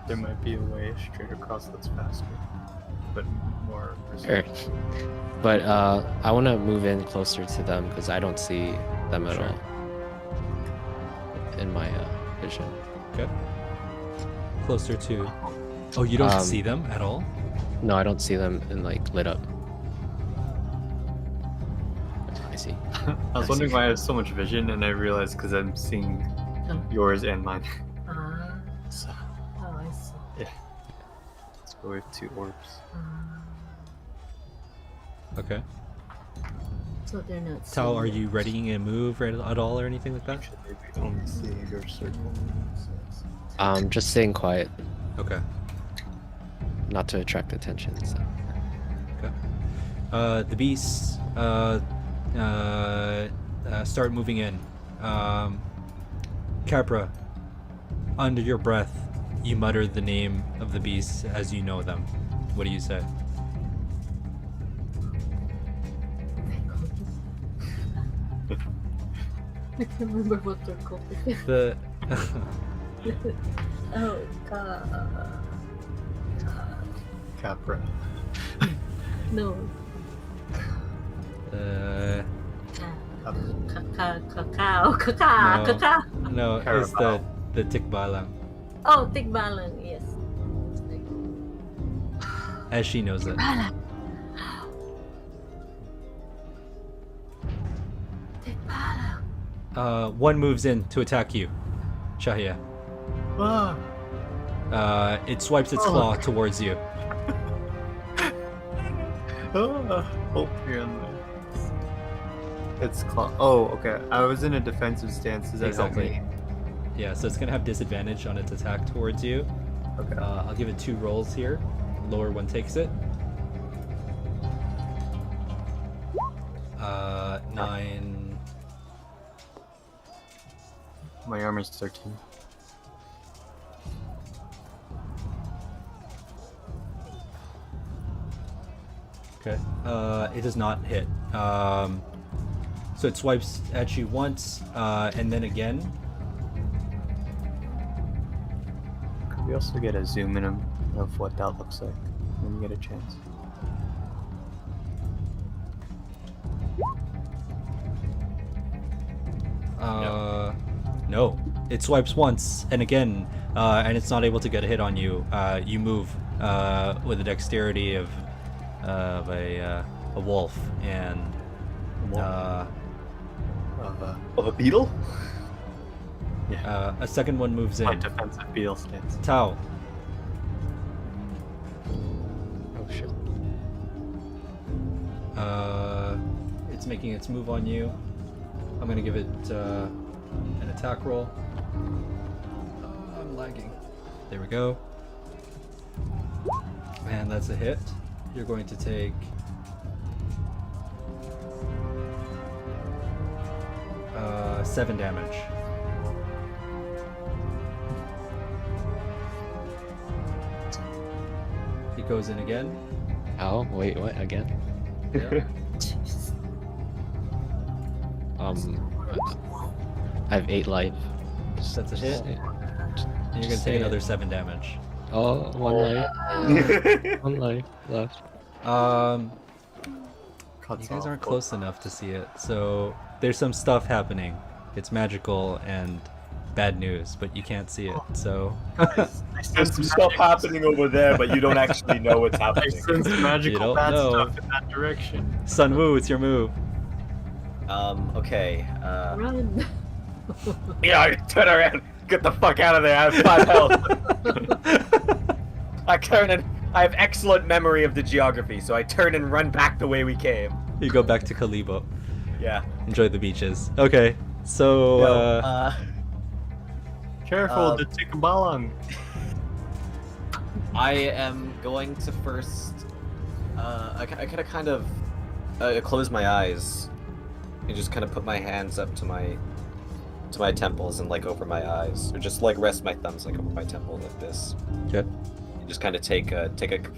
There might be a way straight across that's faster, but more. Sure. But I want to move in closer to them because I don't see them at Sure. all in my vision. Okay. Closer to. Oh, you don't Um, see them at all? No, I don't see them in like lit up. see. I was wondering why I have so much vision, and I realized because I'm seeing yours and mine. Ah, So, oh, I see. let's go with 2 orbs. Okay. So they're not. Tao, are seeing you it. readying a move at all or anything like that? Actually, we only see your circle. Just staying quiet, Okay. not to attract attention. So. Okay. The beasts start moving in. Capra, under your breath, you mutter the name of the beasts as you know them. What do you say? I can't remember what they're called. The Oh, God. Capra. No. Cacao. no, it's the tikbalang, Oh, tikbalang, yes. as she knows it. Tikbalang. One moves in to attack you, Cahya. Ah! It swipes its claw towards you. Oh, you're on there. It's called. Oh, okay. I was in a defensive stance. Does that help Exactly. me? Yeah, so it's gonna have disadvantage on its attack towards you. Okay. I'll give it 2 rolls here. Lower one takes it. 9. My armor's 13. Okay. It does not hit. So it swipes at you once, and then again. Could we also get a zoom in of what that looks like when we get a chance? No. It swipes once, and again, and it's not able to get a hit on you. You move with the dexterity of a wolf, and Of a beetle? a second one moves My in. defensive beetle stance. Tao, Oh shit. it's making its move on you. I'm gonna give it an attack roll. I'm lagging. There we go. And that's a hit. You're going to take 7 damage. It goes in again. Oh, wait, what? Again? Yeah. I have 8 life. That's a hit. And you're gonna take another 7 damage. Oh, 1 life. 1 life left. You guys aren't close enough to see it, so there's some stuff happening. It's magical and bad news, but you can't see it. So There's some stuff happening over there, but you don't actually know what's I happening. sense You magical don't bad know. stuff in that direction. Sun Wu, it's your move. Okay. Run. Yeah, I turn around. Get the fuck out of there. I have 5 health. I turn and I have excellent memory of the geography, so I turn and run back the way we came. You go back to Kalibo. Yeah. Enjoy the beaches. Okay, so Careful, the tikbalang. I am going to first. I kind of close my eyes and just kind of put my hands up to my temples and like over my eyes, or just like rest my thumbs like over my temple like this. okay. And just kind of take a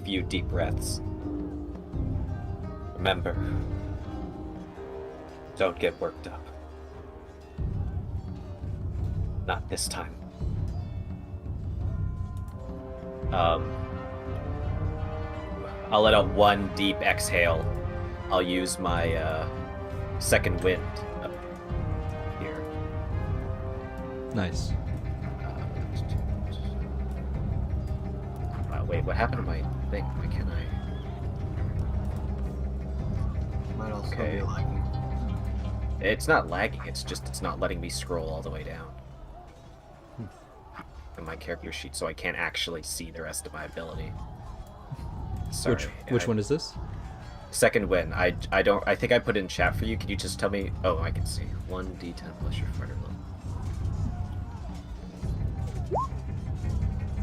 few deep breaths. Remember, don't get worked up. Not this time. I'll let out one deep exhale. I'll use my second wind up here. Nice. Wait, what happened to my thing? Why can't I? Might also Okay. be lagging. It's not lagging. It's just it's not letting me scroll all the way down. In my character sheet, so I can't actually see the rest of my ability. Sorry. Which one is this? Second win. I think I put it in chat for you. Can you just tell me? Oh, I can see. 1d10 plus your fighter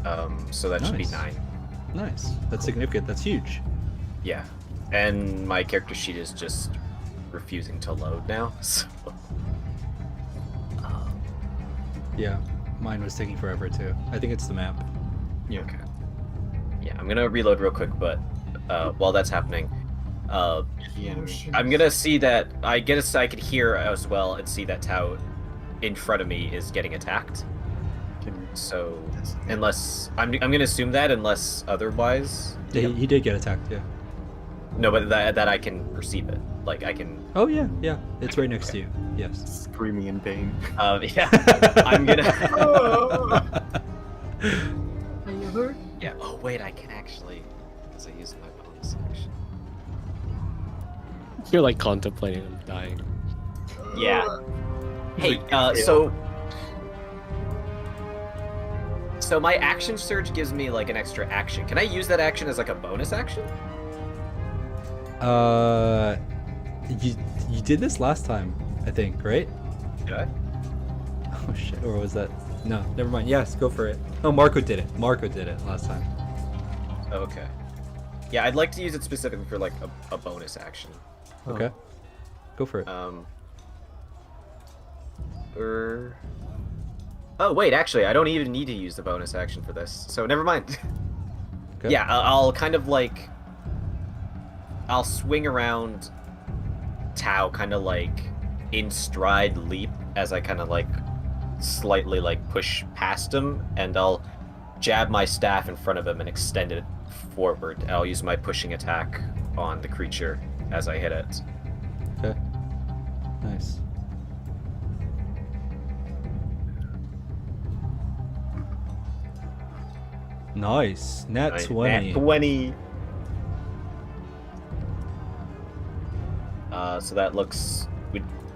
level. So that should be 9. Nice. That's significant. That's huge. Yeah. And my character sheet is just refusing to load now. So. Yeah. Mine was taking forever too. I think it's the map. Yeah. Okay. Yeah, I'm gonna reload real quick, but while that's happening, I'm gonna see that I could hear as well and see that Tao in front of me is getting attacked. So unless I'm gonna assume that unless otherwise. Yeah, he did get attacked. Yeah. No, but that I can perceive it. Like I can. Oh yeah, yeah. It's right next to you. Yes. Screaming in pain. Yeah. I'm gonna. Are you hurt? Yeah. Oh wait, I can actually. Because I used my bonus action. You're like contemplating on dying. Yeah. Hey, so my action surge gives me like an extra action. Can I use that action as like a bonus action? You did this last time, I think, right? Did I? Oh shit, or was that? No, never mind. Yes, go for it. Oh, Marco did it. Marco did it last time. Oh, okay. Yeah, I'd like to use it specifically for like a bonus action. Okay. Go for it. Oh wait, actually, I don't even need to use the bonus action for this, so never mind. Okay. Yeah, I'll kind of like, I'll swing around Tao, kind of like in stride leap as I kind of like slightly like push past him, and I'll jab my staff in front of him and extend it forward. I'll use my pushing attack on the creature as I hit it. Okay. Nice. Nice. Nat 20. Nat 20. So that looks,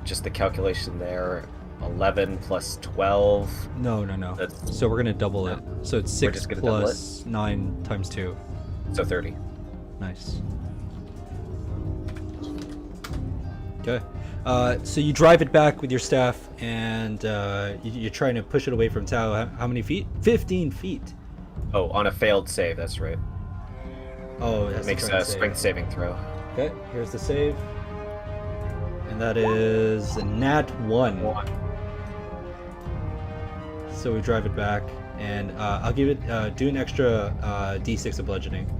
just the calculation there, 11 plus 12. No. That's, So we're gonna double it. So it's 6 just gonna double plus 9 times 2. so 30. Nice. Okay. So you drive it back with your staff, and you're trying to push it away from Tao. How many feet? 15 feet. Oh, on a failed save, that's right. Oh, It that's makes the a strength saving throw. Okay, here's the save. And that is a nat 1. So we drive it back, and I'll give it, do an extra d6 of bludgeoning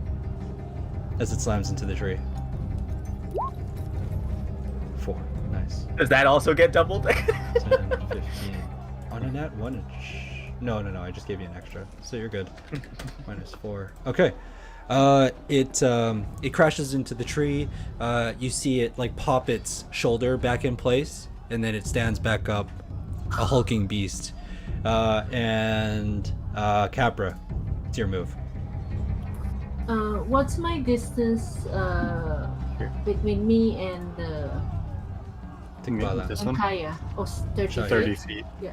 as it slams into the tree. 4. Nice. Does that also get doubled? 10, 15. On a nat 1. No, I just gave you an extra, so you're good. Minus 4. Okay. It crashes into the tree. You see it like pop its shoulder back in place, and then it stands back up, a hulking beast. And Capra, it's your move. What's my distance between me and This one? Cahya? Oh, 30 feet. 30 feet. Yeah.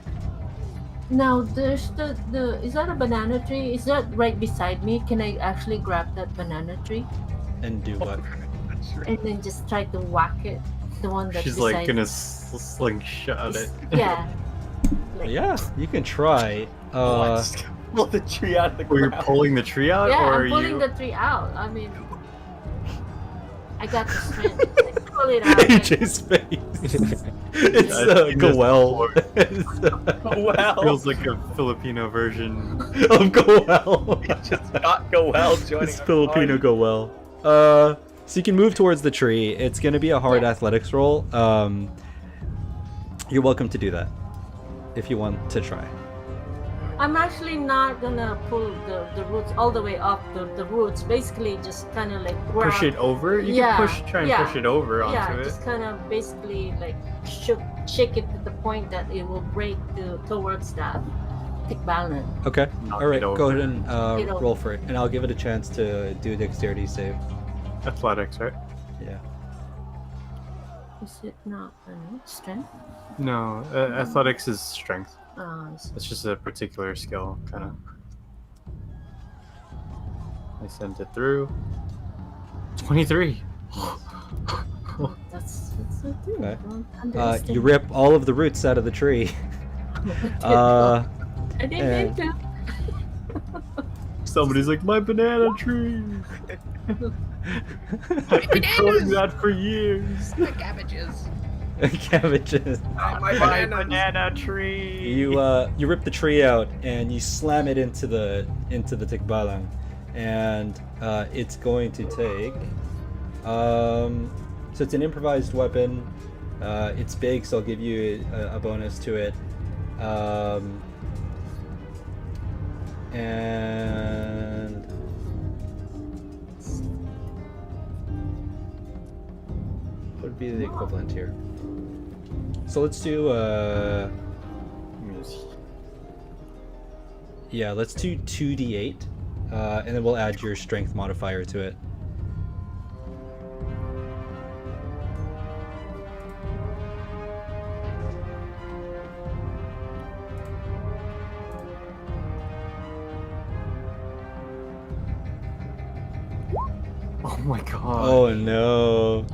Now there's the is that a banana tree? Is that right beside me? Can I actually grab that banana tree And do what? and then just try to whack it? The one that's She's beside like gonna slingshot it. Yeah. Like, Yeah, you can try. Just pull the tree out of the Or you're ground. pulling the tree out, yeah, or I'm are pulling you? the tree out. I mean, I got the strength. Like, pull it out. AJ's face. It's I've seen this Goel. Well, Feels like a Filipino version. Of Goel. just not go well joining It's our Filipino party. Goel. So you can move towards the tree. It's gonna be a hard Yeah. athletics roll. You're welcome to do that if you want to try. I'm actually not gonna pull the roots all the way up the roots. Basically, just kind of like Push grab- it over. You Yeah, can try and yeah, push it over onto Yeah, it. just kind of basically like shake it to the point that it will break towards that thick balance. Okay. Knock All right. it Go over. ahead and Get over. roll for it, and I'll give it a chance to do a dexterity save. Athletics, right? Yeah. Is it not strength? No, athletics is strength. It's It's just a particular skill, kind of. I sent it through. 23. that's so good. Okay. Don't You underestimate. rip all of the roots out of the tree. I didn't and- mean to. Somebody's like, my banana tree. I've been growing that for years. My cabbages. Cabbages. My My bananas. banana tree. You rip the tree out and you slam it into the tikbalang, and it's going to take. So it's an improvised weapon. It's big, so I'll give you a bonus to it. And what would be the equivalent here? So let's do yeah, let's do 2d8, and then we'll add your strength modifier to it. Oh my god. Oh no.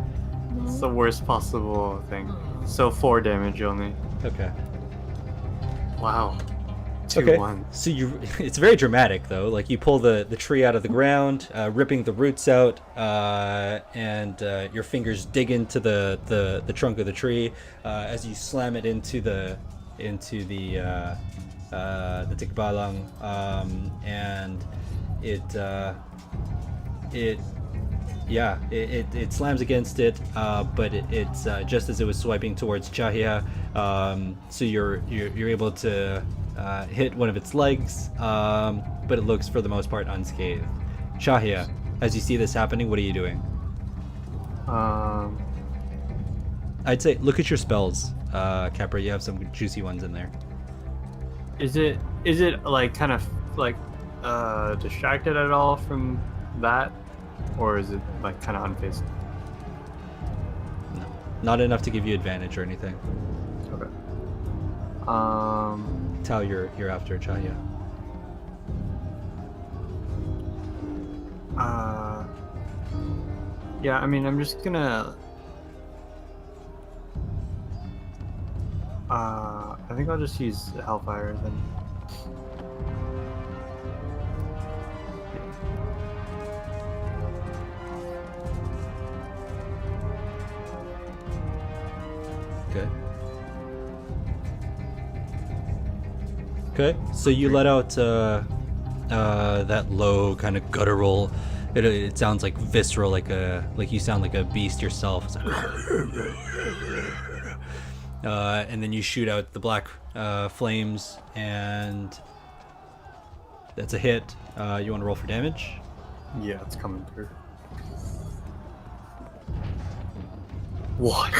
It's the worst possible thing. So 4 damage only. Okay. Wow. 2 Okay. 1. So it's very dramatic though. Like you pull the tree out of the ground, ripping the roots out, and your fingers dig into the trunk of the tree as you slam it into the tikbalang, and it slams against it, but it's just as it was swiping towards Cahya. So you're able to hit one of its legs, but it looks for the most part unscathed. Cahya, as you see this happening, what are you doing? I'd say look at your spells, Capra. You have some juicy ones in there. Is it like kind of like distracted at all from that, or is it like kind of unfazed? No, not enough to give you advantage or anything. Okay. Tao, you're after Cahya. Yeah, I mean, I'm just gonna. I think I'll just use Hellfire then. Okay. Okay, so you let out that low kind of guttural. It sounds like visceral, like you sound like a beast yourself. It's like, and then you shoot out the black flames, and that's a hit. You want to roll for damage? Yeah, it's coming through. What?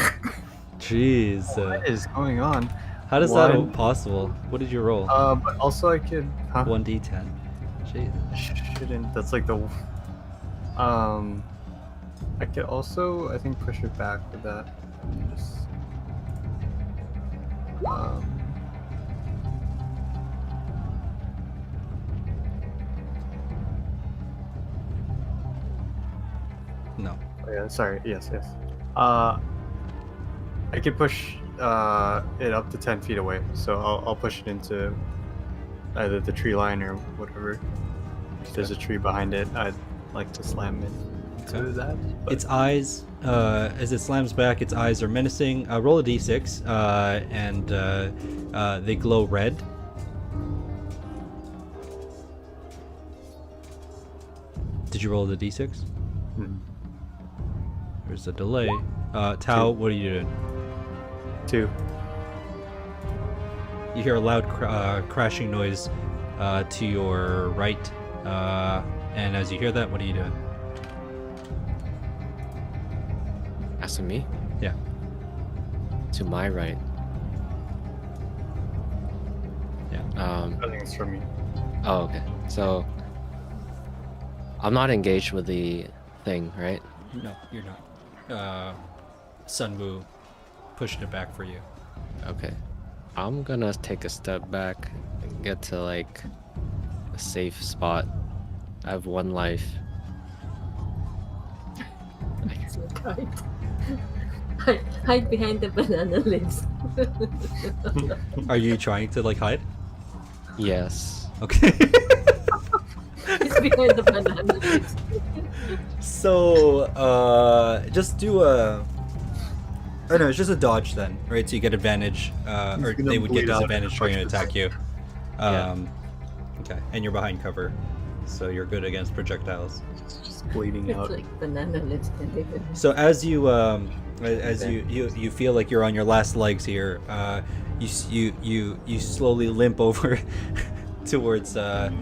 Jeez, What is going on? how does that One. possible? What did you roll? But also I could. Huh? 1d10. Jeez. Shouldn't. That's like the. I could also, I think, push it back with that. Just, No. oh yeah, sorry. Yes. I could push it up to 10 feet away, so I'll push it into either the tree line or whatever. If there's a tree behind it, I'd like to slam it into Okay. that. But Its eyes, as it slams back, its eyes are menacing. Roll a d6, and they glow red. Did you roll the d6? Hmm. There's a delay. Tao, what are you doing? 2. You hear a loud crashing noise to your right, and as you hear that, what are you doing? Asking me? Yeah. To my right. Yeah. I think it's from me. Oh, okay. So I'm not engaged with the thing, right? No, you're not. Sunwoo pushing it back for you. Okay. I'm gonna take a step back and get to like a safe spot. I have 1 life. It's like hide behind the banana leaves. Are you trying to like hide? Yes. Okay. It's behind the banana leaves. So, just do a. Oh no, it's just a dodge then, right? So you get advantage, or gonna they would get bleed out disadvantage and trying to push attack you. Yeah. Okay, and you're behind cover, so you're good against projectiles. It's just bleeding It's out. like banana leaves and they can. So as you you feel like you're on your last legs here, you slowly limp over towards the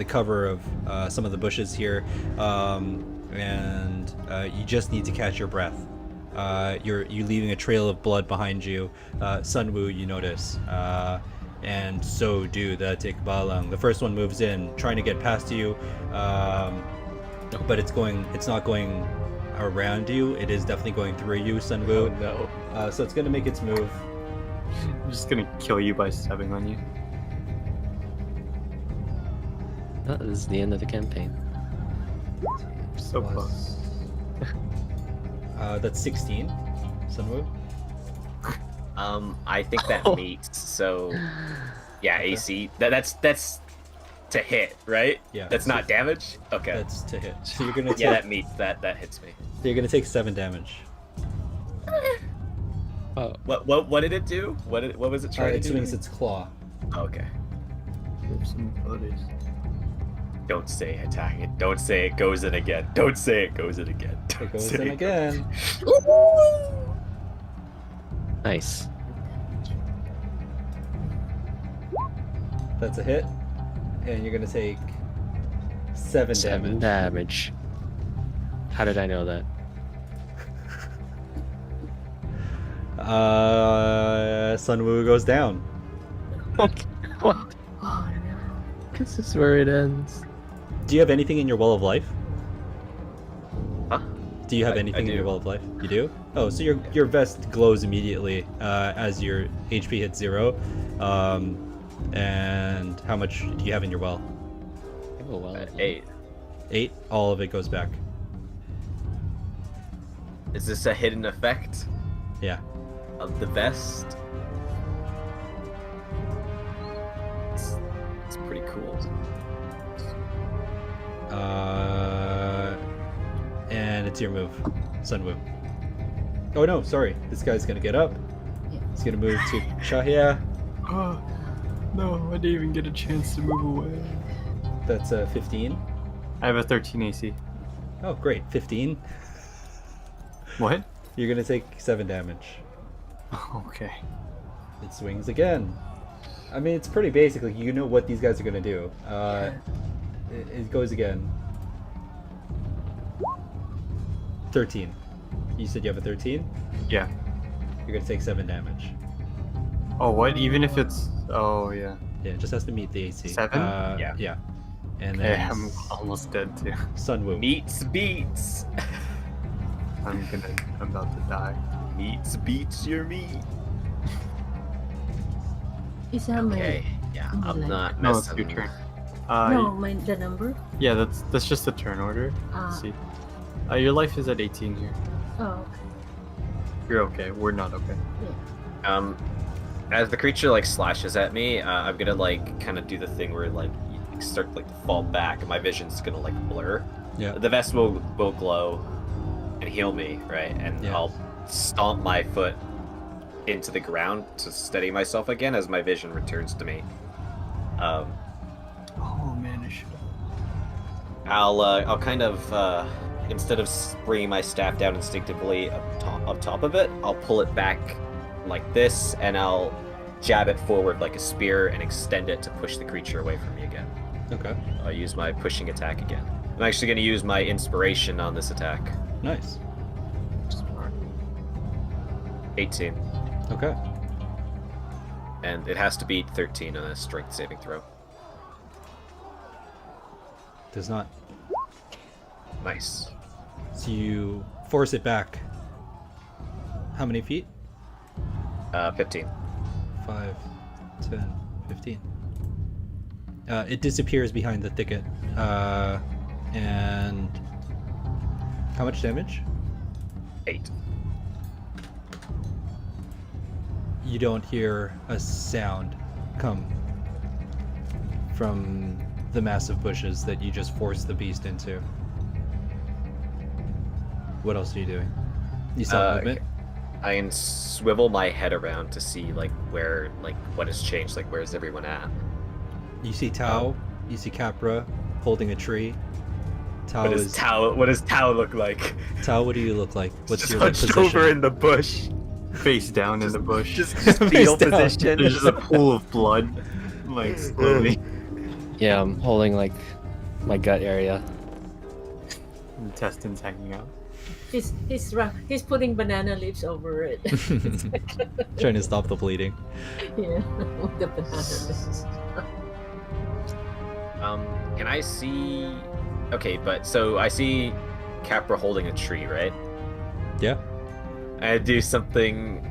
cover of some of the bushes here, and you just need to catch your breath. You're leaving a trail of blood behind you. Sunwoo, you notice, and so do the Tikbalang. The first one moves in, trying to get past you, but it's not going around you. It is definitely going through you, Sunwoo. No. So it's gonna make its move. I'm just gonna kill you by stepping on you. That is the end of the campaign. So close. That's 16. Sunwoo. I think that meets. So, yeah, AC. That's to hit, right? Yeah. That's not damage. Okay. That's to hit. So you're gonna take. Yeah, that meets. That hits me. So you're gonna take 7 damage. Oh, What did it do? What was it trying It to do? swings its claw. Okay. There's some abilities. Don't say attacking it. Don't say it goes in again. Don't say it goes in again. Don't It goes say in it again. nice. That's a hit, and you're gonna take 7 7 damage. damage. How did I know that? Sunwoo goes down. What? Oh no. This is where it ends. Do you have anything in your well of life? Huh? Do you have I anything in your do. well of life? You do? Oh, so your vest glows immediately as your HP hits 0. And how much do you have in your well? Oh well. 8. 8. All of it goes back. Is this a hidden effect Yeah. of the vest? It's pretty cool. And it's your move, Sunwoo. Oh no, sorry. This guy's gonna get up. Yeah. He's gonna move to Cahya. Oh, no, I didn't even get a chance to move away. That's 15. I have a 13 AC. Oh, great. 15. What? You're gonna take 7 damage. Okay. It swings again. I mean, it's pretty basic. Like, you know what these guys are gonna do. It goes again. 13. You said you have a 13? Yeah. You're gonna take 7 damage. Oh, what? Even if it's... Oh, yeah. Yeah, it just has to meet the AC. 7? Yeah. Yeah. And Okay, then I'm almost dead too. Sunwoo. Meets beats. I'm about to die. Meets beats your meat. Is that my? Okay. Yeah, I'm not No, it's messing. your turn. No, the number. Yeah, that's just the turn order. Let's see. Your life is at 18 here. Oh, okay. You're okay. We're not okay. As the creature like slashes at me, I'm gonna like kind of do the thing where like you start like to fall back, and my vision's gonna like blur. Yeah. The vest will glow and heal me, right? And Yeah. I'll stomp my foot into the ground to steady myself again as my vision returns to me. Oh man, I should. I'll kind of instead of bringing my staff down instinctively up top of it, I'll pull it back like this, and I'll jab it forward like a spear and extend it to push the creature away from me again. Okay. I'll use my pushing attack again. I'm actually going to use my inspiration on this attack. Nice. 18. Okay. And it has to beat 13 on a strength saving throw. Does not. Nice. So you force it back. How many feet? 15. 5, 10, 15. It disappears behind the thicket. And how much damage? 8. You don't hear a sound come from the massive bushes that you just forced the beast into. What else are you doing? You saw movement? I can swivel my head around to see like where, like what has changed, like where's everyone at. You see Tao, you see Capra holding a tree. Tao What does Tao look like? Tao, what do you look like? What's Just your like, hunched position? over in the bush. Face down in the bush. Just Face fetal down. position. There's just a pool of blood, like slowly. Yeah, I'm holding like my gut area. Intestines hanging out. He's putting banana leaves over it. Trying to stop the bleeding. Yeah, with the banana leaves. Can I see? Okay, but so I see Capra holding a tree, right? Yeah. I do something.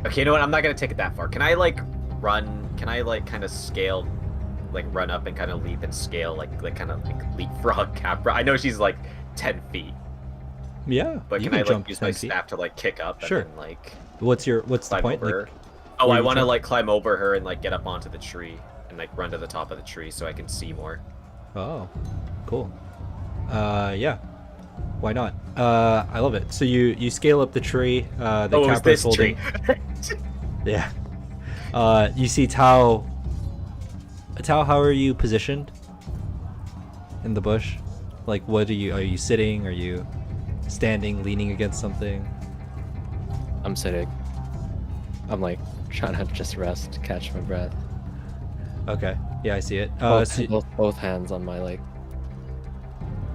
Okay, you know what? I'm not gonna take it that far. Can I like run? Can I like kind of scale, like run up and kind of leap and scale, like kind of like leapfrog Capra? I know she's like 10 feet, Yeah. but you can I jump like use 10 my feet. staff to like kick up Sure. and then like What's the climb point? over Like, her? Oh, where I you want to jump? like climb over her and like get up onto the tree and like run to the top of the tree so I can see more. Oh, cool. Yeah. Why not? I love it. So you scale up the tree. The Oh, it was Capra's this holding. tree. Yeah. You see Tao. Tao, how are you positioned in the bush? Like, what are you sitting? Are you standing, leaning against something? I'm sitting. I'm like trying to just rest, catch my breath. Okay. Yeah, I see it. Both hands on my like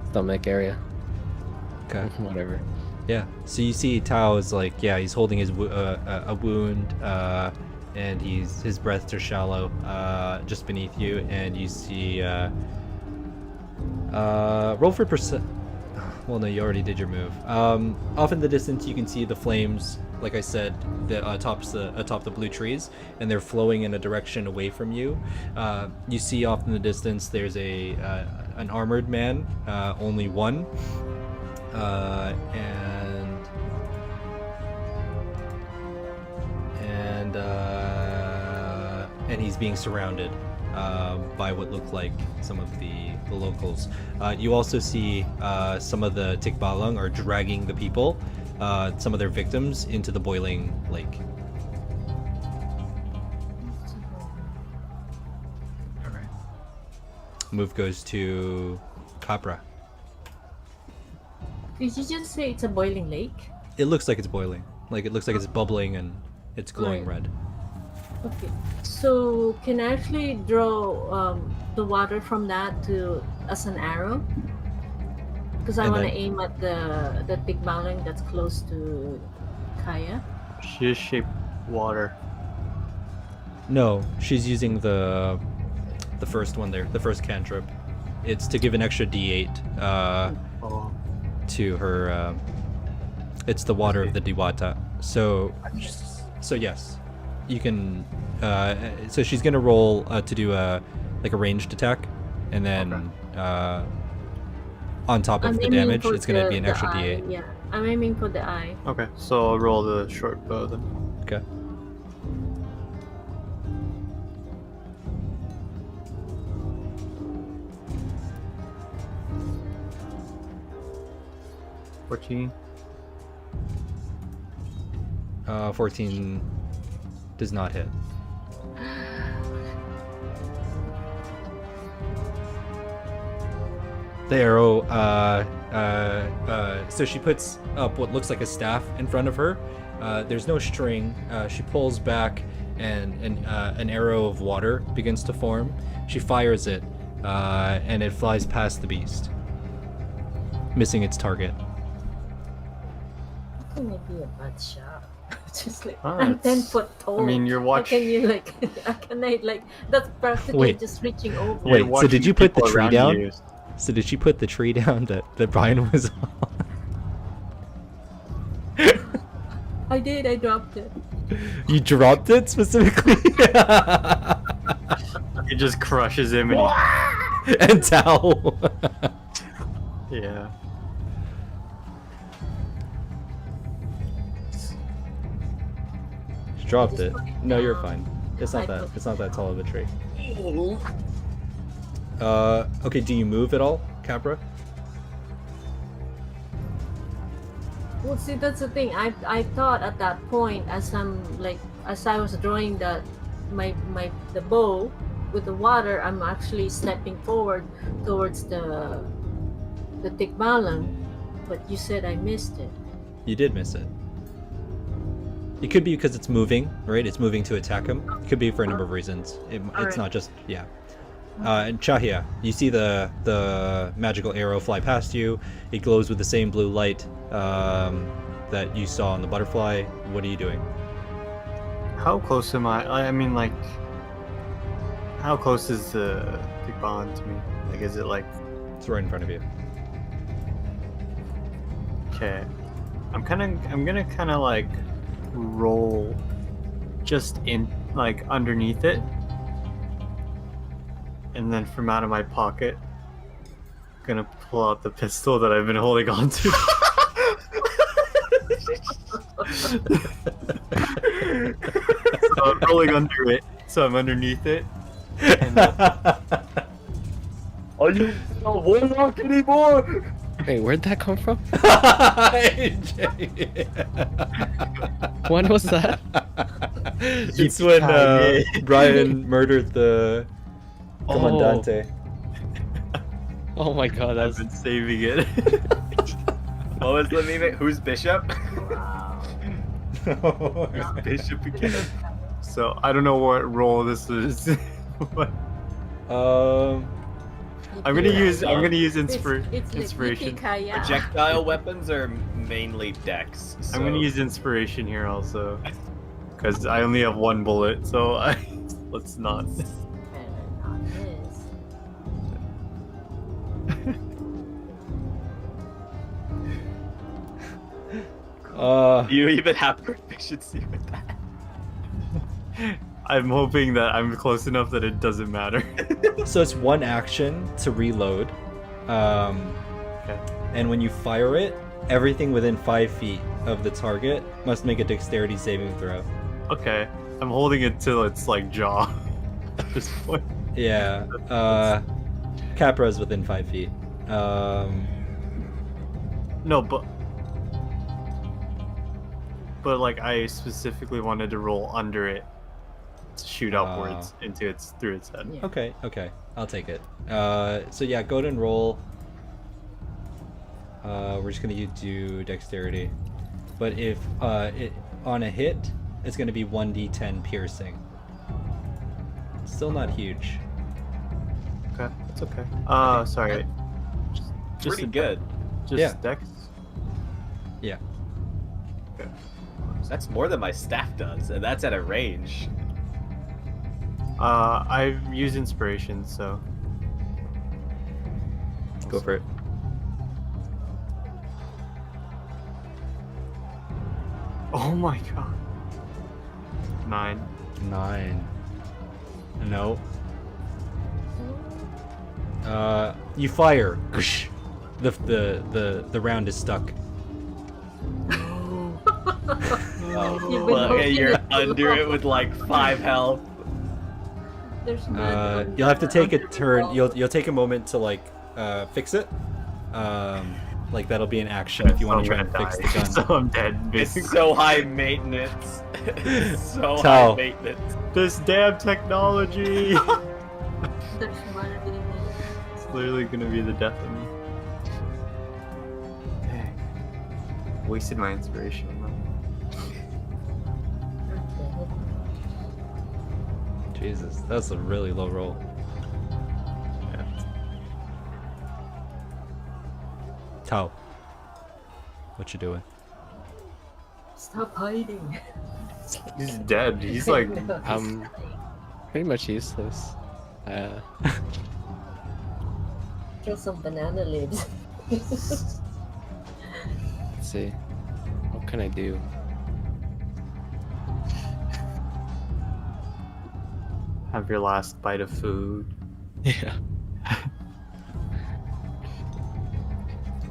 stomach area. Okay. Whatever. Yeah. So you see Tao is like, yeah, he's holding his a wound, and his breaths are shallow, just beneath you, and you see roll for percent. Well, no, you already did your move. Off in the distance, you can see the flames, like I said, that atop the blue trees, and they're flowing in a direction away from you. You see off in the distance, there's an armored man, only one, and he's being surrounded by what look like some of the locals. You also see some of the Tikbalang are dragging the people, some of their victims, into the boiling lake. All right. Move goes to Capra. Did you just say it's a boiling lake? It looks like it's boiling. Like it looks like it's bubbling and it's glowing Right. red. Okay. So can I actually draw the water from that as an arrow? Because I And want to then- aim at the big mountain that's close to Cahya. She just shaped water. No, she's using the first one there, the first cantrip. It's to give an extra D8 Oh, to her. It's the water of the Diwata. So yes, you can. So she's gonna roll to do a ranged attack, and then on top of the aiming damage, for it's gonna be an the extra eye. D8. Yeah, I'm aiming for the eye. okay. So I'll roll the short bow then. Okay. $14. 14 does not hit. The arrow, so she puts up what looks like a staff in front of her. There's no string. She pulls back, and an arrow of water begins to form. She fires it, and it flies past the beast, missing its target. How can I be a bad shot? Just like Ah, I'm 10 it's- foot tall. I mean, you're How can watching. you like? How can I like? That's practically Wait. just reaching over. Wait, so did you put the tree down? You. So did she put the tree down that Brian was on? I did. I dropped it. You dropped it specifically? It just crushes him and And Tao. yeah. You dropped it. No, you're fine. It's not that. It's not that tall of a tree. Okay. Do you move at all, Capra? Well, see, that's the thing. I thought at that point, as I was drawing the bow with the water, I'm actually stepping forward towards the tikbalang, but you said I missed it. You did miss it. It could be because it's moving, right? It's moving to attack him. It could be for a number of reasons. It's Alright. not just, yeah. And Cahya, you see the magical arrow fly past you. It glows with the same blue light that you saw on the butterfly. What are you doing? How close am I? I mean, like, how close is the bond to me? Like, is it like? It's right in front of you. Okay, I'm gonna kind of like roll just in like underneath it, and then from out of my pocket, gonna pull out the pistol that I've been holding on to. So I'm rolling under it, so I'm underneath it. And, Are you a warlock anymore? Wait, where'd that come from? When was that? It's when Brian murdered the Comandante. Oh my god, I've that's been saving it. What was the meme? Who's Bishop? Wow. Who's Bishop again? So I don't know what role this is. But I'm gonna use inspiration. Cahya. Projectile weapons are mainly dex. So... I'm gonna use inspiration here also, because I only have one bullet. So let's not. Better not this. Do you even have proficiency with that? I'm hoping that I'm close enough that it doesn't matter. So it's one action to reload, Okay. and when you fire it, everything within 5 feet of the target must make a dexterity saving throw. Okay. I'm holding it till it's like jaw. At this point. Yeah. Capra's within 5 feet. No, but like I specifically wanted to roll under it to shoot upwards into through its head. Yeah. Okay, I'll take it. So yeah, go ahead and roll. We're just gonna do dexterity, but if it on a hit, it's gonna be 1d10 piercing. Still not huge. Okay, that's okay. Sorry. Just Pretty good. Just Yeah. dex. Yeah. Okay. That's more than my staff does, and that's at a range. I've used inspiration, so Go for it. oh my god. 9. 9. No. You fire. The round is stuck. You've been Well, holding you're it too under it long. with like 5 health. There's blood on You'll have to the- take a on the turn. wall. You'll take a moment to like fix it. Like that'll be an action if you want to try and fix the gun. So I'm dead, basically. It's so high maintenance. It's so Tao. high maintenance. This damn technology! There's blood in it. It's literally gonna be the death of me. Dang. Wasted my inspiration on that. Jesus, that's a really low roll. Yeah. Tao, what you doing? Stop hiding. He's dead. He's like, Pretty much useless. Kill some banana leaves. Let's see. What can I do? Have your last bite of food. Yeah.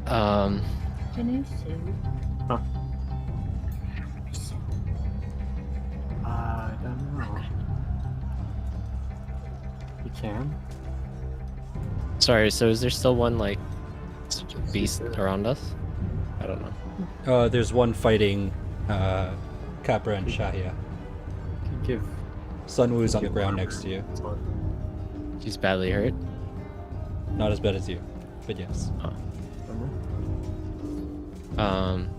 Can I say? Huh. I don't know. You can? Sorry, so is there still one, like, beast around us? I don't know. There's one fighting Capra and Cahya. You give. Sunwoo's on the ground next to you. She's badly hurt. Not as bad as you, but yes. Um.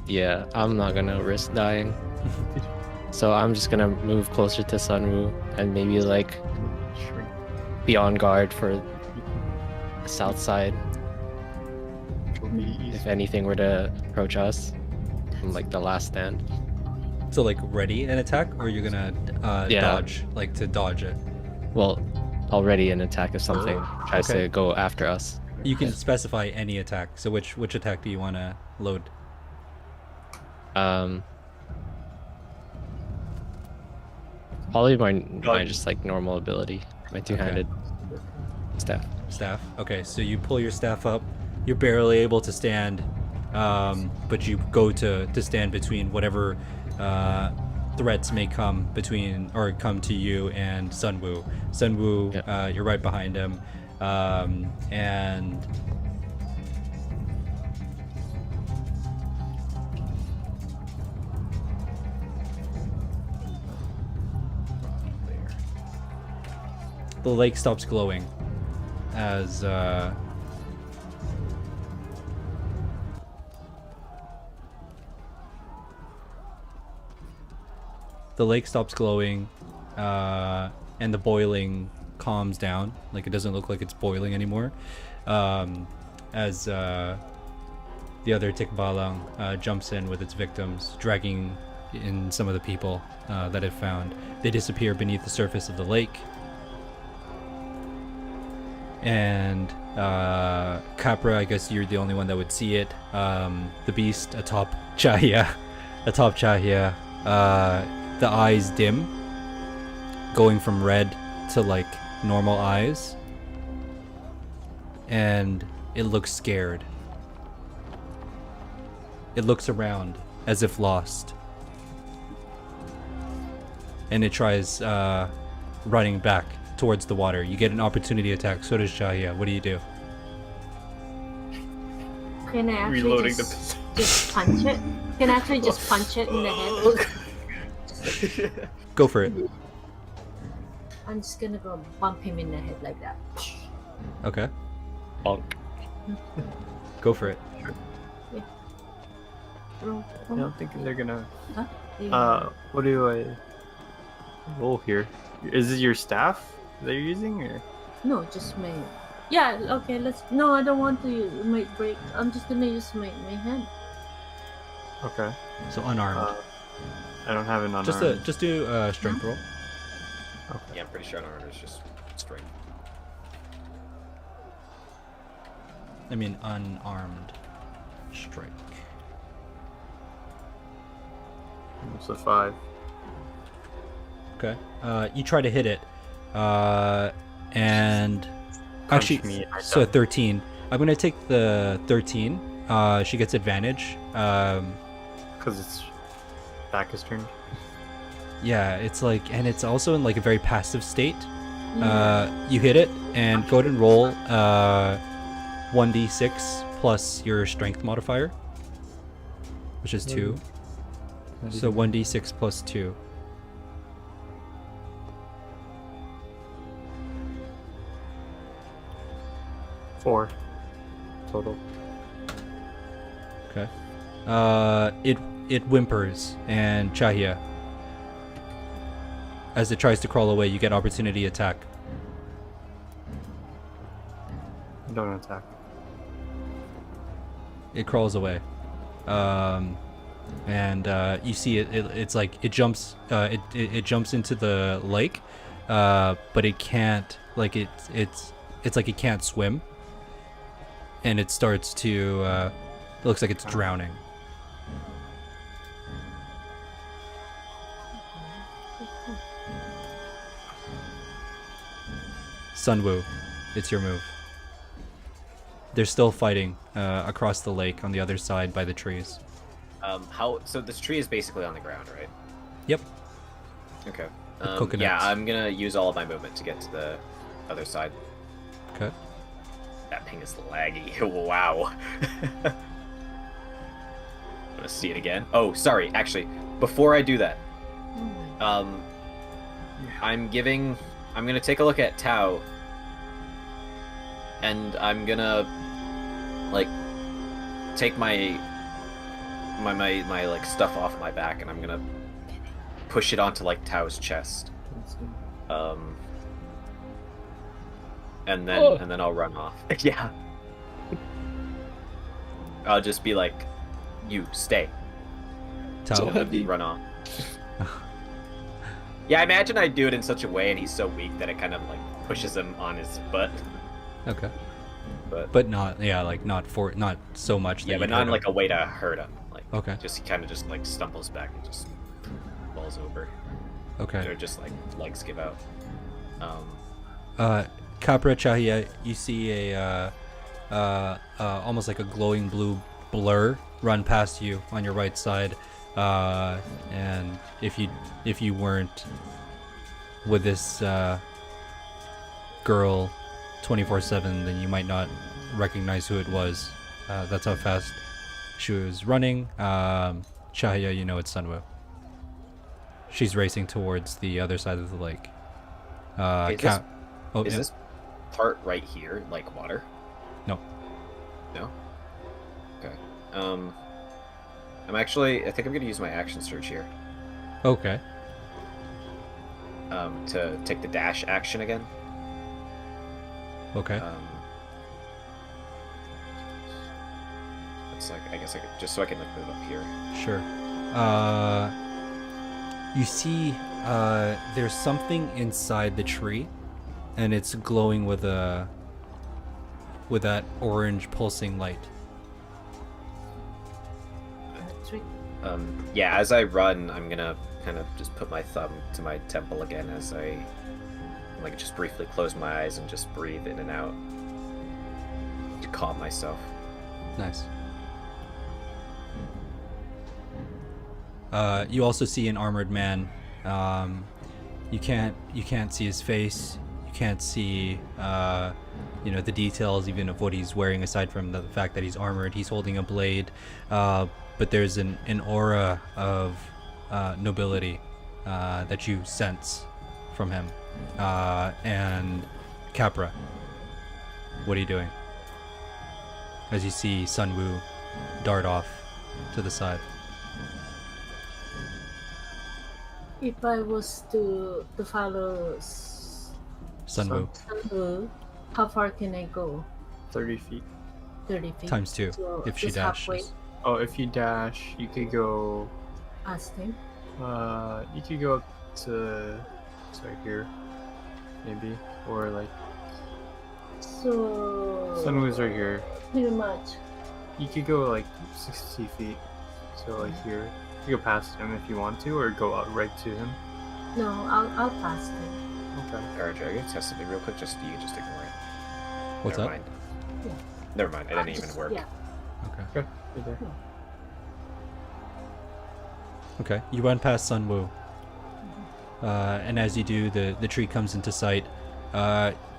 Yeah, I'm not gonna risk dying. So I'm just gonna move closer to Sunwoo and maybe like Shrink. be on guard for the south side if anything were to approach us from like the last stand. So like ready an attack, or you're gonna Yeah. dodge, like to dodge it. Well, already an attack if something tries Okay. to go after us. You can specify any attack. So which attack do you want to load? Probably my just like normal ability, my two-handed staff. Staff. Okay, so you pull your staff up. You're barely able to stand, but you go to stand between whatever threats may come between or come to you and Sunwoo. Sunwoo, Yeah. you're right behind him, and the lake stops glowing as the lake stops glowing, and the boiling calms down. Like, it doesn't look like it's boiling anymore, as the other Tikbalang jumps in with its victims, dragging in some of the people that it found. They disappear beneath the surface of the lake. And Capra, I guess you're the only one that would see it. The beast atop Cahya, the eyes dim, going from red to like normal eyes, and it looks scared. It looks around as if lost, and it tries running back towards the water. You get an opportunity attack. So does Cahya. What do you do? Can I actually Reloading just punch it? Can I actually just punch it in the head? Go for it. I'm just gonna go bump him in the head like that. Okay, Bonk. go for it. Roll. I don't think they're gonna. Yeah. What do I roll here? Is it your staff that you're using, or? No, just my. Yeah. Okay. Let's. No, I don't want to use. It might break. I'm just gonna use my hand. Okay. So unarmed. I don't have an unarmed. Just do a strength roll. Yeah, I'm pretty sure unarmed is just strength. I mean unarmed strike. It's a 5. Okay. You try to hit it, and Punch actually, me, I so don't. 13. I'm gonna take the 13. She gets advantage. Because its back is turned. Yeah, it's like, and it's also in like a very passive state. Yeah. You hit it, and go ahead and roll 1d6 plus your strength modifier, which is 2. So 1d6 plus 2. Four total. Okay. It whimpers, and Cahya, as it tries to crawl away, you get opportunity attack. Don't attack. It crawls away, and you see it's like it jumps. It jumps into the lake, but it can't. Like it's like it can't swim. and it starts to. It looks like it's drowning. Sunwoo, it's your move. They're still fighting across the lake on the other side by the trees. So this tree is basically on the ground, right? Yep. Okay. Coconuts. Yeah, I'm gonna use all of my movement to get to the other side. Okay. That ping is laggy. Wow. I'm gonna see it again. Oh, sorry. Actually, before I do that, I'm gonna take a look at Tao, and I'm gonna like take my like stuff off my back, and I'm gonna push it onto like Tao's chest. And then I'll run off. Yeah. I'll just be like, you stay. Tao. Run off. Yeah, I imagine I do it in such a way, and he's so weak that it kind of like pushes him on his butt. Okay. But not, yeah, like not so much. That yeah, but not in like a way to hurt him. Like, okay. Just he kind of just like stumbles back and just falls over. Okay. Or just like legs give out. Capra, Cahya, you see a almost like a glowing blue blur run past you on your right side, and if you weren't with this girl 24/7, then you might not recognize who it was. That's how fast she was running. Cahya, you know it's Sunwoo. She's racing towards the other side of the lake. Is this part right here like water? No. No? Okay. I think I'm gonna use my action surge here. Okay. To take the dash action again. Okay. It's like, I guess I could, just so I can like move up here. Sure. You see, there's something inside the tree, and it's glowing with that orange pulsing light. Yeah, as I run, I'm gonna kind of just put my thumb to my temple again as I like just briefly close my eyes and just breathe in and out to calm myself. Nice. You also see an armored man. You can't see his face. You can't see the details even of what he's wearing aside from the fact that he's armored. He's holding a blade, but there's an aura of nobility that you sense from him. And Capra, what are you doing as you see Sunwoo dart off to the side? If I was to follow Sunwoo. Sunwoo, how far can I go? 30 feet. 30 feet. Times 2 So if she just halfway dashes. Oh, if you dash, you could go. past him. You could go up to here, maybe, or like So Sunwoo's right here. pretty much. You could go like 60 feet, so like here. You go past him if you want to, or go out right to him. No, I'll pass him. Okay. Alright, Joe, you can test something real quick. You can just ignore it. What's Never up? mind. Yeah. Never mind. It didn't even work. Yeah. Okay. Okay. Right there. Okay. You run past Sunwoo. And as you do, the tree comes into sight.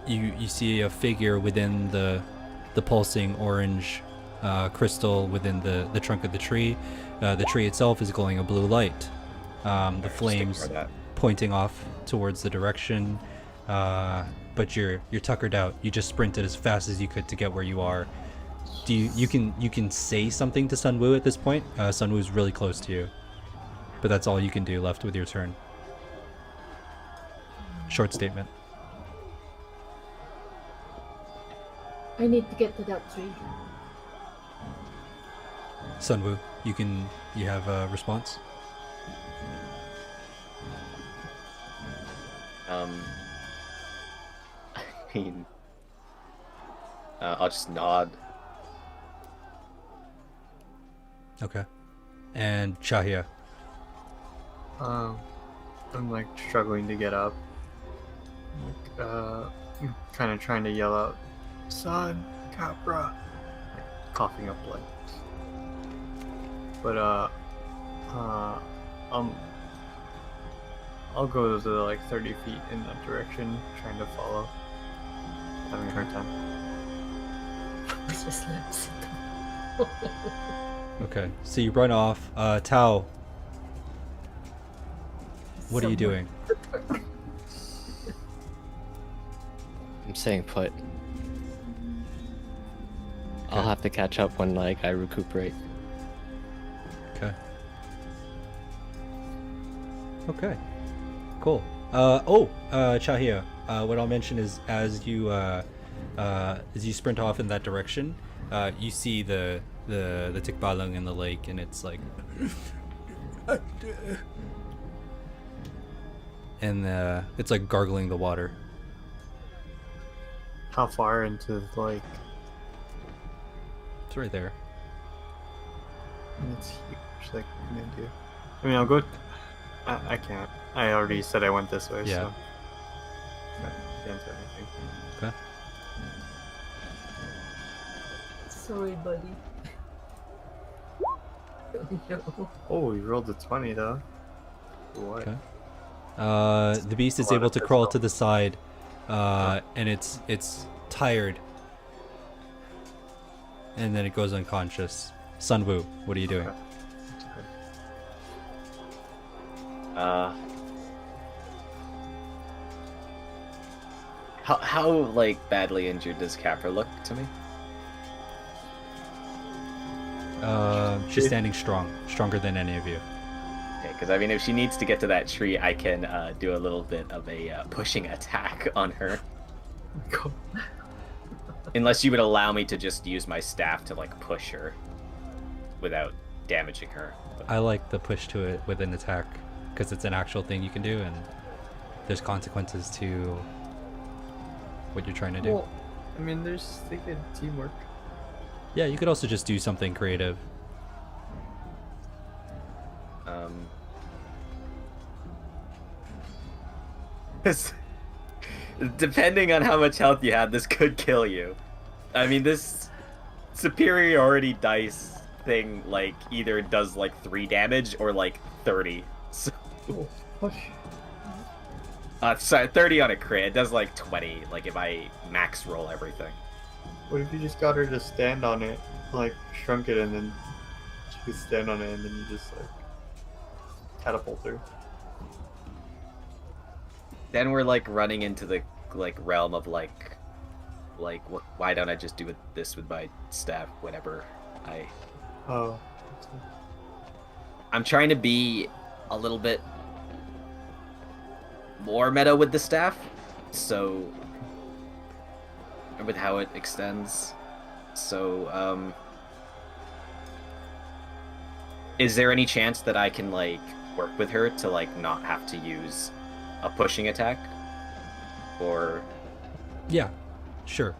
You see a figure within the pulsing orange crystal within the trunk of the tree. The tree itself is glowing a blue light. The flames Just ignore that. pointing off towards the direction. But you're tuckered out. You just sprinted as fast as you could to get where you are. You can say something to Sunwoo at this point. Sunwoo's really close to you, but that's all you can do left with your turn. Short statement. I need to get to that tree. Sunwoo, you have a response? I mean, I'll just nod Okay. And Cahya. I'm like struggling to get up. Kind of trying to yell out, "Son, Capra," like, coughing up blood. But I'll go to like 30 feet in that direction, trying to follow. Having a hard time. It's just lips. Okay, so you run off. Tao, what are you doing? I'm staying put. I'll have to catch up when like I recuperate. Okay. Okay. Cool. Cahya, what I'll mention is as you sprint off in that direction, you see the tikbalang in the lake, and it's like, and it's like gargling the water. How far into the lake? It's right there. It's huge. Like, an idea. I mean, I'll go. I can't. I already said I went this way, Yeah. so. I can't do anything. Okay. Sorry, buddy. No. Oh, you rolled a 20 though. What? Okay. The beast is A lot able of to crawl pistol. to the side, and it's tired, and then it goes unconscious. Sunwoo, what are you doing? Okay. How like badly injured does Capra look to me? She's standing strong, stronger than any of you. Okay, because I mean, if she needs to get to that tree, I can do a little bit of a pushing attack on her. Go. Unless you would allow me to just use my staff to like push her without damaging her. But I like the push to it with an attack because it's an actual thing you can do, and there's consequences to what you're trying to do. Well, I mean, there's they get teamwork. Yeah, you could also just do something creative. Depending on how much health you have, this could kill you. I mean, this superiority dice thing, like, either does, like, 3 damage or, like, 30. So, Oh, push. sorry, 30 on a crit. It does, like, 20, like, if I max roll everything. What if you just got her to stand on it, like shrunk it, and then she could stand on it, and then you just like catapult her? Then we're, like, running into the, like, realm of, like, why don't I just do this with my staff whenever I... Oh. I'm trying to be a little bit more meta with the staff, so with how it extends. So, is there any chance that I can like work with her to like not have to use a pushing attack, or? Yeah, sure.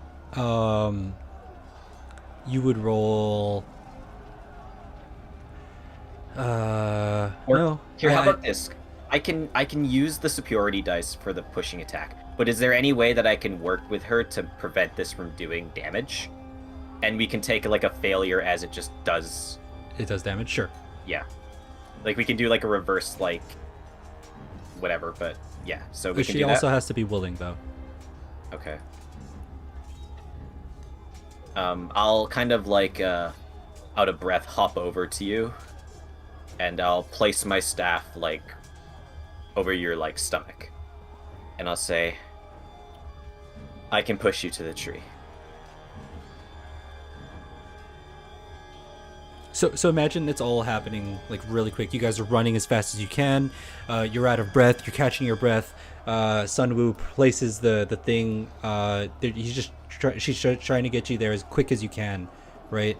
You would roll. Or, No. Here, how about this? I can use the superiority dice for the pushing attack, but is there any way that I can work with her to prevent this from doing damage? And we can take like a failure as it just does. It does damage, sure. Yeah. Like we can do like a reverse like whatever, but yeah, so we But can she do also that. has to be willing, though. Okay. I'll kind of like out of breath hop over to you, and I'll place my staff like over your like stomach, and I'll say, I can push you to the tree. So imagine it's all happening like really quick. You guys are running as fast as you can. You're out of breath. You're catching your breath. Sunwoo places the thing. She's trying to get you there as quick as you can, right?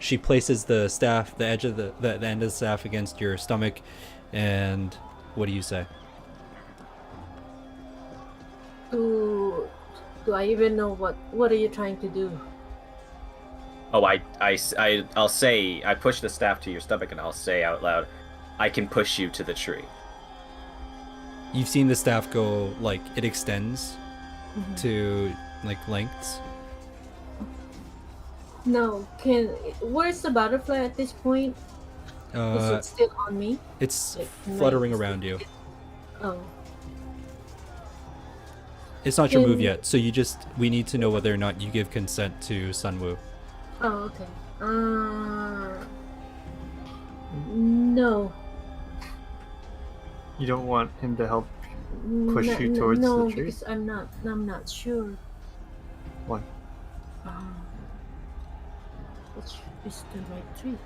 She places the staff, the edge of the end of the staff against your stomach, and what do you say? Do I even know what are you trying to do? Oh, I'll say, I push the staff to your stomach and I'll say out loud, I can push you to the tree. You've seen the staff go, like, it extends Mhm. to, like, lengths. No, where's the butterfly at this point? Is it still on me? It's Like, fluttering nice. around you. Oh, It's not your move Can- yet, so we need to know whether or not you give consent to Sunwoo. oh, okay. No. You don't want him to help push you towards no, the tree? because I'm not sure. Why? Which is the right tree?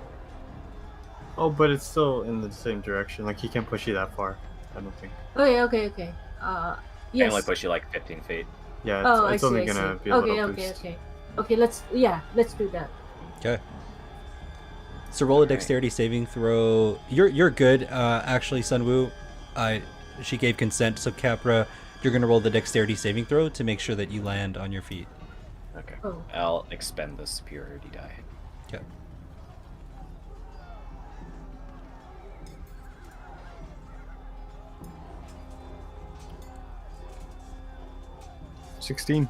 Oh, but it's still in the same direction. Like, he can't push you that far, I don't think. Okay. I Yes. only push you like 15 feet. Yeah, it's, Oh, it's I only see. gonna be a little Okay. boost. Okay, let's do that. Okay. So roll a dexterity saving throw. You're good, actually, Sunwoo. She gave consent, so Capra, you're gonna roll the dexterity saving throw to make sure that you land on your feet. Okay. Oh. I'll expend the superiority die. Okay. $16.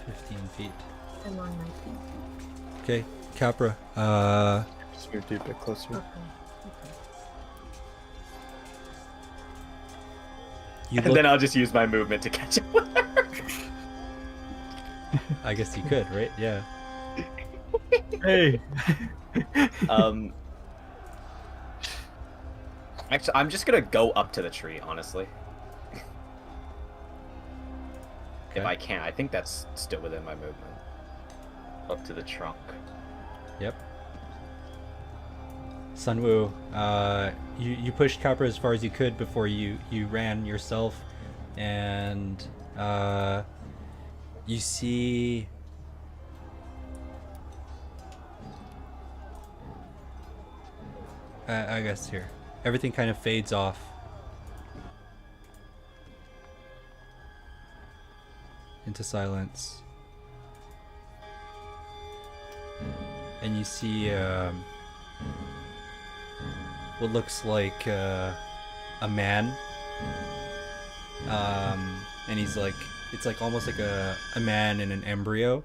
15 feet. I'm on my feet. Okay, Capra. Just moved you a bit closer. Okay. You And look, then I'll just use my movement to catch up with her. I guess you could, right? Yeah. Hey! Actually, I'm just gonna go up to the tree, honestly. If I can. I think that's still within my movement. Up to the trunk. Yep. Sunwoo, you pushed Capra as far as you could before you ran yourself, and you see I guess here everything kind of fades off into silence, and you see what looks like a man, and he's like, it's like almost like a man in an embryo,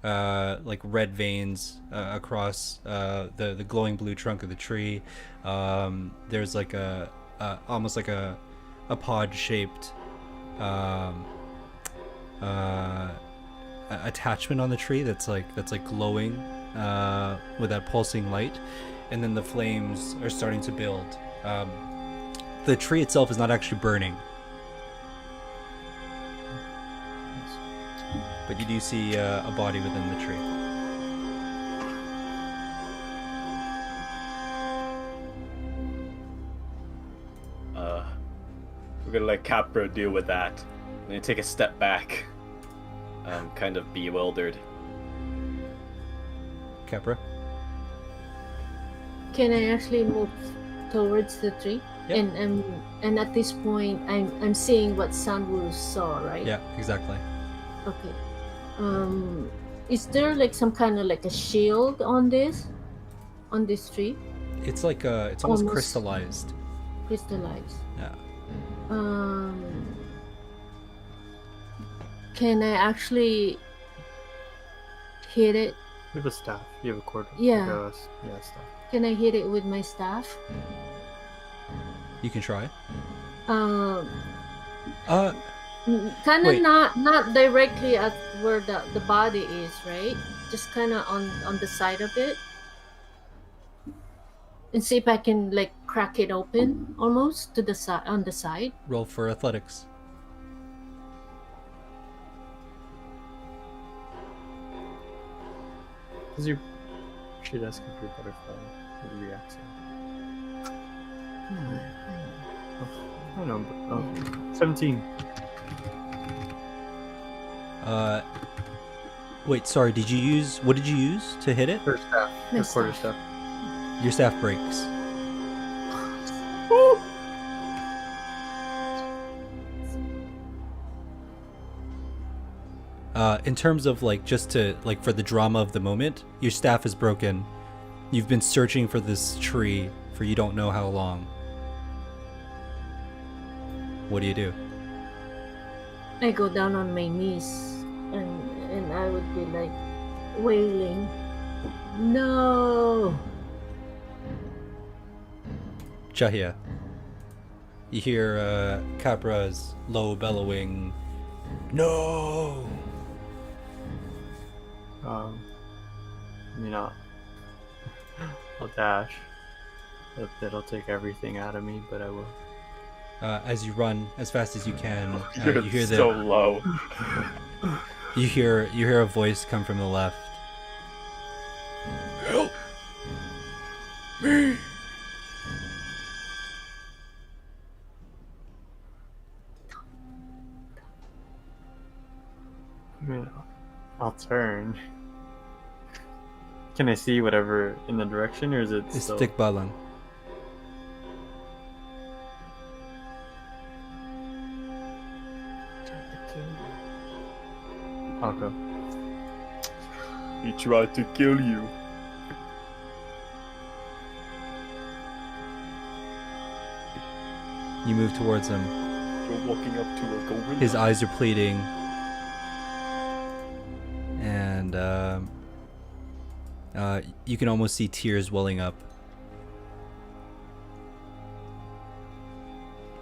like red veins across the glowing blue trunk of the tree. There's like a almost like a pod shaped attachment on the tree that's like glowing with that pulsing light, and then the flames are starting to build. The tree itself is not actually burning, but you do see a body within the tree. We're gonna let Capra deal with that. I'm gonna take a step back. I'm kind of bewildered. Capra? Can I actually move towards the tree? Yep. And at this point, I'm seeing what Sunwoo saw, right? Yeah, exactly. Okay. Is there like some kind of like a shield on this tree? It's like it's almost Almost. crystallized. Crystallized. Yeah. Can I actually hit it? You have a staff. You have a cord. Yeah. Yeah, staff. Can I hit it with my staff? You can try. Kind Wait. of not directly at where the body is, right? Just kind of on the side of it, and see if I can like crack it open almost to the side on the side. Roll for athletics. Because you should ask him for butterfly. How do you react? I don't know. But, oh, 17. Wait, sorry, what did you use to hit it? First staff. My Or quarter staff. staff. Your staff breaks. In terms of like just to like for the drama of the moment, your staff is broken. You've been searching for this tree for you don't know how long. What do you do? I go down on my knees and I would be like wailing. No. Cahya. You hear Capra's low bellowing, "No!" You know, I'll dash. That'll take everything out of me, but I will. As you run as fast as you can, You're you hear so low. you hear a voice come from the left. Help me! I mean, I'll turn. Can I see whatever in the direction, or is it still... Istikbalan. I'll go. He tried to kill you. You move towards him. You're walking up to a gorilla. His eyes are pleading, and you can almost see tears welling up.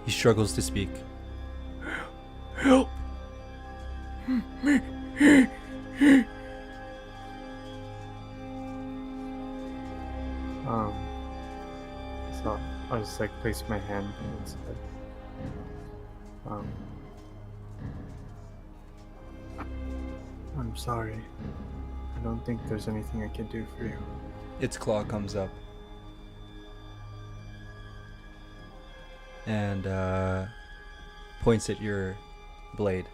He struggles to speak. Help me! So I'll just like place my hand instead. I'm sorry. I don't think there's anything I can do for you. Its claw comes up and points at your blade.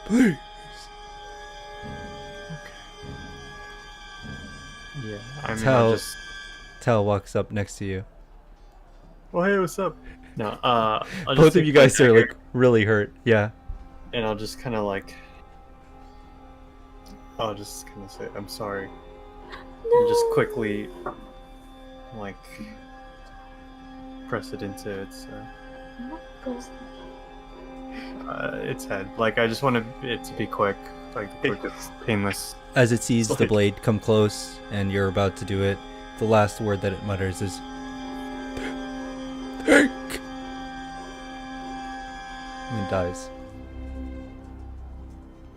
Please. Yeah, I mean, I'll just... Tal walks up next to you. Oh, hey, what's up? No, I'll just Both of take you my guys are dagger, like really hurt. Yeah. and I'll just kind of like... I'll just kind of say, I'm sorry. And just quickly, like, press it into its head. Like, I just want it to be quick, like, painless. As it sees the Like- blade come close and you're about to do it, the last word that it mutters is "Think," and then dies.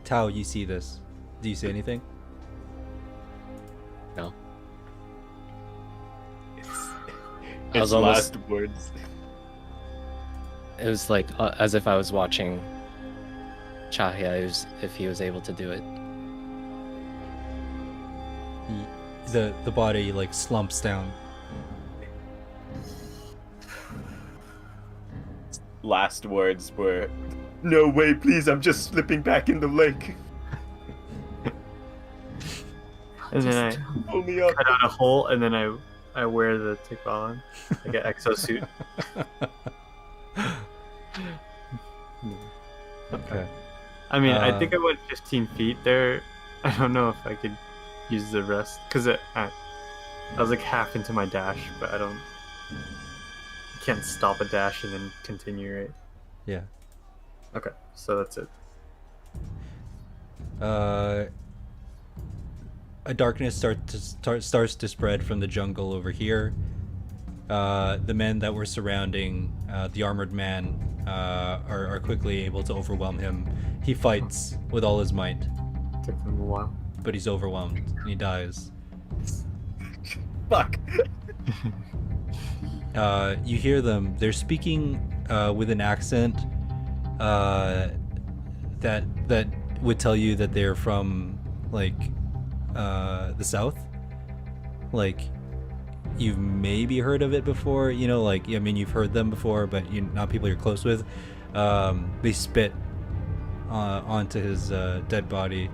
Tao, you see this. Do you say anything? No. I Its was almost- last words. It was like as if I was watching Cahya, if he was able to do it. The body like slumps down. Last words were, "No way, please, I'm just slipping back in the lake. And then I Pull me up." cut out a hole, and then I wear the tikbalan, like an exosuit. Okay. I mean, I think I went 15 feet there. I don't know if I could use the rest, because I was like half into my dash, but I can't stop a dash and then continue, right? Yeah. Okay, so that's it. A darkness starts to spread from the jungle over here. The men that were surrounding the armored man are quickly able to overwhelm him. He fights with all his might, Took them a while. but he's overwhelmed and he dies. Fuck. You hear them. They're speaking with an accent that would tell you that they're from like the south. Like you've maybe heard of it before. You know, like I mean, you've heard them before, but not people you're close with. They spit onto his dead body.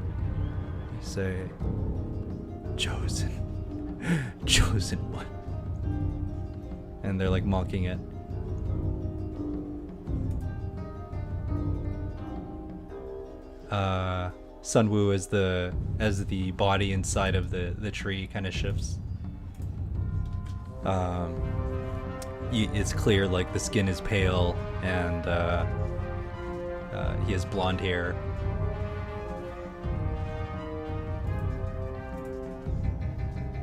They say, "Chosen one." and they're like mocking it. Sunwoo as the body inside of the tree kind of shifts. It's clear like the skin is pale and he has blonde hair.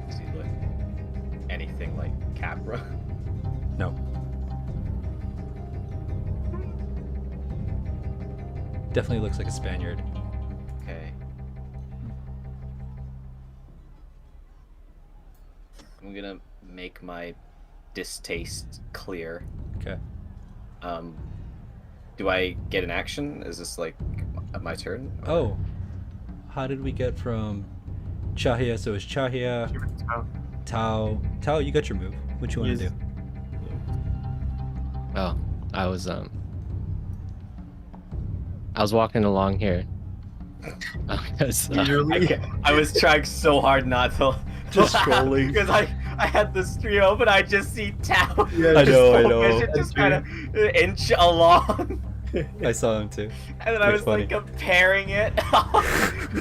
Does he look anything like Capra? No. Definitely looks like a Spaniard. Okay. I'm gonna make my distaste clear. Okay. Do I get an action? Is this like my turn? Or- Oh. How did we get from Cahya? So it's Cahya, Tao. Tao, you got your move. What you want to Yes. do? Oh, I was walking along here. Literally. I was trying so hard not to Just scrolling. because I had the stream open. I just see Tao. Yeah, I know, I full know. vision just kind of inch along, I saw him too. and then I That's was like comparing it on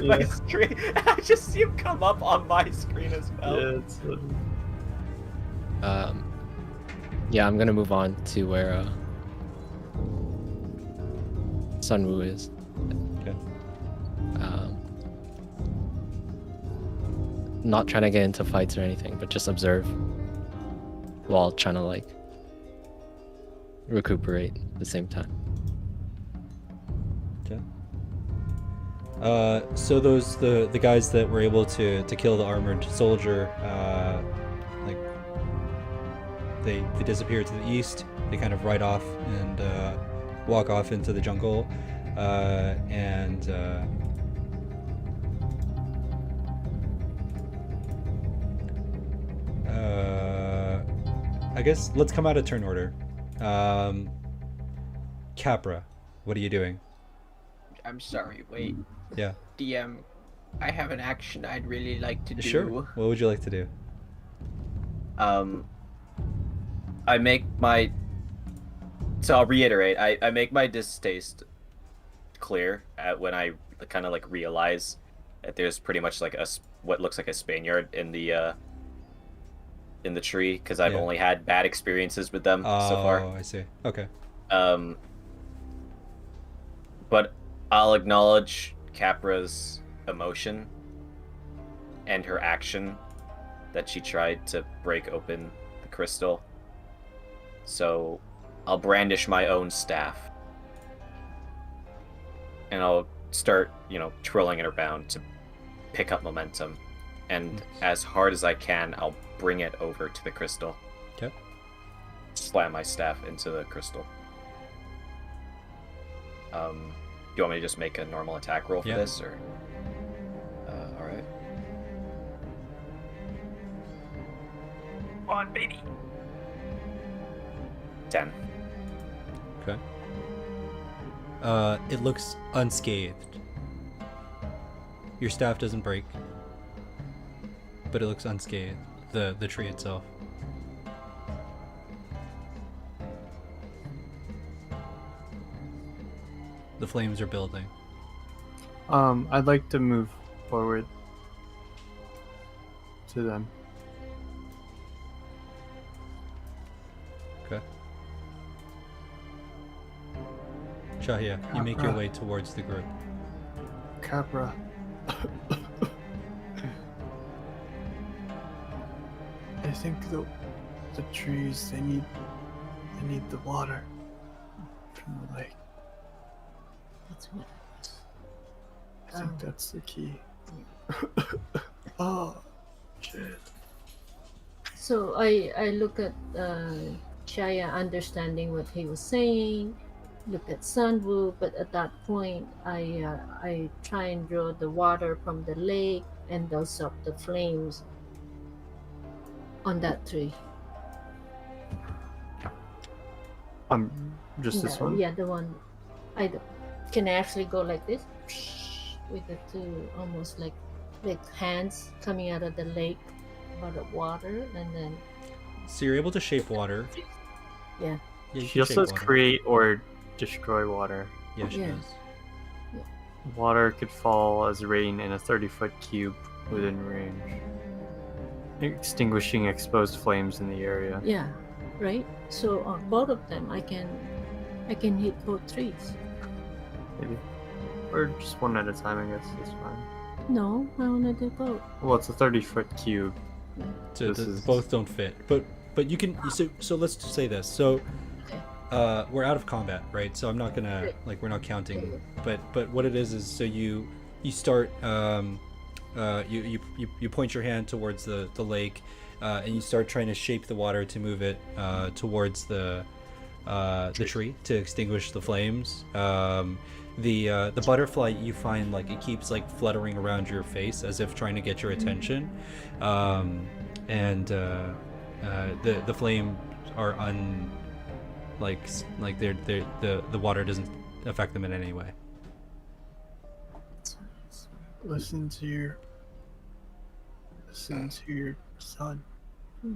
my Yeah. screen, and I just see him come up on my screen as well. Yeah, it's Yeah, I'm gonna move on to where Sunwoo is. Okay. Not trying to get into fights or anything, but just observe while trying to like recuperate at the same time. Okay. So those the guys that were able to kill the armored soldier, like they disappear to the east. They kind of ride off and walk off into the jungle, and I guess let's come out of turn order. Capra, what are you doing? I'm sorry, wait. Yeah. DM, I have an action I'd really like to do. Sure. What would you like to do? I make my. So I'll reiterate. I make my distaste clear when I kind of like realize that there's pretty much like what looks like a Spaniard in the tree, because I've Yeah. only had bad experiences with them so far. Oh, I see. Okay. But I'll acknowledge Capra's emotion and her action that she tried to break open the crystal. So I'll brandish my own staff. And I'll start, twirling it around to pick up momentum. And as hard as I can, I'll bring it over to the crystal. Okay. Slam my staff into the crystal. Do you want me to just make a normal attack roll for Yeah. this, or? All right. Come on, baby. 10. Okay. It looks unscathed. Your staff doesn't break, but it looks unscathed. The tree itself. The flames are building. I'd like to move forward to them. Okay. Cahya, you make your way towards the group. Capra. I think the trees, they need the water from the lake. That's what. I think that's the key. Oh, shit. So I look at Cahya, understanding what he was saying. Look at Sunwoo, but at that point, I try and draw the water from the lake and douse up the flames on that tree. Just this one? Yeah, the one. Can I actually go like this with the two, almost like hands coming out of the lake, out of water, and then So you're able to shape water. Yeah. Yeah, you She can also shape says water. create or destroy water. Yeah, she Yeah. does. Water could fall as rain in a 30-foot cube within range, extinguishing exposed flames in the area. Yeah. Right. So both of them, I can hit both trees. Maybe. Or just one at a time, I guess. That's fine. No, I wanna do both. Well, it's a 30-foot cube. So This is- both don't fit, but you can. So let's just say this. So Okay. we're out of combat, right? So I'm not gonna like we're not counting. But what it is so you start you point your hand towards the lake, and you start trying to shape the water to move it towards the tree to extinguish the flames. The butterfly, you find like it keeps like fluttering around your face as if trying to get your attention, and the flame are the water doesn't affect them in any way. Listen to your son. Hmm.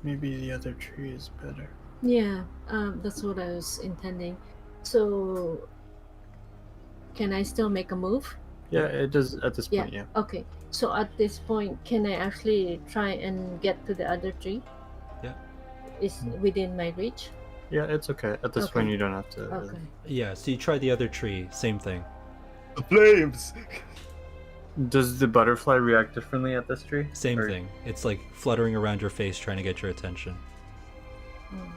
Maybe the other tree is better. Yeah, that's what I was intending. So, can I still make a move? Yeah, it does at this Yeah. point. Yeah. Okay. So at this point, can I actually try and get to the other tree? Yeah. Is within my reach? Yeah, it's okay. At this Okay. point, you don't have to. Okay. Yeah. So you try the other tree, same thing. The flames. Does the butterfly react differently at this tree? Same Or- thing. It's like fluttering around your face, trying to get your attention. Mm.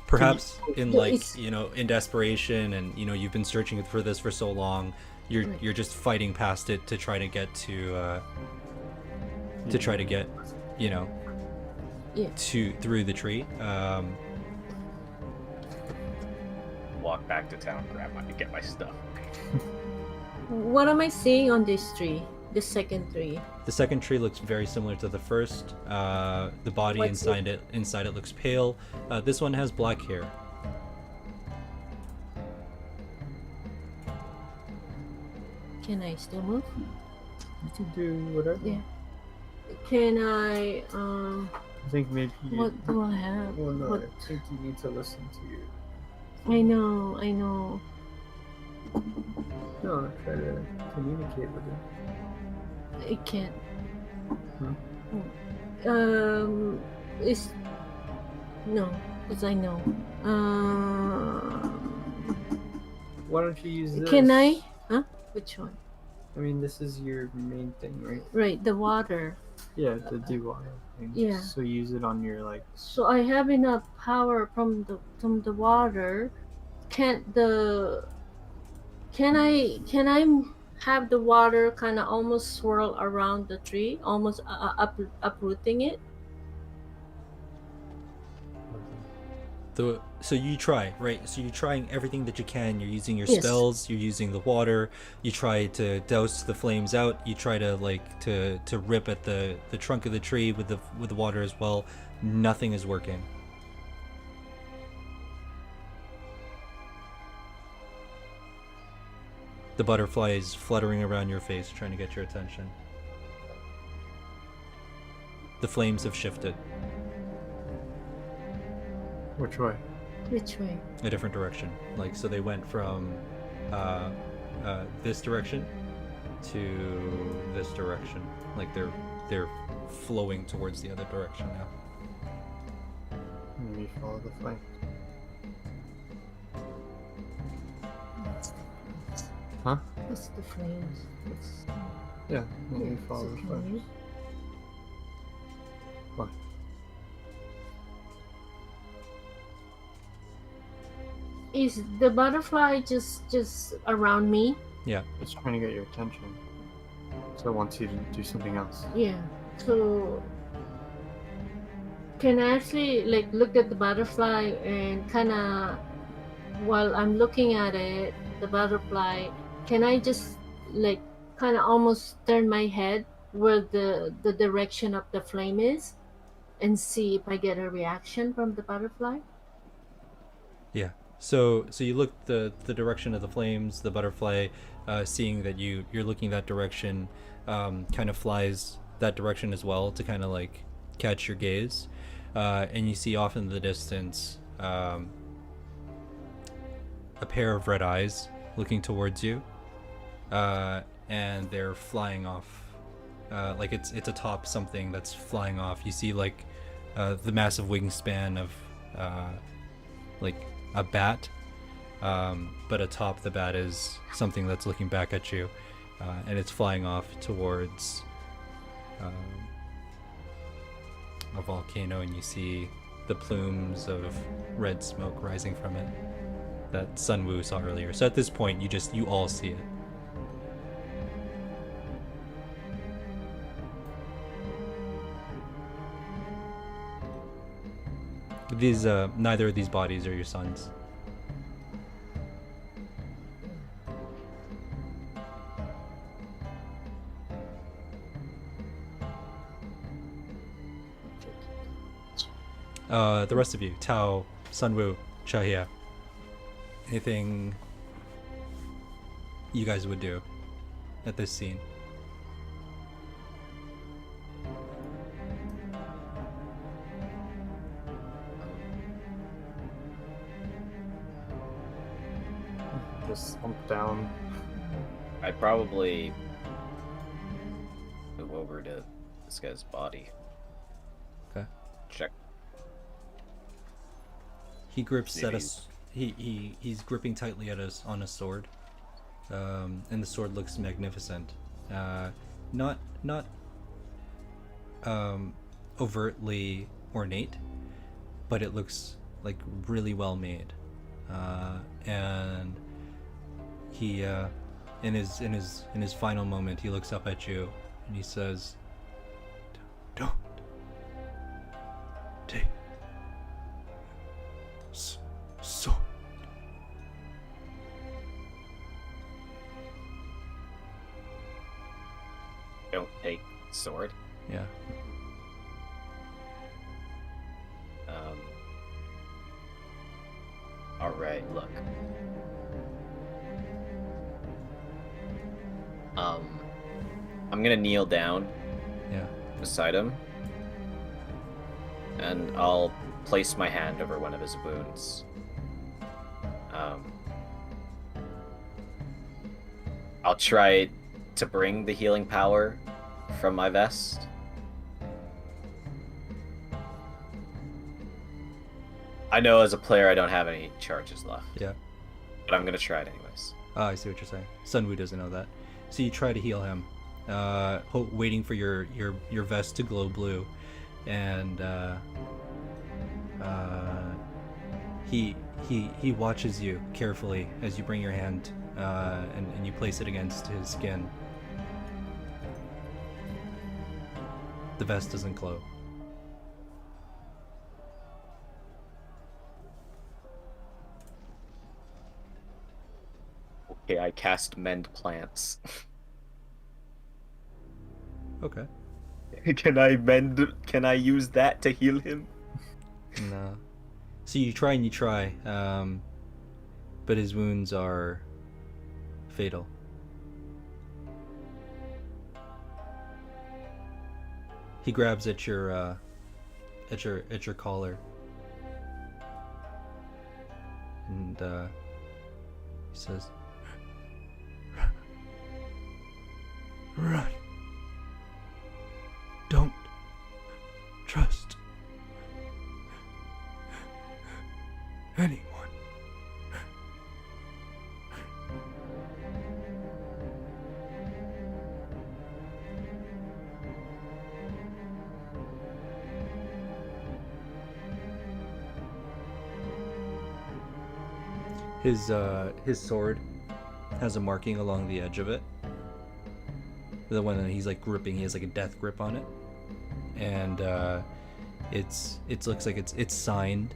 Perhaps in So like it's- in desperation, and you've been searching for this for so long, you're Right. you're just fighting past it to try to get to try to get Yeah. to through the tree. Walk back to town, get my stuff. What am I seeing on this tree? The second tree. The second tree looks very similar to the first. The body What's inside it looks pale. This one has black hair. Can I still move? You can do whatever. Yeah. Can I? I think maybe. What do I have? Well, no, What? I think you need to listen to your. I know. I know. No, try to communicate with it. I can't. Hmm? Is no, because I know. Why don't you use this? Can I? Huh? Which one? I mean, this is your main thing, right? Right, the water. Yeah, the do-water thing. Yeah. So use it on your like. So I have enough power from the water. Can I have the water kind of almost swirl around the tree, almost uprooting it? So you try, right? So you're trying everything that you can. You're using your Yes. spells. You're using the water. You try to douse the flames out. You try to to rip at the trunk of the tree with the water as well. Nothing is working. The butterfly is fluttering around your face, trying to get your attention. The flames have shifted Which way? Which way? a different direction. Like, so they went from this direction to this direction. Like they're flowing towards the other direction now. Maybe follow the flank. Huh? It's the flames. It's, Yeah, maybe yeah, follow so the can flank. you- What? Is the butterfly just around me? Yeah. It's trying to get your attention. So it wants you to do something else. Yeah. So can I actually like look at the butterfly and kind of while I'm looking at it, the butterfly, can I just like kind of almost turn my head where the direction of the flame is and see if I get a reaction from the butterfly? Yeah. So you look the direction of the flames. The butterfly, seeing that you're looking that direction, kind of flies that direction as well to kind of like catch your gaze, and you see off in the distance a pair of red eyes looking towards you, and they're flying off, like it's atop something that's flying off. You see like the massive wingspan of like a bat, but atop the bat is something that's looking back at you, and it's flying off towards a volcano, and you see the plumes of red smoke rising from it that Sunwoo saw earlier. So at this point, you all see it. These neither of these bodies are your sons. The rest of you, Tao, Sunwoo, Cahya, anything you guys would do at this scene? Just slump down. I'd probably move over to this guy's body. Okay. Check. He grips See at if us. He's gripping tightly at us on a sword, and the sword looks magnificent. Not overtly ornate, but it looks like really well made. And he, in his final moment, he looks up at you and he says, "Don't take sword." Don't take sword. Yeah. Alright, look. I'm gonna kneel down Yeah. beside him, and I'll place my hand over one of his wounds. I'll try to bring the healing power from my vest. I know as a player I don't have any charges left. Yeah. But I'm gonna try it anyways. Oh, I see what you're saying. Sunwoo doesn't know that. So you try to heal him, waiting for your vest to glow blue, and he watches you carefully as you bring your hand and you place it against his skin. The vest doesn't glow. Okay, I cast Mend Plants. Okay. Can I use that to heal him? No. So you try, but his wounds are fatal. He grabs at your collar, and he says, "Run. Don't trust anyone." His sword has a marking along the edge of it. The one that he's like gripping, he has like a death grip on it, and it looks like it's signed,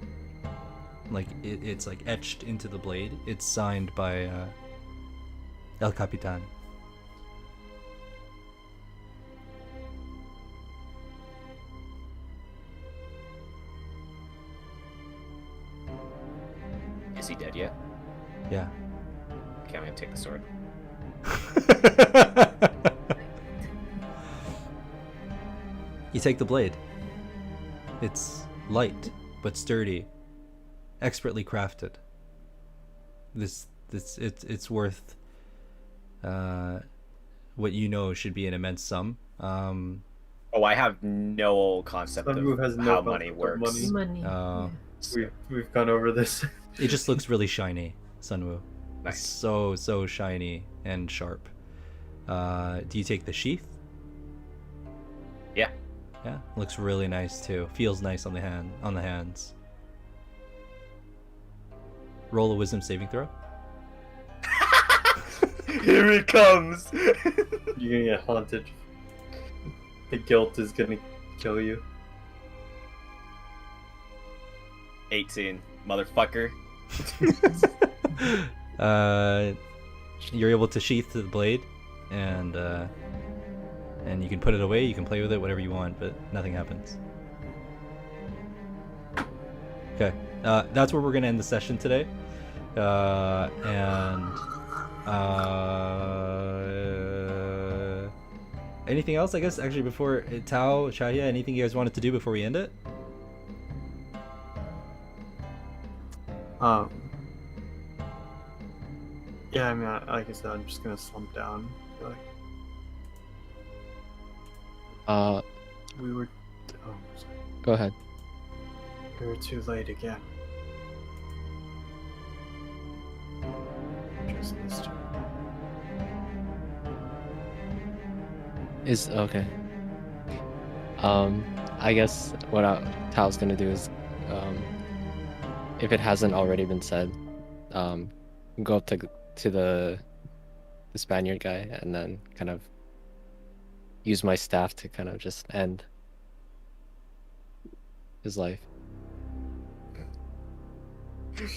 like it's like etched into the blade. It's signed by El Capitan. Is he dead yet? Yeah. Okay, I'm gonna take the sword. take the blade. It's light but sturdy, expertly crafted. It's worth what you know should be an immense sum. Oh, I have no concept Sunwoo has of no how concept money of works. money. Money. We've gone over this. It just looks really shiny, Sunwoo. Nice. It's so shiny and sharp. Do you take the sheath? Yeah. Yeah, looks really nice too. Feels nice on the hands. Roll a wisdom saving throw. Here it comes. You're gonna get haunted. The guilt is gonna kill you. 18, motherfucker. You're able to sheath the blade, and you can put it away. You can play with it, whatever you want, but nothing happens. Okay, that's where we're gonna end the session today. Anything else? I guess actually before Tao, Cahya, anything you guys wanted to do before we end it? Yeah, I mean, like I said, I'm just gonna slump down. Like, we were. Oh, sorry. Go ahead. We were too late again. Just missed you. Is okay. I guess what Tao's gonna do is, if it hasn't already been said, go up to the Spaniard guy and then kind of use my staff to kind of just end his life.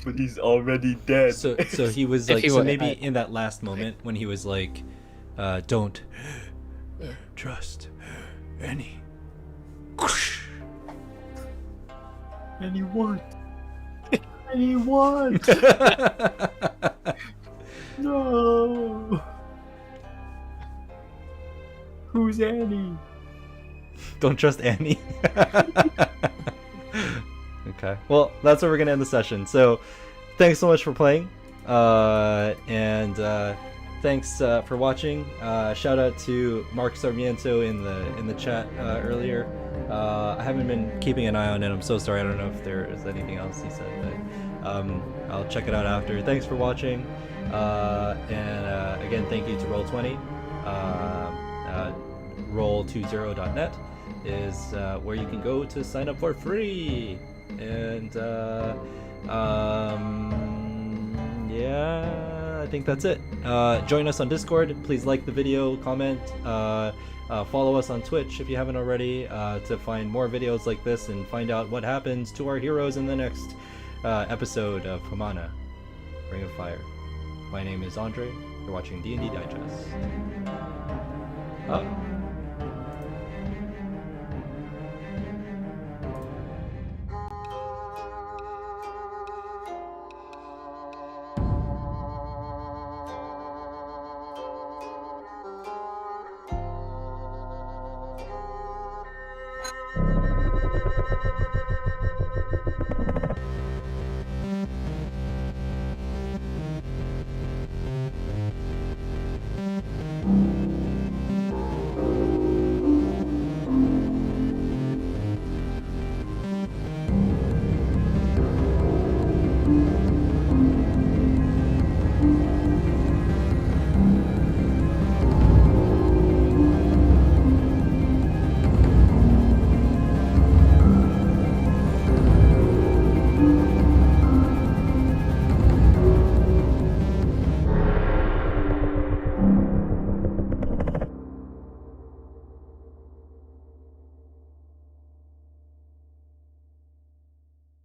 But he's already dead. So he was If like, he so wa- maybe I- in that last moment when he was like, don't Yeah. trust any. Anyone? Anyone? No. Who's Annie? Don't trust Annie. Okay. Well, that's where we're gonna end the session. So, thanks so much for playing, and thanks for watching. Shout out to Mark Sarmiento in the chat earlier. I haven't been keeping an eye on it. I'm so sorry. I don't know if there is anything else he said, but I'll check it out after. Thanks for watching, and again, thank you to Roll20. Roll20.net is where you can go to sign up for free. And yeah, I think that's it. Join us on Discord. Please like the video, comment, follow us on Twitch if you haven't already, to find more videos like this and find out what happens to our heroes in the next episode of Pamana, Ring of Fire. My name is Andre. You're watching D&D Digest.